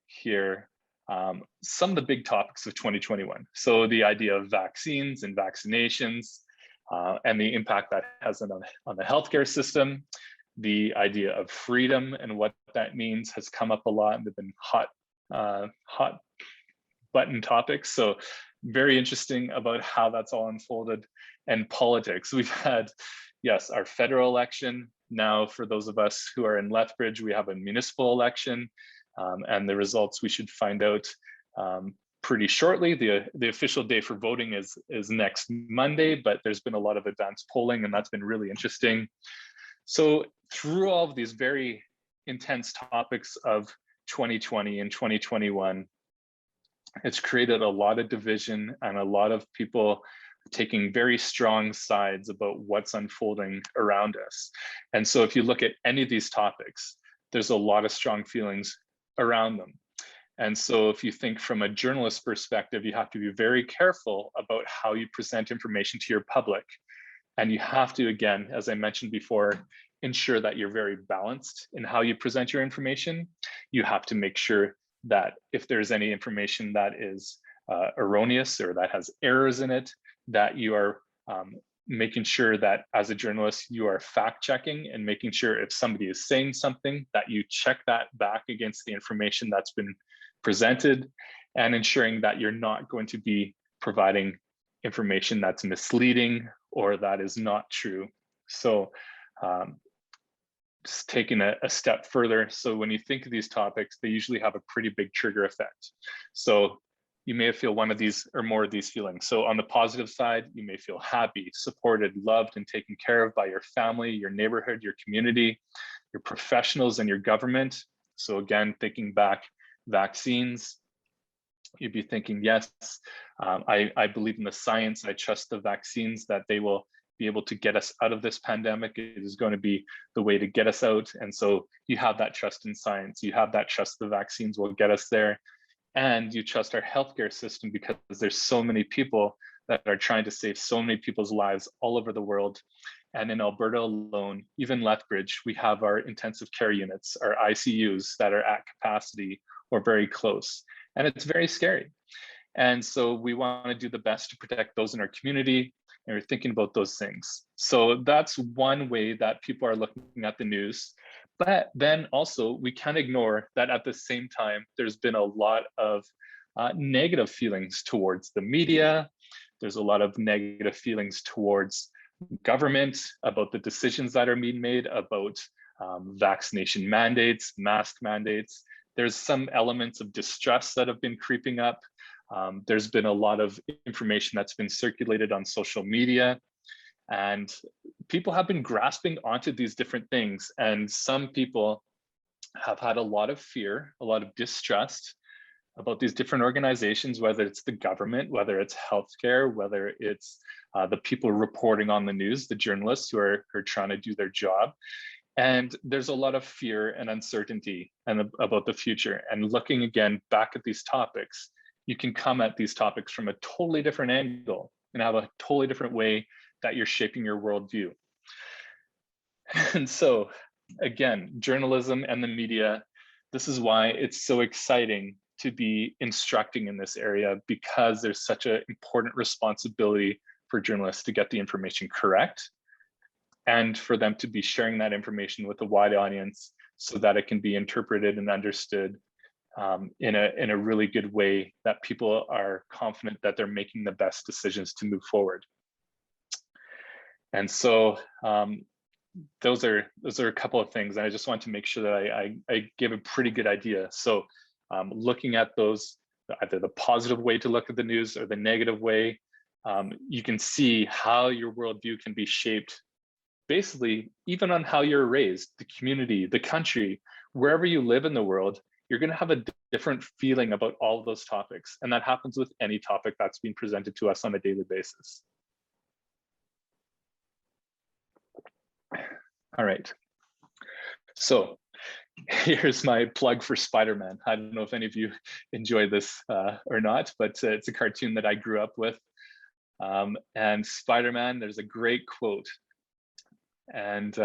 here, some of the big topics of 2021. So the idea of vaccines and vaccinations and the impact that has on the healthcare system, the idea of freedom and what that means has come up a lot, and they've been hot button topics. So very interesting about how that's all unfolded. And politics, we've had, yes, our federal election. Now, for those of us who are in Lethbridge, we have a municipal election, and the results we should find out pretty shortly. The official day for voting is next Monday, but there's been a lot of advanced polling, and that's been really interesting. So through all of these very intense topics of 2020 and 2021, it's created a lot of division and a lot of people taking very strong sides about what's unfolding around us. And so if you look at any of these topics, there's a lot of strong feelings around them. And so if you think from a journalist perspective, you have to be very careful about how you present information to your public. And you have to, again, as I mentioned before, ensure that you're very balanced in how you present your information. You have to make sure that if there's any information that is erroneous or that has errors in it, that you are making sure that as a journalist, you are fact checking and making sure if somebody is saying something that you check that back against the information that's been presented, and ensuring that you're not going to be providing information that's misleading or that is not true. So just taking a step further. So when you think of these topics, they usually have a pretty big trigger effect. So you may feel one of these or more of these feelings. So on the positive side, you may feel happy, supported, loved, and taken care of by your family, your neighborhood, your community, your professionals, and your government. So again, thinking back, vaccines, you'd be thinking, yes, I believe in the science. I trust the vaccines that they will be able to get us out of this pandemic. It is going to be the way to get us out. And so you have that trust in science. You have that trust the vaccines will get us there. And you trust our healthcare system because there's so many people that are trying to save so many people's lives all over the world. And in Alberta alone, even Lethbridge, we have our intensive care units, our ICUs that are at capacity or very close. And it's very scary. And so we want to do the best to protect those in our community, and we're thinking about those things. So that's one way that people are looking at the news. But then also we can't ignore that at the same time, there's been a lot of negative feelings towards the media. There's a lot of negative feelings towards government about the decisions that are being made about vaccination mandates, mask mandates. There's some elements of distrust that have been creeping up. There's been a lot of information that's been circulated on social media, and people have been grasping onto these different things. And some people have had a lot of fear, a lot of distrust about these different organizations, whether it's the government, whether it's healthcare, whether it's the people reporting on the news, the journalists who are trying to do their job. And there's a lot of fear and uncertainty about the future. And looking again back at these topics, you can come at these topics from a totally different angle and have a totally different way that you're shaping your worldview. And so again, journalism and the media, this is why it's so exciting to be instructing in this area, because there's such an important responsibility for journalists to get the information correct and for them to be sharing that information with a wide audience so that it can be interpreted and understood in a really good way that people are confident that they're making the best decisions to move forward. And so those are a couple of things. And I just want to make sure that I give a pretty good idea. So looking at those, either the positive way to look at the news or the negative way, you can see how your worldview can be shaped basically even on how you're raised, the community, the country, wherever you live in the world. You're going to have a different feeling about all of those topics. And that happens with any topic that's being presented to us on a daily basis. All right. So here's my plug for Spider-Man. I don't know if any of you enjoy this or not, but it's a cartoon that I grew up with. And Spider-Man, there's a great quote. And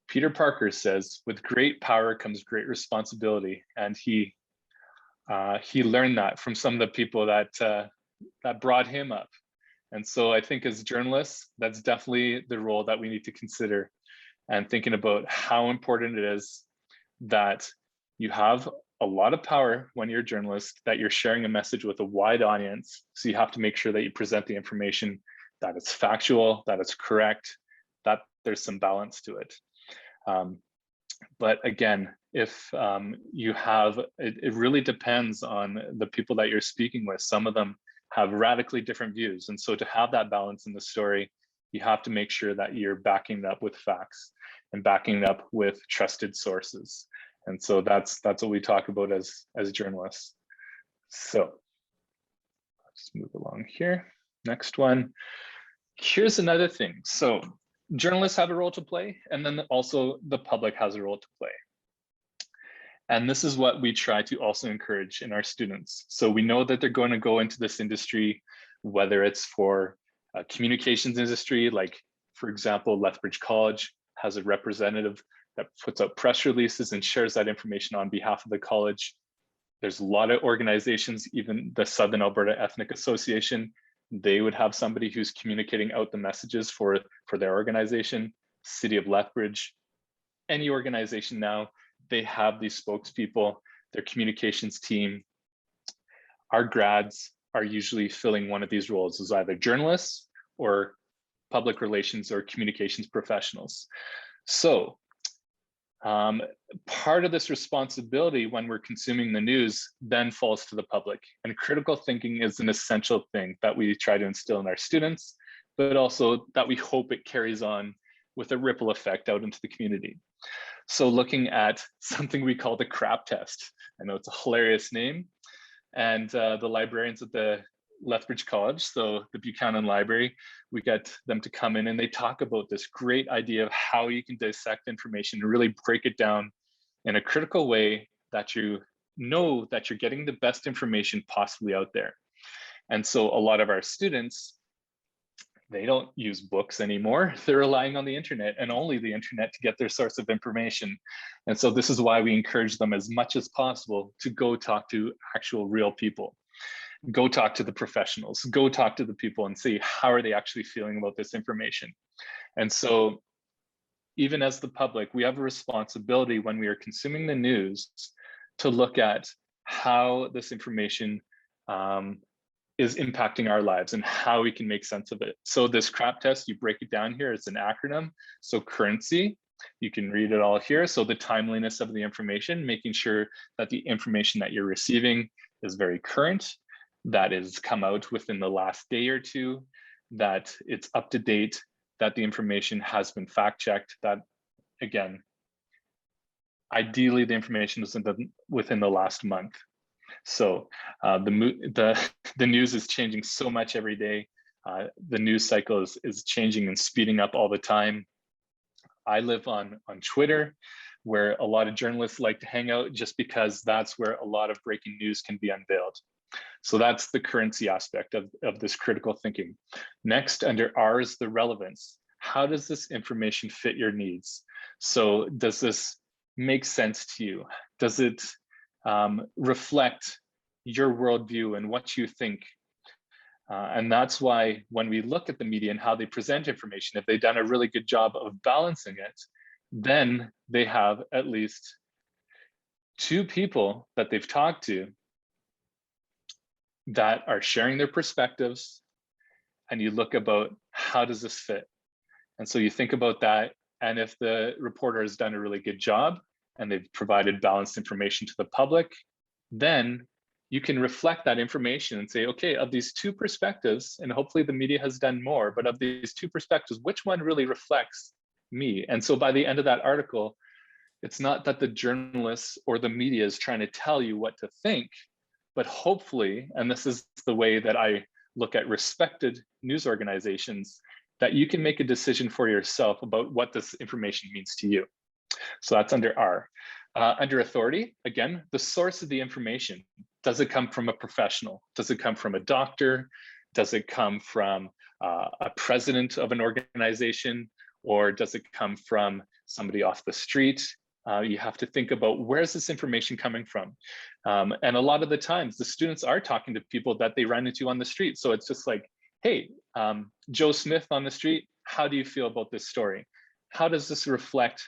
Peter Parker says, with great power comes great responsibility. And he learned that from some of the people that brought him up. And so I think as journalists, that's definitely the role that we need to consider, and thinking about how important it is that you have a lot of power when you're a journalist, that you're sharing a message with a wide audience. So you have to make sure that you present the information, that it's factual, that it's correct, that there's some balance to it. But again, if you have, it really depends on the people that you're speaking with. Some of them have radically different views. And so to have that balance in the story, you have to make sure that you're backing it up with facts and backing it up with trusted sources. And so that's what we talk about as journalists. So let's move along here. Next one. Here's another thing. So journalists have a role to play, and then also the public has a role to play. And this is what we try to also encourage in our students. So we know that they're going to go into this industry, whether it's for communications industry, like for example, Lethbridge College has a representative that puts out press releases and shares that information on behalf of the college. There's a lot of organizations, even the Southern Alberta Ethnic Association, they would have somebody who's communicating out the messages for their organization. City of Lethbridge, any organization now, they have these spokespeople, their communications team. Our grads are usually filling one of these roles as either journalists or public relations or communications professionals. So part of this responsibility when we're consuming the news then falls to the public, and critical thinking is an essential thing that we try to instill in our students, but also that we hope it carries on with a ripple effect out into the community. So looking at something we call the CRAP test. I know it's a hilarious name. And the librarians at the Lethbridge College, so the Buchanan Library, we get them to come in and they talk about this great idea of how you can dissect information and really break it down in a critical way that you know that you're getting the best information possibly out there. And so a lot of our students, they don't use books anymore. They're relying on the internet and only the internet to get their source of information. And so this is why we encourage them as much as possible to go talk to actual real people. Go talk to the professionals, go talk to the people and see how are they actually feeling about this information. And so even as the public, we have a responsibility when we are consuming the news to look at how this information is impacting our lives and how we can make sense of it. So this CRAP test, you break it down here, it's an acronym. So currency, you can read it all here. So the timeliness of the information, making sure that the information that you're receiving is very current, that is come out within the last day or two, that it's up to date, that the information has been fact checked, that again, ideally the information is within the last month. So the news is changing so much every day. The news cycle is changing and speeding up all the time. I live on Twitter, where a lot of journalists like to hang out just because that's where a lot of breaking news can be unveiled. So that's the currency aspect of this critical thinking. Next, under R is the relevance. How does this information fit your needs? So does this make sense to you? Does it reflect your worldview and what you think? And that's why when we look at the media and how they present information, if they've done a really good job of balancing it, then they have at least two people that they've talked to that are sharing their perspectives, and you look about how does this fit? And so you think about that, and if the reporter has done a really good job and they've provided balanced information to the public, then you can reflect that information and say, okay, of these two perspectives, and hopefully the media has done more, but of these two perspectives, which one really reflects me? And so by the end of that article, it's not that the journalists or the media is trying to tell you what to think, but hopefully, and this is the way that I look at respected news organizations, that you can make a decision for yourself about what this information means to you. So that's under R. Under authority, again, the source of the information. Does it come from a professional? Does it come from a doctor? Does it come from a president of an organization? Or does it come from somebody off the street? You have to think about, where's this information coming from? And a lot of the times the students are talking to people that they ran into on the street. So it's just like, hey, Joe Smith on the street, how do you feel about this story? How does this reflect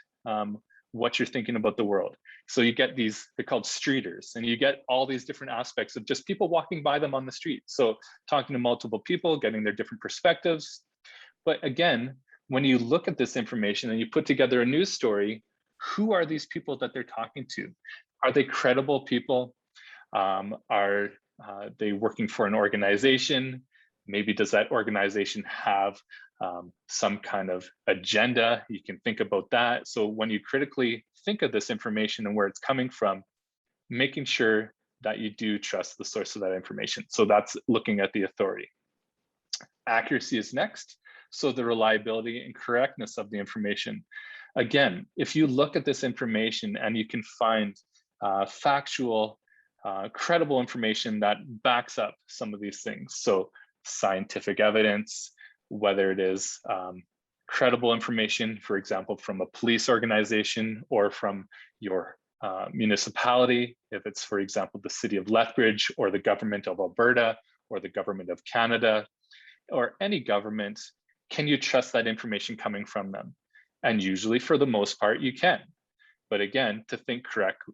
what you're thinking about the world? So you get these, they're called streeters, and you get all these different aspects of just people walking by them on the street. So talking to multiple people, getting their different perspectives. But again, when you look at this information and you put together a news story, who are these people that they're talking to? Are they credible people? Are they working for an organization? Maybe does that organization have some kind of agenda? You can think about that. So when you critically think of this information and where it's coming from, making sure that you do trust the source of that information. So that's looking at the authority. Accuracy is next. So the reliability and correctness of the information. Again, if you look at this information and you can find factual, credible information that backs up some of these things. So scientific evidence, whether it is credible information, for example, from a police organization or from your municipality, if it's, for example, the city of Lethbridge or the government of Alberta or the government of Canada or any government, can you trust that information coming from them? And usually for the most part, you can. But again, to think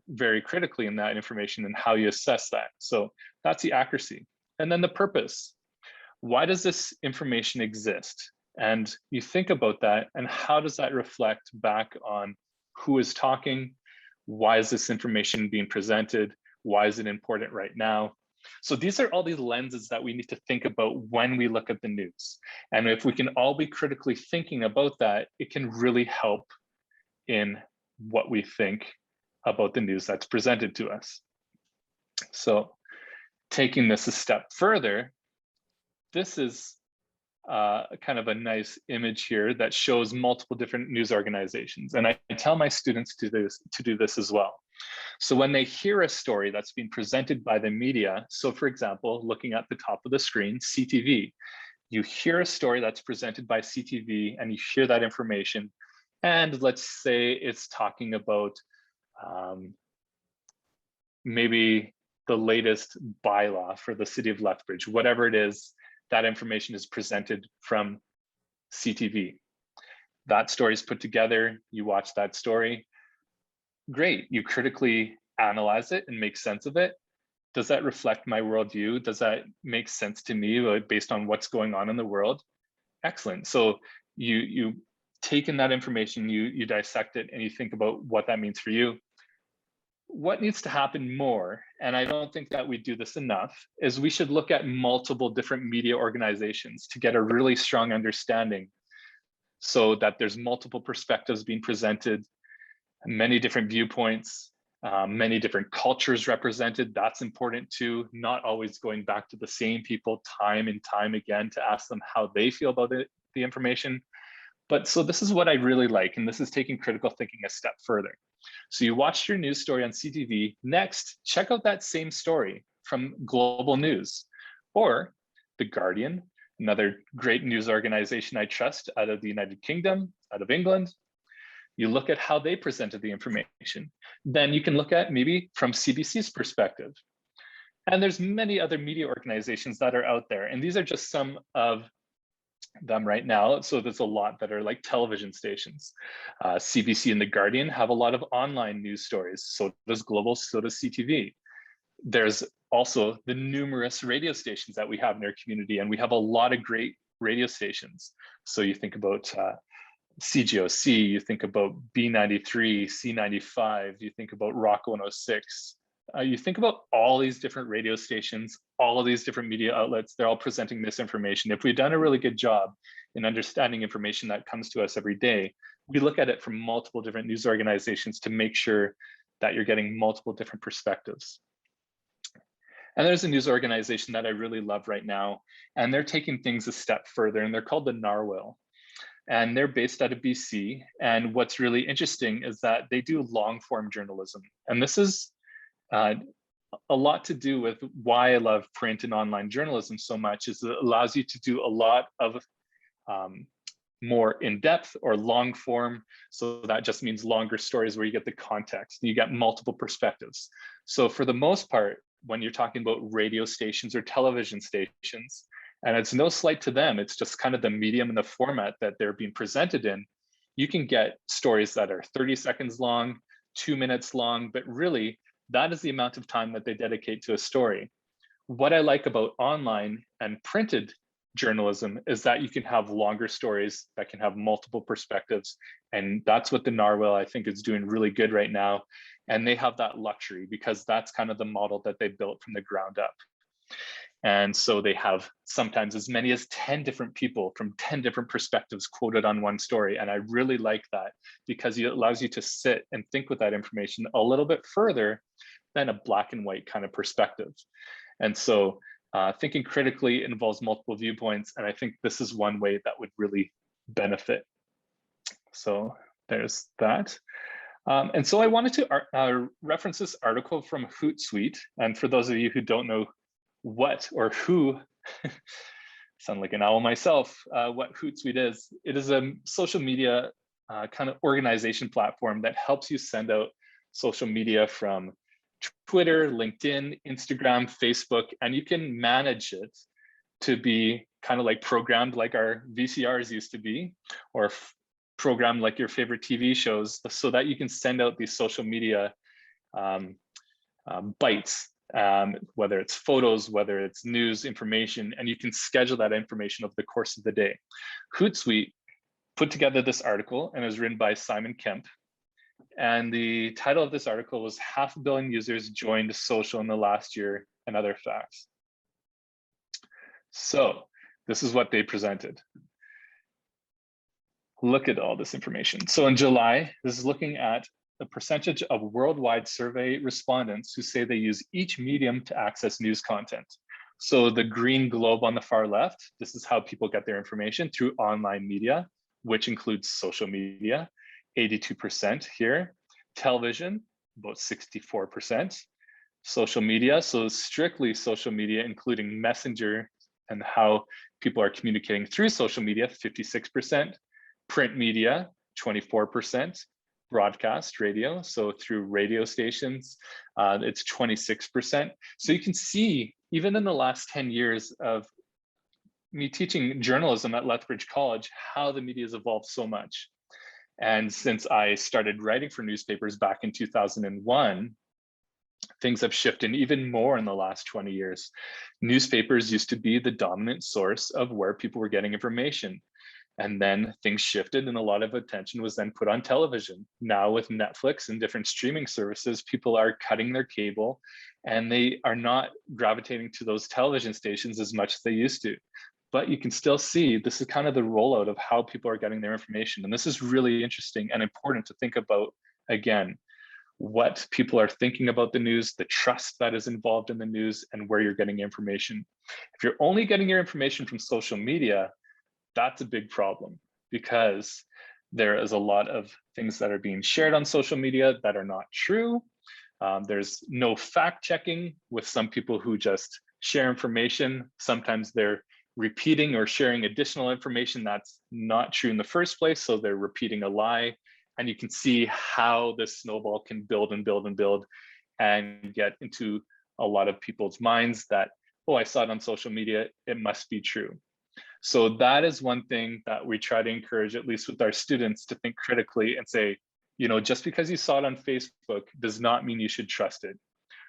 very critically in that information and how you assess that. So that's the accuracy. And then the purpose. Why does this information exist? And you think about that, and how does that reflect back on who is talking? Why is this information being presented? Why is it important right now? So these are all these lenses that we need to think about when we look at the news. And if we can all be critically thinking about that, it can really help in what we think about the news that's presented to us. So taking this a step further, this is kind of a nice image here that shows multiple different news organizations. And I tell my students to do this as well. So when they hear a story that's being presented by the media, so for example, looking at the top of the screen, CTV, you hear a story that's presented by CTV and you hear that information. And let's say it's talking about maybe the latest bylaw for the city of Lethbridge, whatever it is, that information is presented from CTV. That story is put together, you watch that story. Great, you critically analyze it and make sense of it. Does that reflect my worldview? Does that make sense to me based on what's going on in the world? Excellent. So you take in that information, you dissect it, and you think about what that means for you. What needs to happen more, and I don't think that we do this enough, is we should look at multiple different media organizations to get a really strong understanding so that there's multiple perspectives being presented, many different viewpoints, many different cultures represented. That's important too, not always going back to the same people time and time again to ask them how they feel about the information. But so this is what I really like, and this is taking critical thinking a step further. So you watched your news story on CTV. Next, check out that same story from Global News or The Guardian, another great news organization I trust out of the United Kingdom, out of England. You look at how they presented the information. Then you can look at maybe from CBC's perspective. And there's many other media organizations that are out there. And these are just some of them right now. So there's a lot that are like television stations. CBC and The Guardian have a lot of online news stories. So does Global, so does CTV. There's also the numerous radio stations that we have in our community, and we have a lot of great radio stations. So you think about CGOC, you think about B93, C95, you think about Rock 106. You think about all these different radio stations, all of these different media outlets, they're all presenting this information. If we've done a really good job in understanding information that comes to us every day, we look at it from multiple different news organizations to make sure that you're getting multiple different perspectives. And there's a news organization that I really love right now, and they're taking things a step further, and they're called the Narwhal. and they're based out of BC. And what's really interesting is that they do long form journalism. And this is a lot to do with why I love print and online journalism so much, is it allows you to do a lot of more in-depth or long form. So that just means longer stories where you get the context, you get multiple perspectives. So for the most part, when you're talking about radio stations or television stations, and it's no slight to them, it's just kind of the medium and the format that they're being presented in, you can get stories that are 30 seconds long, 2 minutes long, but really that is the amount of time that they dedicate to a story. What I like about online and printed journalism is that you can have longer stories that can have multiple perspectives. And that's what the Narwhal, I think, is doing really good right now. And they have that luxury because that's kind of the model that they built from the ground up. And so they have sometimes as many as 10 different people from 10 different perspectives quoted on one story. And I really like that because it allows you to sit and think with that information a little bit further than a black and white kind of perspective. And so thinking critically involves multiple viewpoints. And I think this is one way that would really benefit. So there's that. And so I wanted to reference this article from Hootsuite. And for those of you who don't know what or who, sound like an owl myself, what Hootsuite is, it is a social media kind of organization platform that helps you send out social media from Twitter, LinkedIn, Instagram, Facebook, and you can manage it to be kind of like programmed like our VCRs used to be, or programmed like your favorite TV shows, so that you can send out these social media bytes, whether it's photos, whether it's news information, and you can schedule that information over the course of the day. Hootsuite put together this article and it was written by Simon Kemp. And the title of this article was 500 million users joined social in the last year and other facts. So this is what they presented. Look at all this information. So in July, this is looking at the percentage of worldwide survey respondents who say they use each medium to access news content. So the green globe on the far left, this is how people get their information through online media, which includes social media. 82% here, television, about 64%, social media, so strictly social media, including messenger and how people are communicating through social media, 56%, print media, 24%, broadcast radio, so through radio stations, it's 26%. So you can see, even in the last 10 years of me teaching journalism at Lethbridge College, how the media has evolved so much. And since I started writing for newspapers back in 2001, things have shifted even more in the last 20 years. Newspapers used to be the dominant source of where people were getting information. And then things shifted and a lot of attention was then put on television. Now with Netflix and different streaming services, people are cutting their cable and they are not gravitating to those television stations as much as they used to. But you can still see this is kind of the rollout of how people are getting their information. And this is really interesting and important to think about, again, what people are thinking about the news, the trust that is involved in the news, and where you're getting information. If you're only getting your information from social media, that's a big problem because there is a lot of things that are being shared on social media that are not true. There's no fact checking with some people who just share information. Sometimes they're repeating or sharing additional information that's not true in the first place, so they're repeating a lie. And you can see how this snowball can build and build and build and get into a lot of people's minds that, oh, I saw it on social media, it must be true. So that is one thing that we try to encourage, at least with our students, to think critically and say, you know, just because you saw it on Facebook does not mean you should trust it.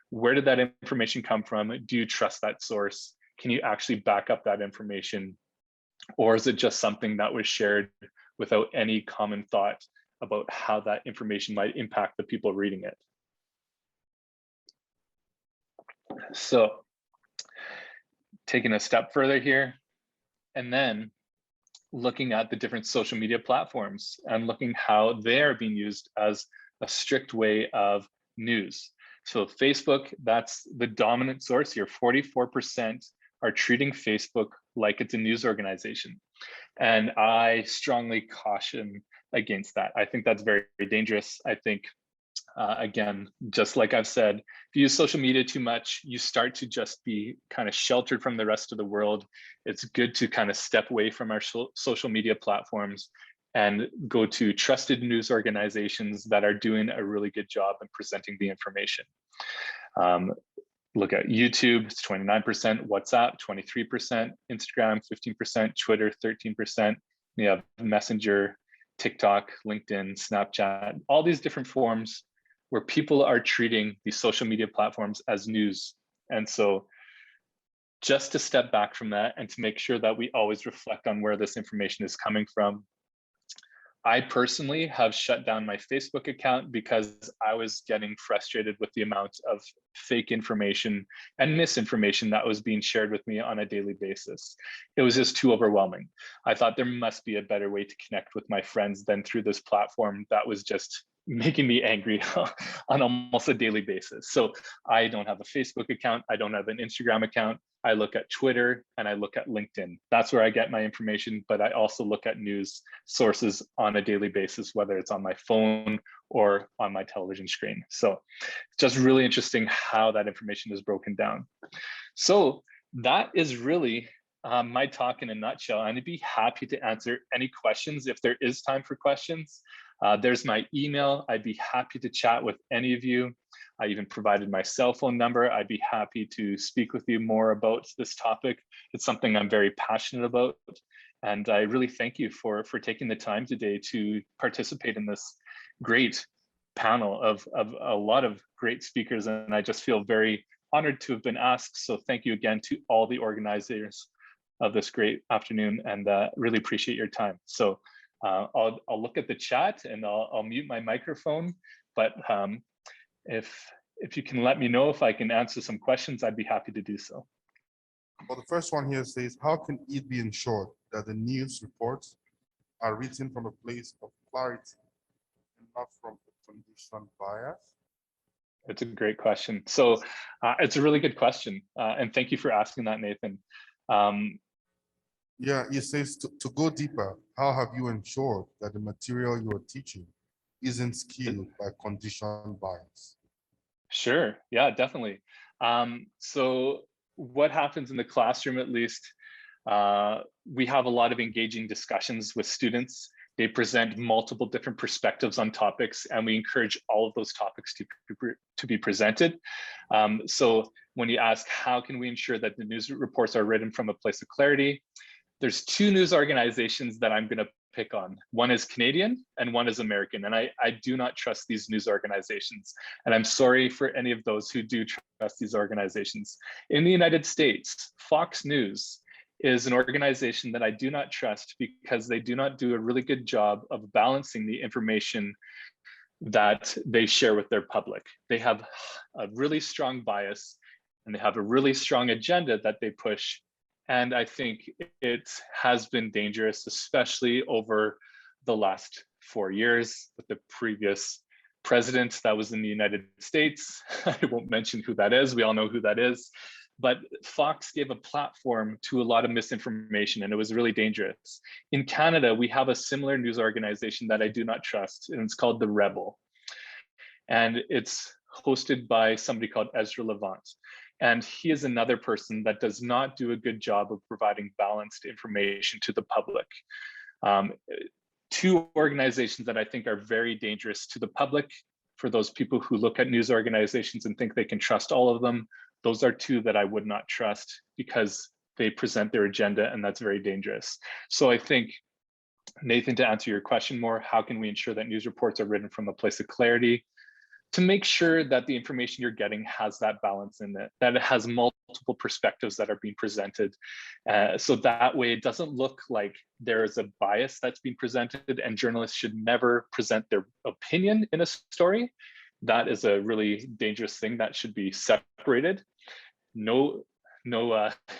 Where did that information come from? Do you trust that source? Can you actually back up that information? Or is it just something that was shared without any common thought about how that information might impact the people reading it? So taking a step further here, and then looking at the different social media platforms and looking how they're being used as a strict way of news. So Facebook, that's the dominant source here, 44% are treating Facebook like it's a news organization. And I strongly caution against that. I think that's very, very dangerous. I think, again, just like I've said, if you use social media too much, you start to just be kind of sheltered from the rest of the world. It's good to kind of step away from our social media platforms and go to trusted news organizations that are doing a really good job in presenting the information. Look at YouTube, it's 29%, WhatsApp, 23%, Instagram, 15%, Twitter, 13%. You have Messenger, TikTok, LinkedIn, Snapchat, all these different forms where people are treating these social media platforms as news. And so just to step back from that and to make sure that we always reflect on where this information is coming from. I personally have shut down my Facebook account because I was getting frustrated with the amount of fake information and misinformation that was being shared with me on a daily basis. It was just too overwhelming. I thought there must be a better way to connect with my friends than through this platform that was just making me angry on almost a daily basis. So I don't have a Facebook account. I don't have an Instagram account. I look at Twitter and I look at LinkedIn. That's where I get my information, but I also look at news sources on a daily basis, whether it's on my phone or on my television screen. So it's just really interesting how that information is broken down. So that is really my talk in a nutshell. And I'd be happy to answer any questions if there is time for questions. There's my email. I'd be happy to chat with any of you. I even provided my cell phone number. I'd be happy to speak with you more about this topic. It's something I'm very passionate about. And I really thank you for taking the time today to participate in this great panel of a lot of great speakers. And I just feel very honored to have been asked. So thank you again to all the organizers of this great afternoon, and really appreciate your time. So I'll look at the chat and I'll mute my microphone, but if you can let me know if I can answer some questions, I'd be happy to do so. Well, the first one here says, how can it be ensured that the news reports are written from a place of clarity and not from a conditioned bias? It's a great question. So it's a really good question. And thank you for asking that, Nathan. Yeah, it says to go deeper, how have you ensured that the material you are teaching isn't skewed by conditioned bias? Sure, yeah, definitely. So what happens in the classroom, at least, we have a lot of engaging discussions with students. They present multiple different perspectives on topics, and we encourage all of those topics to be presented. So when you ask, how can we ensure that the news reports are written from a place of clarity? There's two news organizations that I'm going to pick on. One is Canadian and one is American. And I do not trust these news organizations. And I'm sorry for any of those who do trust these organizations. In the United States, Fox News is an organization that I do not trust because they do not do a really good job of balancing the information that they share with their public. They have a really strong bias and they have a really strong agenda that they push. And I think it has been dangerous, especially over the last 4 years with the previous president that was in the United States. I won't mention who that is. We all know who that is. But Fox gave a platform to a lot of misinformation, and it was really dangerous. In Canada, we have a similar news organization that I do not trust, and it's called The Rebel. And it's hosted by somebody called Ezra Levant. And he is another person that does not do a good job of providing balanced information to the public. Two organizations that I think are very dangerous to the public, for those people who look at news organizations and think they can trust all of them, those are two that I would not trust because they present their agenda, and that's very dangerous. So I think, Nathan, to answer your question more, how can we ensure that news reports are written from a place of clarity? To make sure that the information you're getting has that balance in it, that it has multiple perspectives that are being presented. So that way it doesn't look like there is a bias that's being presented, and journalists should never present their opinion in a story. That is a really dangerous thing that should be separated. No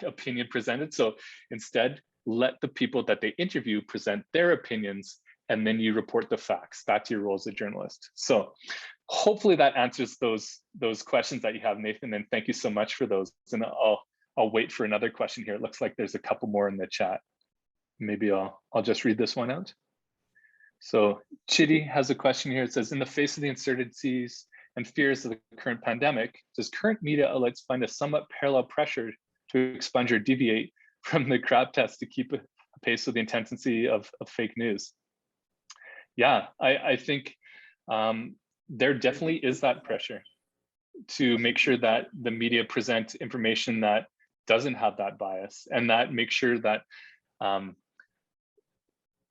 opinion presented. So instead, let the people that they interview present their opinions, and then you report the facts. That's your role as a journalist. So hopefully that answers those questions that you have, Nathan, and thank you so much for those. And I'll I'll wait for another question here. It looks like there's a couple more in the chat. Maybe I'll just read this one out. So Chitty has a question here. It says, in the face of the uncertainties and fears of the current pandemic, does current media outlets find a somewhat parallel pressure to expunge or deviate from the crap test to keep pace with the intensity of fake news? Yeah, I think there definitely is that pressure to make sure that the media present information that doesn't have that bias, and that make sure that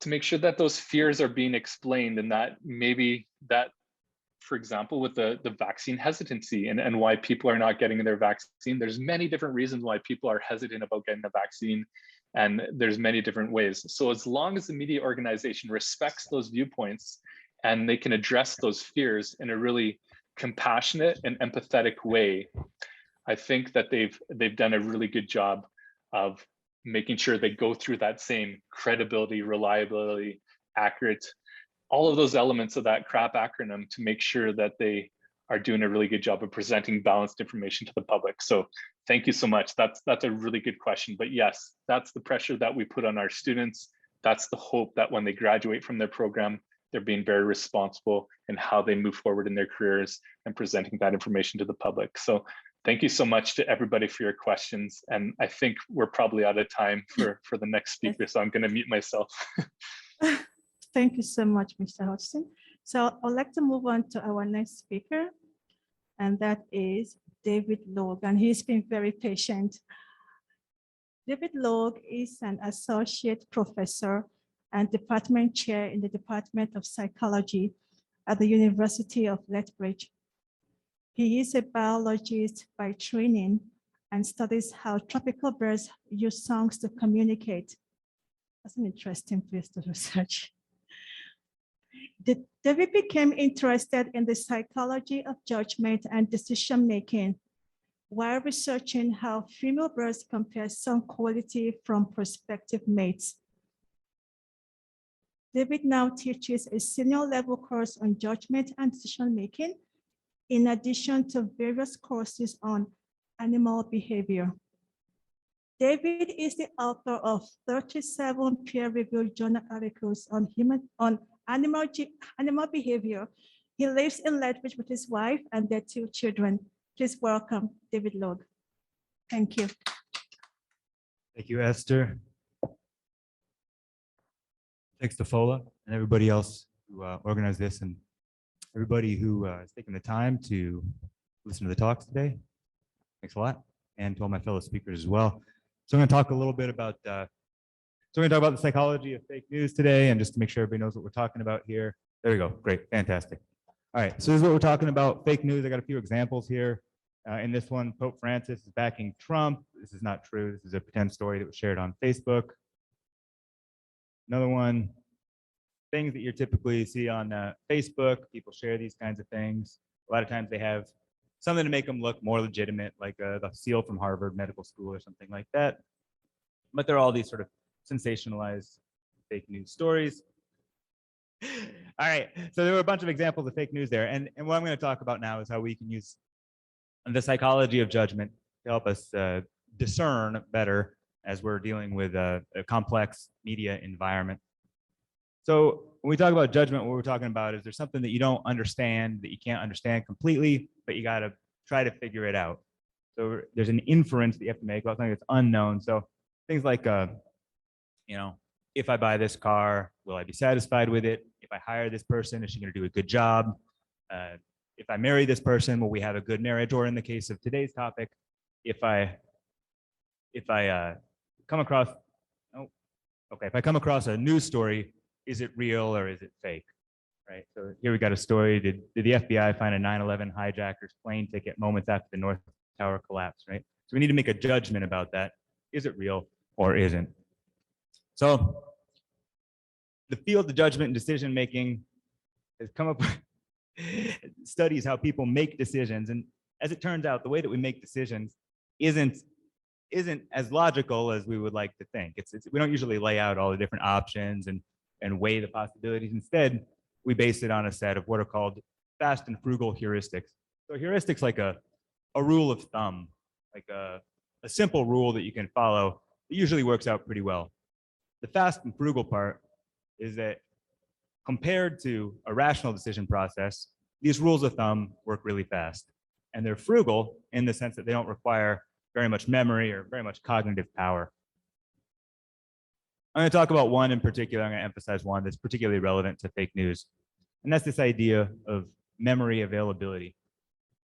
to make sure that those fears are being explained, and that maybe that, for example, with the vaccine hesitancy and why people are not getting their vaccine, there's many different reasons why people are hesitant about getting the vaccine, and there's many different ways. So as long as the media organization respects those viewpoints and they can address those fears in a really compassionate and empathetic way, I think that they've done a really good job of making sure they go through that same credibility, reliability, accurate, all of those elements of that CRAP acronym to make sure that they are doing a really good job of presenting balanced information to the public. So thank you so much. That's a really good question. But yes, that's the pressure that we put on our students. That's the hope that when they graduate from their program, they're being very responsible in how they move forward in their careers and presenting that information to the public. So thank you so much to everybody for your questions. And I think we're probably out of time for the next speaker, so I'm going to mute myself. Thank you so much, Mr. Hodgson. So I'd like to move on to our next speaker, and that is David Logue, and he's been very patient. David Logue is an associate professor and department chair in the Department of Psychology at the University of Lethbridge. He is a biologist by training and studies how tropical birds use songs to communicate. That's an interesting place to research. David became interested in the psychology of judgment and decision-making while researching how female birds compare song quality from prospective mates. David now teaches a senior level course on judgment and decision-making, in addition to various courses on animal behavior. David is the author of 37 peer-reviewed journal articles on animal behavior. He lives in Lethbridge with his wife and their 2 children. Please welcome David Logue. Thank you. Thank you, Esther. Thanks to Fola and everybody else who organized this, and everybody who has taken the time to listen to the talks today. Thanks a lot. And to all my fellow speakers as well. So I'm going to talk a little bit about the psychology of fake news today, and just to make sure everybody knows what we're talking about here. There we go. Great. Fantastic. All right. So this is what we're talking about. Fake news. I got a few examples here. In this one, Pope Francis is backing Trump. This is not true. This is a pretend story that was shared on Facebook. Another one, things that you typically see on Facebook. People share these kinds of things. A lot of times they have something to make them look more legitimate, like the seal from Harvard Medical School or something like that. But they're all these sort of sensationalized fake news stories. All right, so there were a bunch of examples of fake news there. And what I'm going to talk about now is how we can use the psychology of judgment to help us discern better as we're dealing with a complex media environment. So when we talk about judgment, what we're talking about is there's something that you don't understand, that you can't understand completely, but you got to try to figure it out. So there's an inference that you have to make about something that's unknown. So things like, if I buy this car, will I be satisfied with it? If I hire this person, is she going to do a good job? If I marry this person, will we have a good marriage? Or in the case of today's topic, if I come across, if I come across a news story, is it real or is it fake? Right. So here we got a story. Did the FBI find a 9/11 hijacker's plane ticket moments after the North Tower collapsed? Right. So we need to make a judgment about that. Is it real or isn't? So the field of judgment and decision making has come up with studies how people make decisions, and as it turns out, the way that we make decisions isn't as logical as we would like to think. We don't usually lay out all the different options and weigh the possibilities. Instead, we base it on a set of what are called fast and frugal heuristics. So heuristics like a rule of thumb, like a simple rule that you can follow. It usually works out pretty well. The fast and frugal part is that compared to a rational decision process, these rules of thumb work really fast. And they're frugal in the sense that they don't require very much memory or very much cognitive power. I'm going to talk about one in particular. I'm going to emphasize one that's particularly relevant to fake news. And that's this idea of memory availability.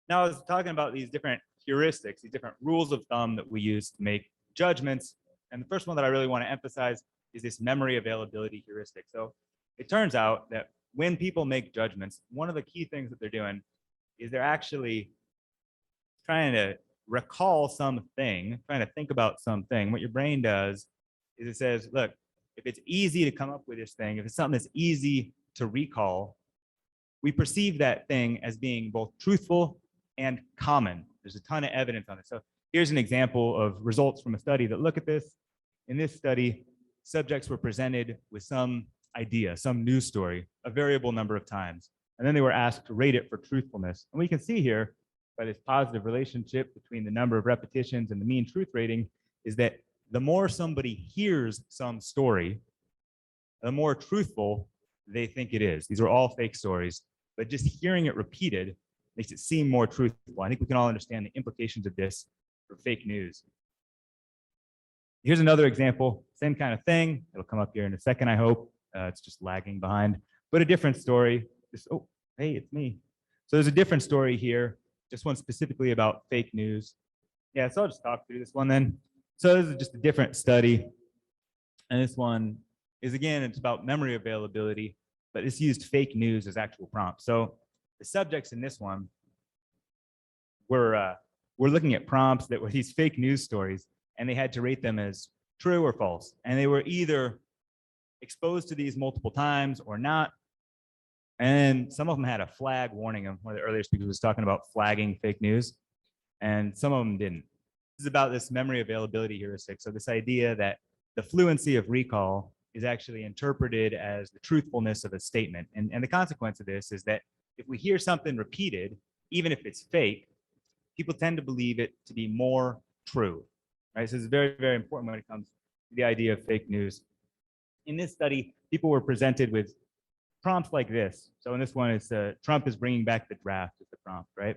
Now, I was talking about these different heuristics, these different rules of thumb that we use to make judgments. And the first one that I really want to emphasize is this memory availability heuristic. So it turns out that when people make judgments, one of the key things that they're doing is they're actually trying to recall something, trying to think about something. What your brain does is it says, look, if it's easy to come up with this thing, if it's something that's easy to recall, we perceive that thing as being both truthful and common. There's a ton of evidence on it. So here's an example of results from a study that look at this. In this study, subjects were presented with some idea, some news story, a variable number of times. And then they were asked to rate it for truthfulness. And we can see here by this positive relationship between the number of repetitions and the mean truth rating is that the more somebody hears some story, the more truthful they think it is. These are all fake stories, but just hearing it repeated makes it seem more truthful. I think we can all understand the implications of this for fake news. Here's another example, same kind of thing. It'll come up here in a second, I hope. It's just lagging behind, but a different story. Oh, hey, it's me. So there's a different story here, just one specifically about fake news. Yeah, so I'll just talk through this one then. So this is just a different study. And this one is, again, it's about memory availability, but it's used fake news as actual prompts. So the subjects in this one were looking at prompts that were these fake news stories, and they had to rate them as true or false. And they were either exposed to these multiple times or not. And some of them had a flag warning them. One of the earlier speakers was talking about flagging fake news, and some of them didn't. This is about this memory availability heuristic. So this idea that the fluency of recall is actually interpreted as the truthfulness of a statement. And the consequence of this is that if we hear something repeated, even if it's fake, people tend to believe it to be more true. Right? So it's very, very important when it comes to the idea of fake news. In this study, people were presented with prompts like this. So in this one, it's Trump is bringing back the draft as the prompt, right?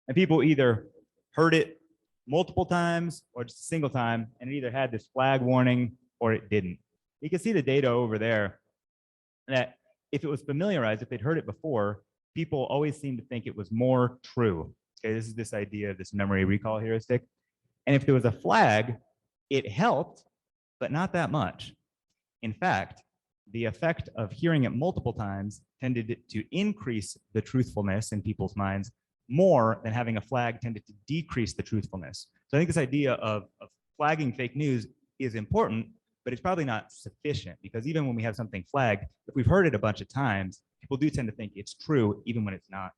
And people either heard it multiple times or just a single time, and it either had this flag warning or it didn't. You can see the data over there that if it was familiarized, if they'd heard it before, people always seem to think it was more true. Okay, this is this idea of this memory recall heuristic. And if there was a flag, it helped, but not that much. In fact, the effect of hearing it multiple times tended to increase the truthfulness in people's minds more than having a flag tended to decrease the truthfulness. So I think this idea of flagging fake news is important, but it's probably not sufficient, because even when we have something flagged, if we've heard it a bunch of times, people do tend to think it's true even when it's not.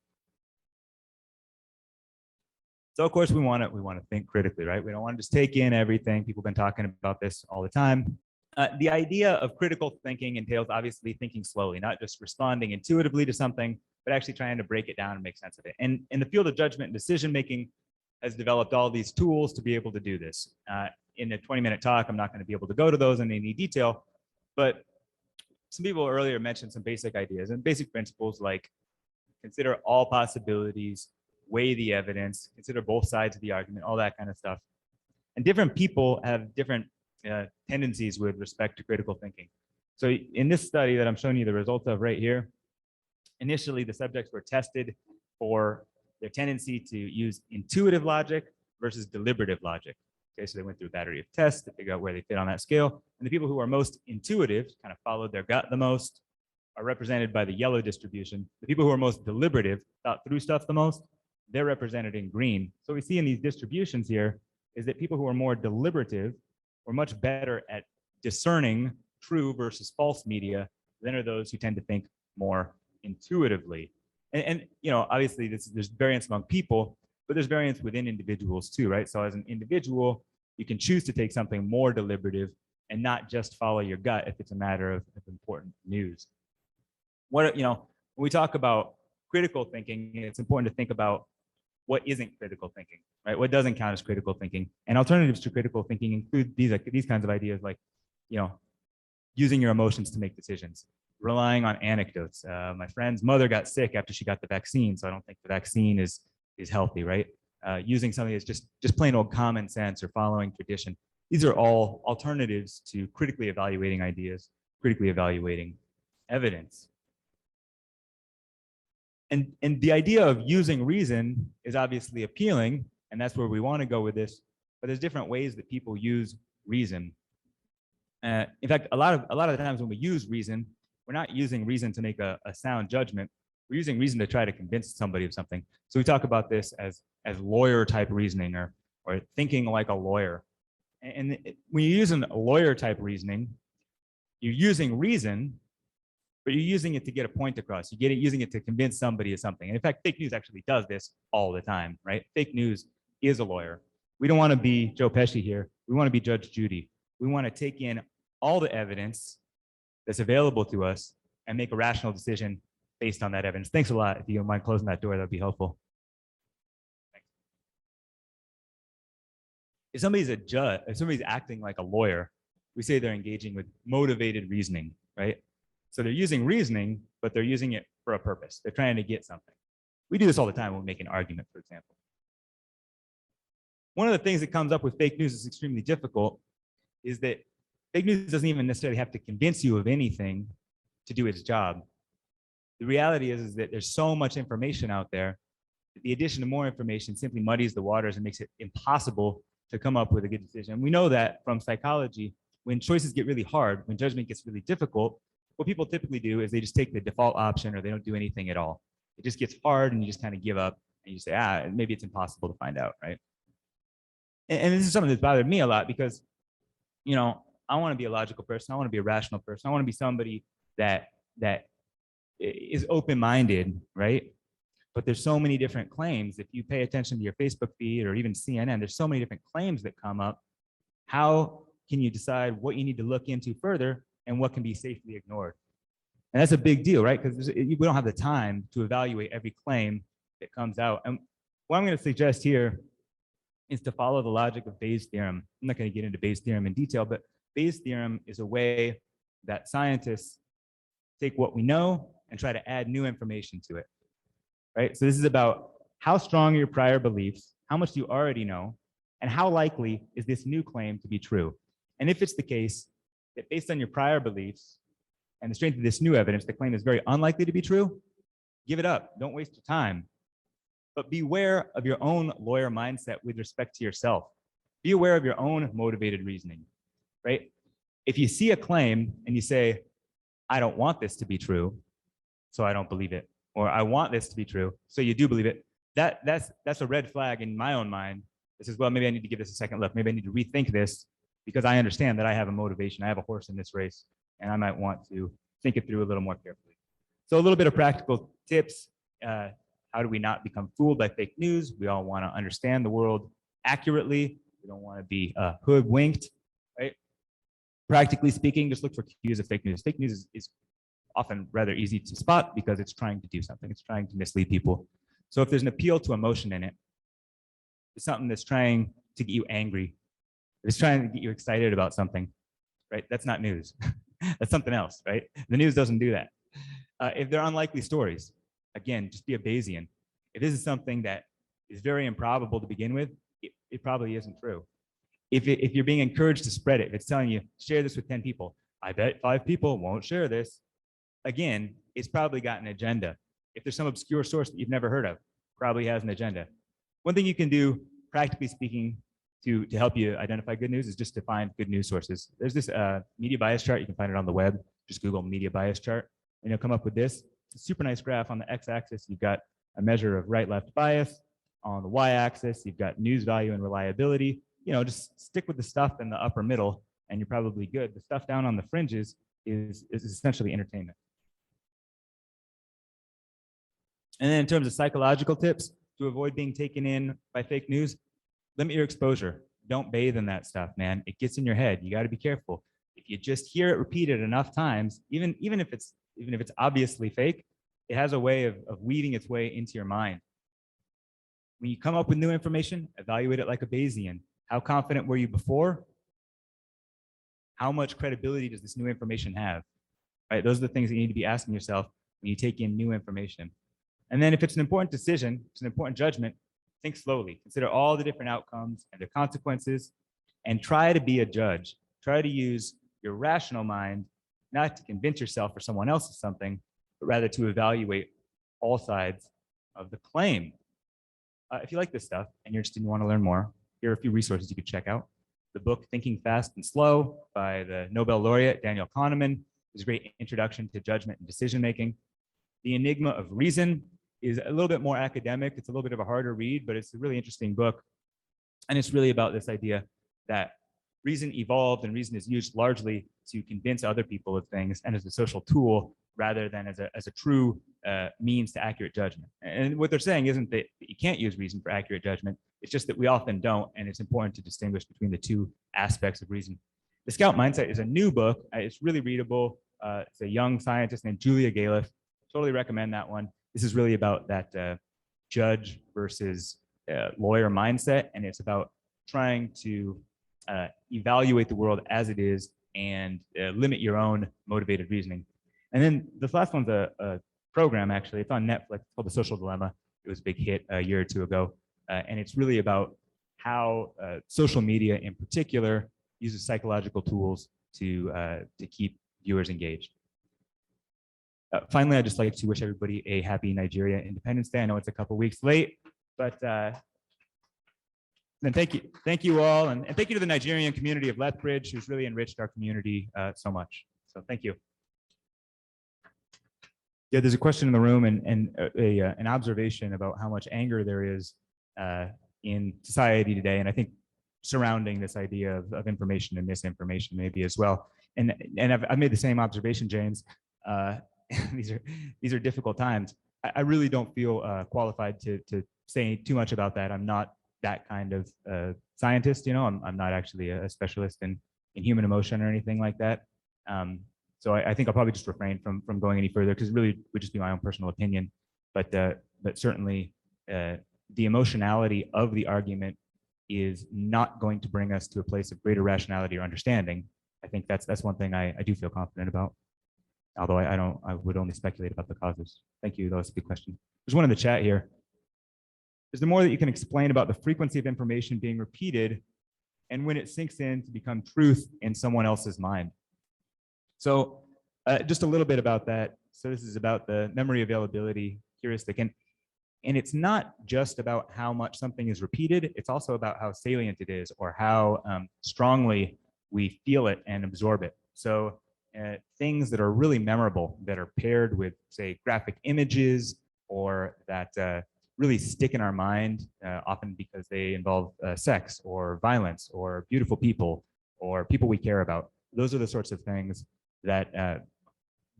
So of course we want to think critically, right? We don't want to just take in everything. People have been talking about this all the time. The idea of critical thinking entails obviously thinking slowly, not just responding intuitively to something, but actually trying to break it down and make sense of it. And in the field of judgment and decision making has developed all these tools to be able to do this. In a 20-minute talk, I'm not going to be able to go to those in any detail, but some people earlier mentioned some basic ideas and basic principles like consider all possibilities, weigh the evidence, consider both sides of the argument, all that kind of stuff. And different people have different tendencies with respect to critical thinking. So in this study that I'm showing you the results of right here, initially the subjects were tested for their tendency to use intuitive logic versus deliberative logic. Okay, so they went through a battery of tests to figure out where they fit on that scale. And the people who are most intuitive, kind of followed their gut the most, are represented by the yellow distribution. The people who are most deliberative, thought through stuff the most, they're represented in green. So what we see in these distributions here is that people who are more deliberative were much better at discerning true versus false media than are those who tend to think more intuitively. And you know, obviously there's variance among people, but there's variance within individuals too, right? So as an individual, you can choose to take something more deliberative and not just follow your gut if it's a matter of important news. What, you know, when we talk about critical thinking, it's important to think about what isn't critical thinking, right? What doesn't count as critical thinking? And alternatives to critical thinking include these kinds of ideas, like, using your emotions to make decisions, relying on anecdotes. My friend's mother got sick after she got the vaccine, so I don't think the vaccine is healthy, right? Using something that's just plain old common sense or following tradition. These are all alternatives to critically evaluating ideas, critically evaluating evidence. And the idea of using reason is obviously appealing, and that's where we want to go with this. But there's different ways that people use reason. In fact, a lot of the times when we use reason, we're not using reason to make a sound judgment. We're using reason to try to convince somebody of something. So we talk about this as lawyer type reasoning or thinking like a lawyer. And when you're using a lawyer type reasoning, you're using reason, but you're using it to get a point across. Using it to convince somebody of something. And in fact, fake news actually does this all the time, right? Fake news is a lawyer. We don't want to be Joe Pesci here. We want to be Judge Judy. We want to take in all the evidence that's available to us and make a rational decision based on that evidence. Thanks a lot. If you don't mind closing that door, that'd be helpful. Thanks. If somebody's a judge, if somebody's acting like a lawyer, we say they're engaging with motivated reasoning, right? So they're using reasoning, but they're using it for a purpose. They're trying to get something. We do this all the time when we make an argument, for example. One of the things that comes up with fake news is extremely difficult is that fake news doesn't even necessarily have to convince you of anything to do its job. The reality is that there's so much information out there that the addition of more information simply muddies the waters and makes it impossible to come up with a good decision. And we know that from psychology, when choices get really hard, when judgment gets really difficult, what people typically do is they just take the default option or they don't do anything at all. It just gets hard and you just kind of give up and you say, maybe it's impossible to find out, right? And this is something that's bothered me a lot because, I want to be a logical person. I want to be a rational person. I want to be somebody that is open-minded, right? But there's so many different claims. If you pay attention to your Facebook feed or even CNN, there's so many different claims that come up. How can you decide what you need to look into further and what can be safely ignored? And that's a big deal, right? Because we don't have the time to evaluate every claim that comes out. And what I'm going to suggest here is to follow the logic of Bayes' theorem. I'm not going to get into Bayes' theorem in detail, but Bayes' theorem is a way that scientists take what we know and try to add new information to it, right? So this is about how strong are your prior beliefs, how much do you already know, and how likely is this new claim to be true? And if it's the case that based on your prior beliefs and the strength of this new evidence, the claim is very unlikely to be true, give it up. Don't waste your time. But beware of your own lawyer mindset with respect to yourself. Be aware of your own motivated reasoning, right? If you see a claim and you say, I don't want this to be true, so I don't believe it, or I want this to be true, so you do believe it, that's a red flag in my own mind. It says, well, maybe I need to give this a second look. Maybe I need to rethink this because I understand that I have a motivation. I have a horse in this race, and I might want to think it through a little more carefully. So a little bit of practical tips. How do we not become fooled by fake news? We all want to understand the world accurately. We don't want to be hoodwinked, right? Practically speaking, just look for cues of fake news. Fake news is often rather easy to spot because it's trying to do something. It's trying to mislead people. So if there's an appeal to emotion in it, it's something that's trying to get you angry. If it's trying to get you excited about something, right? That's not news. That's something else, right? The news doesn't do that. If they're unlikely stories, again, just be a Bayesian. If this is something that is very improbable to begin with, it probably isn't true. If you're being encouraged to spread it, if it's telling you, share this with 10 people, I bet 5 people won't share this. Again, it's probably got an agenda. If there's some obscure source that you've never heard of, probably has an agenda. One thing you can do, practically speaking, to help you identify good news is just to find good news sources. There's this media bias chart. You can find it on the web. Just Google media bias chart, and you'll come up with this. It's a super nice graph. On the x-axis, you've got a measure of right-left bias. On the y-axis, you've got news value and reliability. Just stick with the stuff in the upper middle, and you're probably good. The stuff down on the fringes is essentially entertainment. And then in terms of psychological tips to avoid being taken in by fake news, limit your exposure. Don't bathe in that stuff, man. It gets in your head. You got to be careful. If you just hear it repeated enough times, even if it's obviously fake, it has a way of weaving its way into your mind. When you come up with new information, evaluate it like a Bayesian. How confident were you before? How much credibility does this new information have? Right? Those are the things that you need to be asking yourself when you take in new information. And then if it's an important decision, it's an important judgment, think slowly. Consider all the different outcomes and their consequences, and try to be a judge. Try to use your rational mind, not to convince yourself or someone else of something, but rather to evaluate all sides of the claim. If you like this stuff and you're interested and you want to learn more, here are a few resources you could check out. The book Thinking Fast and Slow by the Nobel laureate Daniel Kahneman is a great introduction to judgment and decision making. The Enigma of Reason is a little bit more academic. It's a little bit of a harder read, but it's a really interesting book. And it's really about this idea that reason evolved and reason is used largely to convince other people of things and as a social tool rather than as a true means to accurate judgment. And what they're saying isn't that you can't use reason for accurate judgment. It's just that we often don't, and it's important to distinguish between the two aspects of reason. The Scout Mindset is a new book. It's really readable. It's a young scientist named Julia Galef. Totally recommend that one. This is really about that judge versus lawyer mindset, and it's about trying to evaluate the world as it is and limit your own motivated reasoning. And then this last one's a program, actually. It's on Netflix. It's called The Social Dilemma. It was a big hit a year or two ago. And it's really about how social media in particular uses psychological tools to keep viewers engaged. Finally, I'd just like to wish everybody a happy Nigeria Independence Day. I know it's a couple weeks late, but then thank you all, and thank you to the Nigerian community of Lethbridge, who's really enriched our community so much. So thank you. Yeah, there's a question in the room and an observation about how much anger there is in society today, and I think surrounding this idea of information and misinformation maybe as well. And I've made the same observation, James. These are difficult times. I really don't feel qualified to say too much about that. I'm not that kind of scientist, you know. I'm not actually a specialist in human emotion or anything like that. So I think I'll probably just refrain from going any further because it really would just be my own personal opinion. But certainly the emotionality of the argument is not going to bring us to a place of greater rationality or understanding. I think that's one thing I do feel confident about. Although I would only speculate about the causes. Thank you. That was a good question. There's one in the chat here. Is there more that you can explain about the frequency of information being repeated and when it sinks in to become truth in someone else's mind? So just a little bit about that. So this is about the memory availability heuristic. And it's not just about how much something is repeated. It's also about how salient it is or how strongly we feel it and absorb it. So things that are really memorable, that are paired with, say, graphic images or that really stick in our mind, often because they involve sex or violence or beautiful people or people we care about. Those are the sorts of things that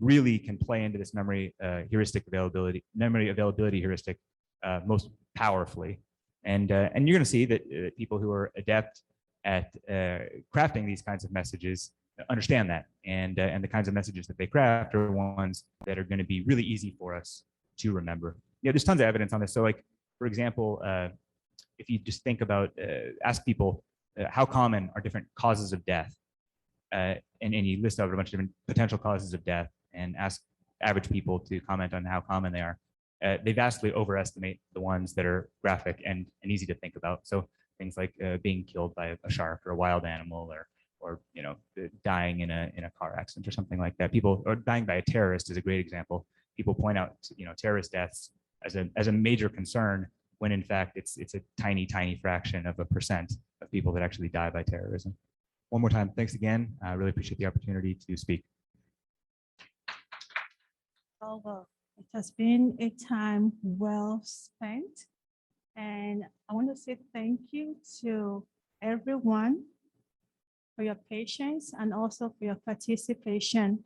really can play into this memory availability heuristic most powerfully. And you're going to see that people who are adept at crafting these kinds of messages understand that, and the kinds of messages that they craft are ones that are going to be really easy for us to remember. Yeah, there's tons of evidence on this. So, like, for example, if you just think about, ask people how common are different causes of death, and you list out a bunch of different potential causes of death and ask average people to comment on how common they are, they vastly overestimate the ones that are graphic and easy to think about. So things like being killed by a shark or a wild animal, or you know, dying in a car accident or something like that. People, or dying by a terrorist is a great example. People point out, you know, terrorist deaths as a major concern when in fact it's a tiny fraction of a percent of people that actually die by terrorism. One more time, thanks again. I really appreciate the opportunity to speak. Oh, well, it has been a time well spent. And I want to say thank you to everyone for your patience and also for your participation.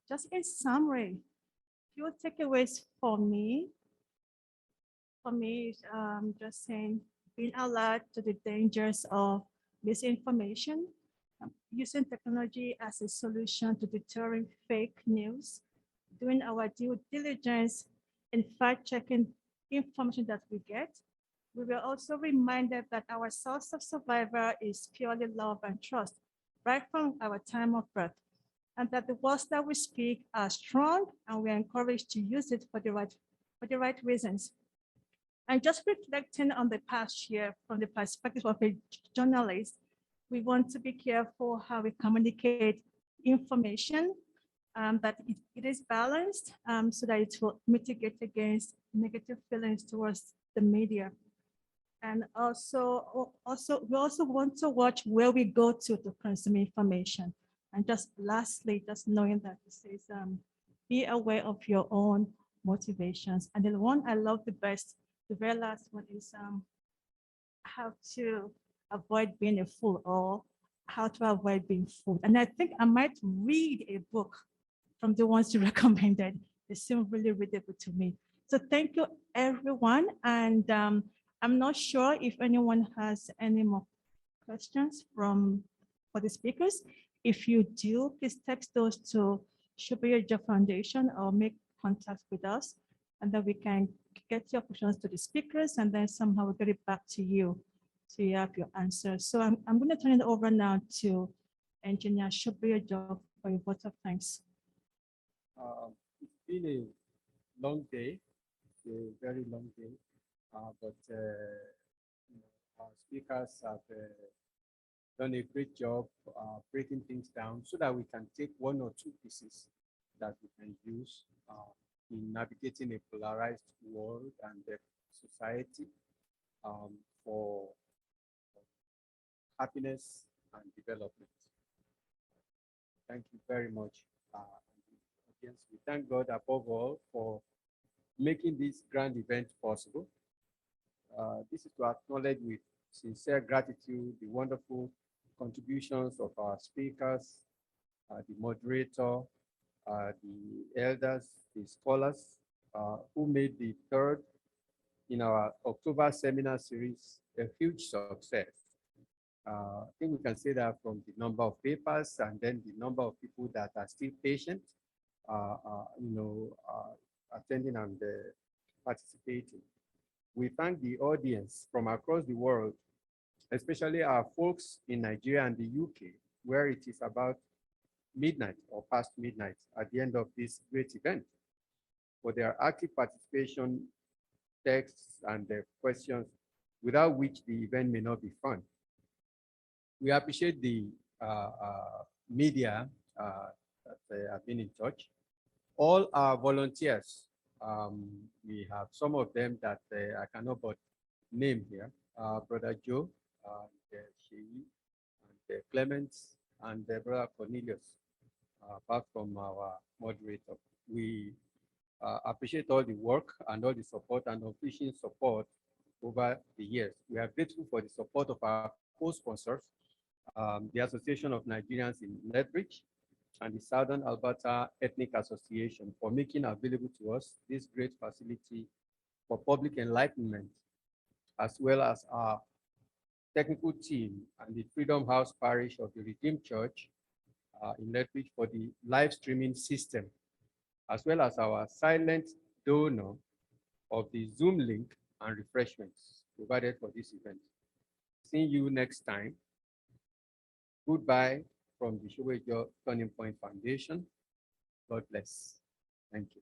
Just in summary, few takeaways for me. For me, just saying, being alert to the dangers of misinformation, using technology as a solution to deterring fake news, doing our due diligence in fact-checking information that we get. We were also reminded that our source of survival is purely love and trust, right from our time of birth, and that the words that we speak are strong, and we are encouraged to use it for the right reasons. And just reflecting on the past year from the perspective of a journalist, we want to be careful how we communicate information, that it is balanced, so that it will mitigate against negative feelings towards the media. And we also want to watch where we go to consume information. And just lastly, just knowing that this is, be aware of your own motivations. And the one I love the best, the very last one is how to avoid being a fool, or how to avoid being fooled. And I think I might read a book from the ones you recommended. They seem really readable to me. So thank you, everyone. And I'm not sure if anyone has any more questions for the speakers. If you do, please text those to Shubayoja Foundation or make contact with us, and then we can get your questions to the speakers, and then somehow we'll get it back to you so you have your answers. So I'm going to turn it over now to Engineer Shubayoja for your vote of thanks. It's been a long day, a very long day, but you know, our speakers have done a great job breaking things down so that we can take one or two pieces that we can use in navigating a polarized world and society for happiness and development. Thank you very much. Audience. We thank God above all for making this grand event possible. This is to acknowledge with sincere gratitude the wonderful contributions of our speakers, the moderator, the elders, the scholars who made the third in our October seminar series a huge success. I think we can say that from the number of papers and then the number of people that are still patient, attending and participating. We thank the audience from across the world, especially our folks in Nigeria and the UK, where it is about midnight or past midnight at the end of this great event, for their active participation, texts, and their questions, without which the event may not be fun. We appreciate the media that have been in touch. All our volunteers, we have some of them that I cannot but name here, Brother Joe, Sheyi, and Clements, and Brother Cornelius, apart from our moderator. We appreciate all the work and all the support and unflinching support over the years. We are grateful for the support of our co-sponsors, the Association of Nigerians in Lethbridge and the Southern Alberta Ethnic Association, for making available to us this great facility for public enlightenment, as well as our technical team and the Freedom House Parish of the Redeemed Church in Lethbridge for the live streaming system, as well as our silent donor of the Zoom link and refreshments provided for this event. Seeing you next time. Goodbye from the Shubayoja Turning Point Foundation. God bless. Thank you.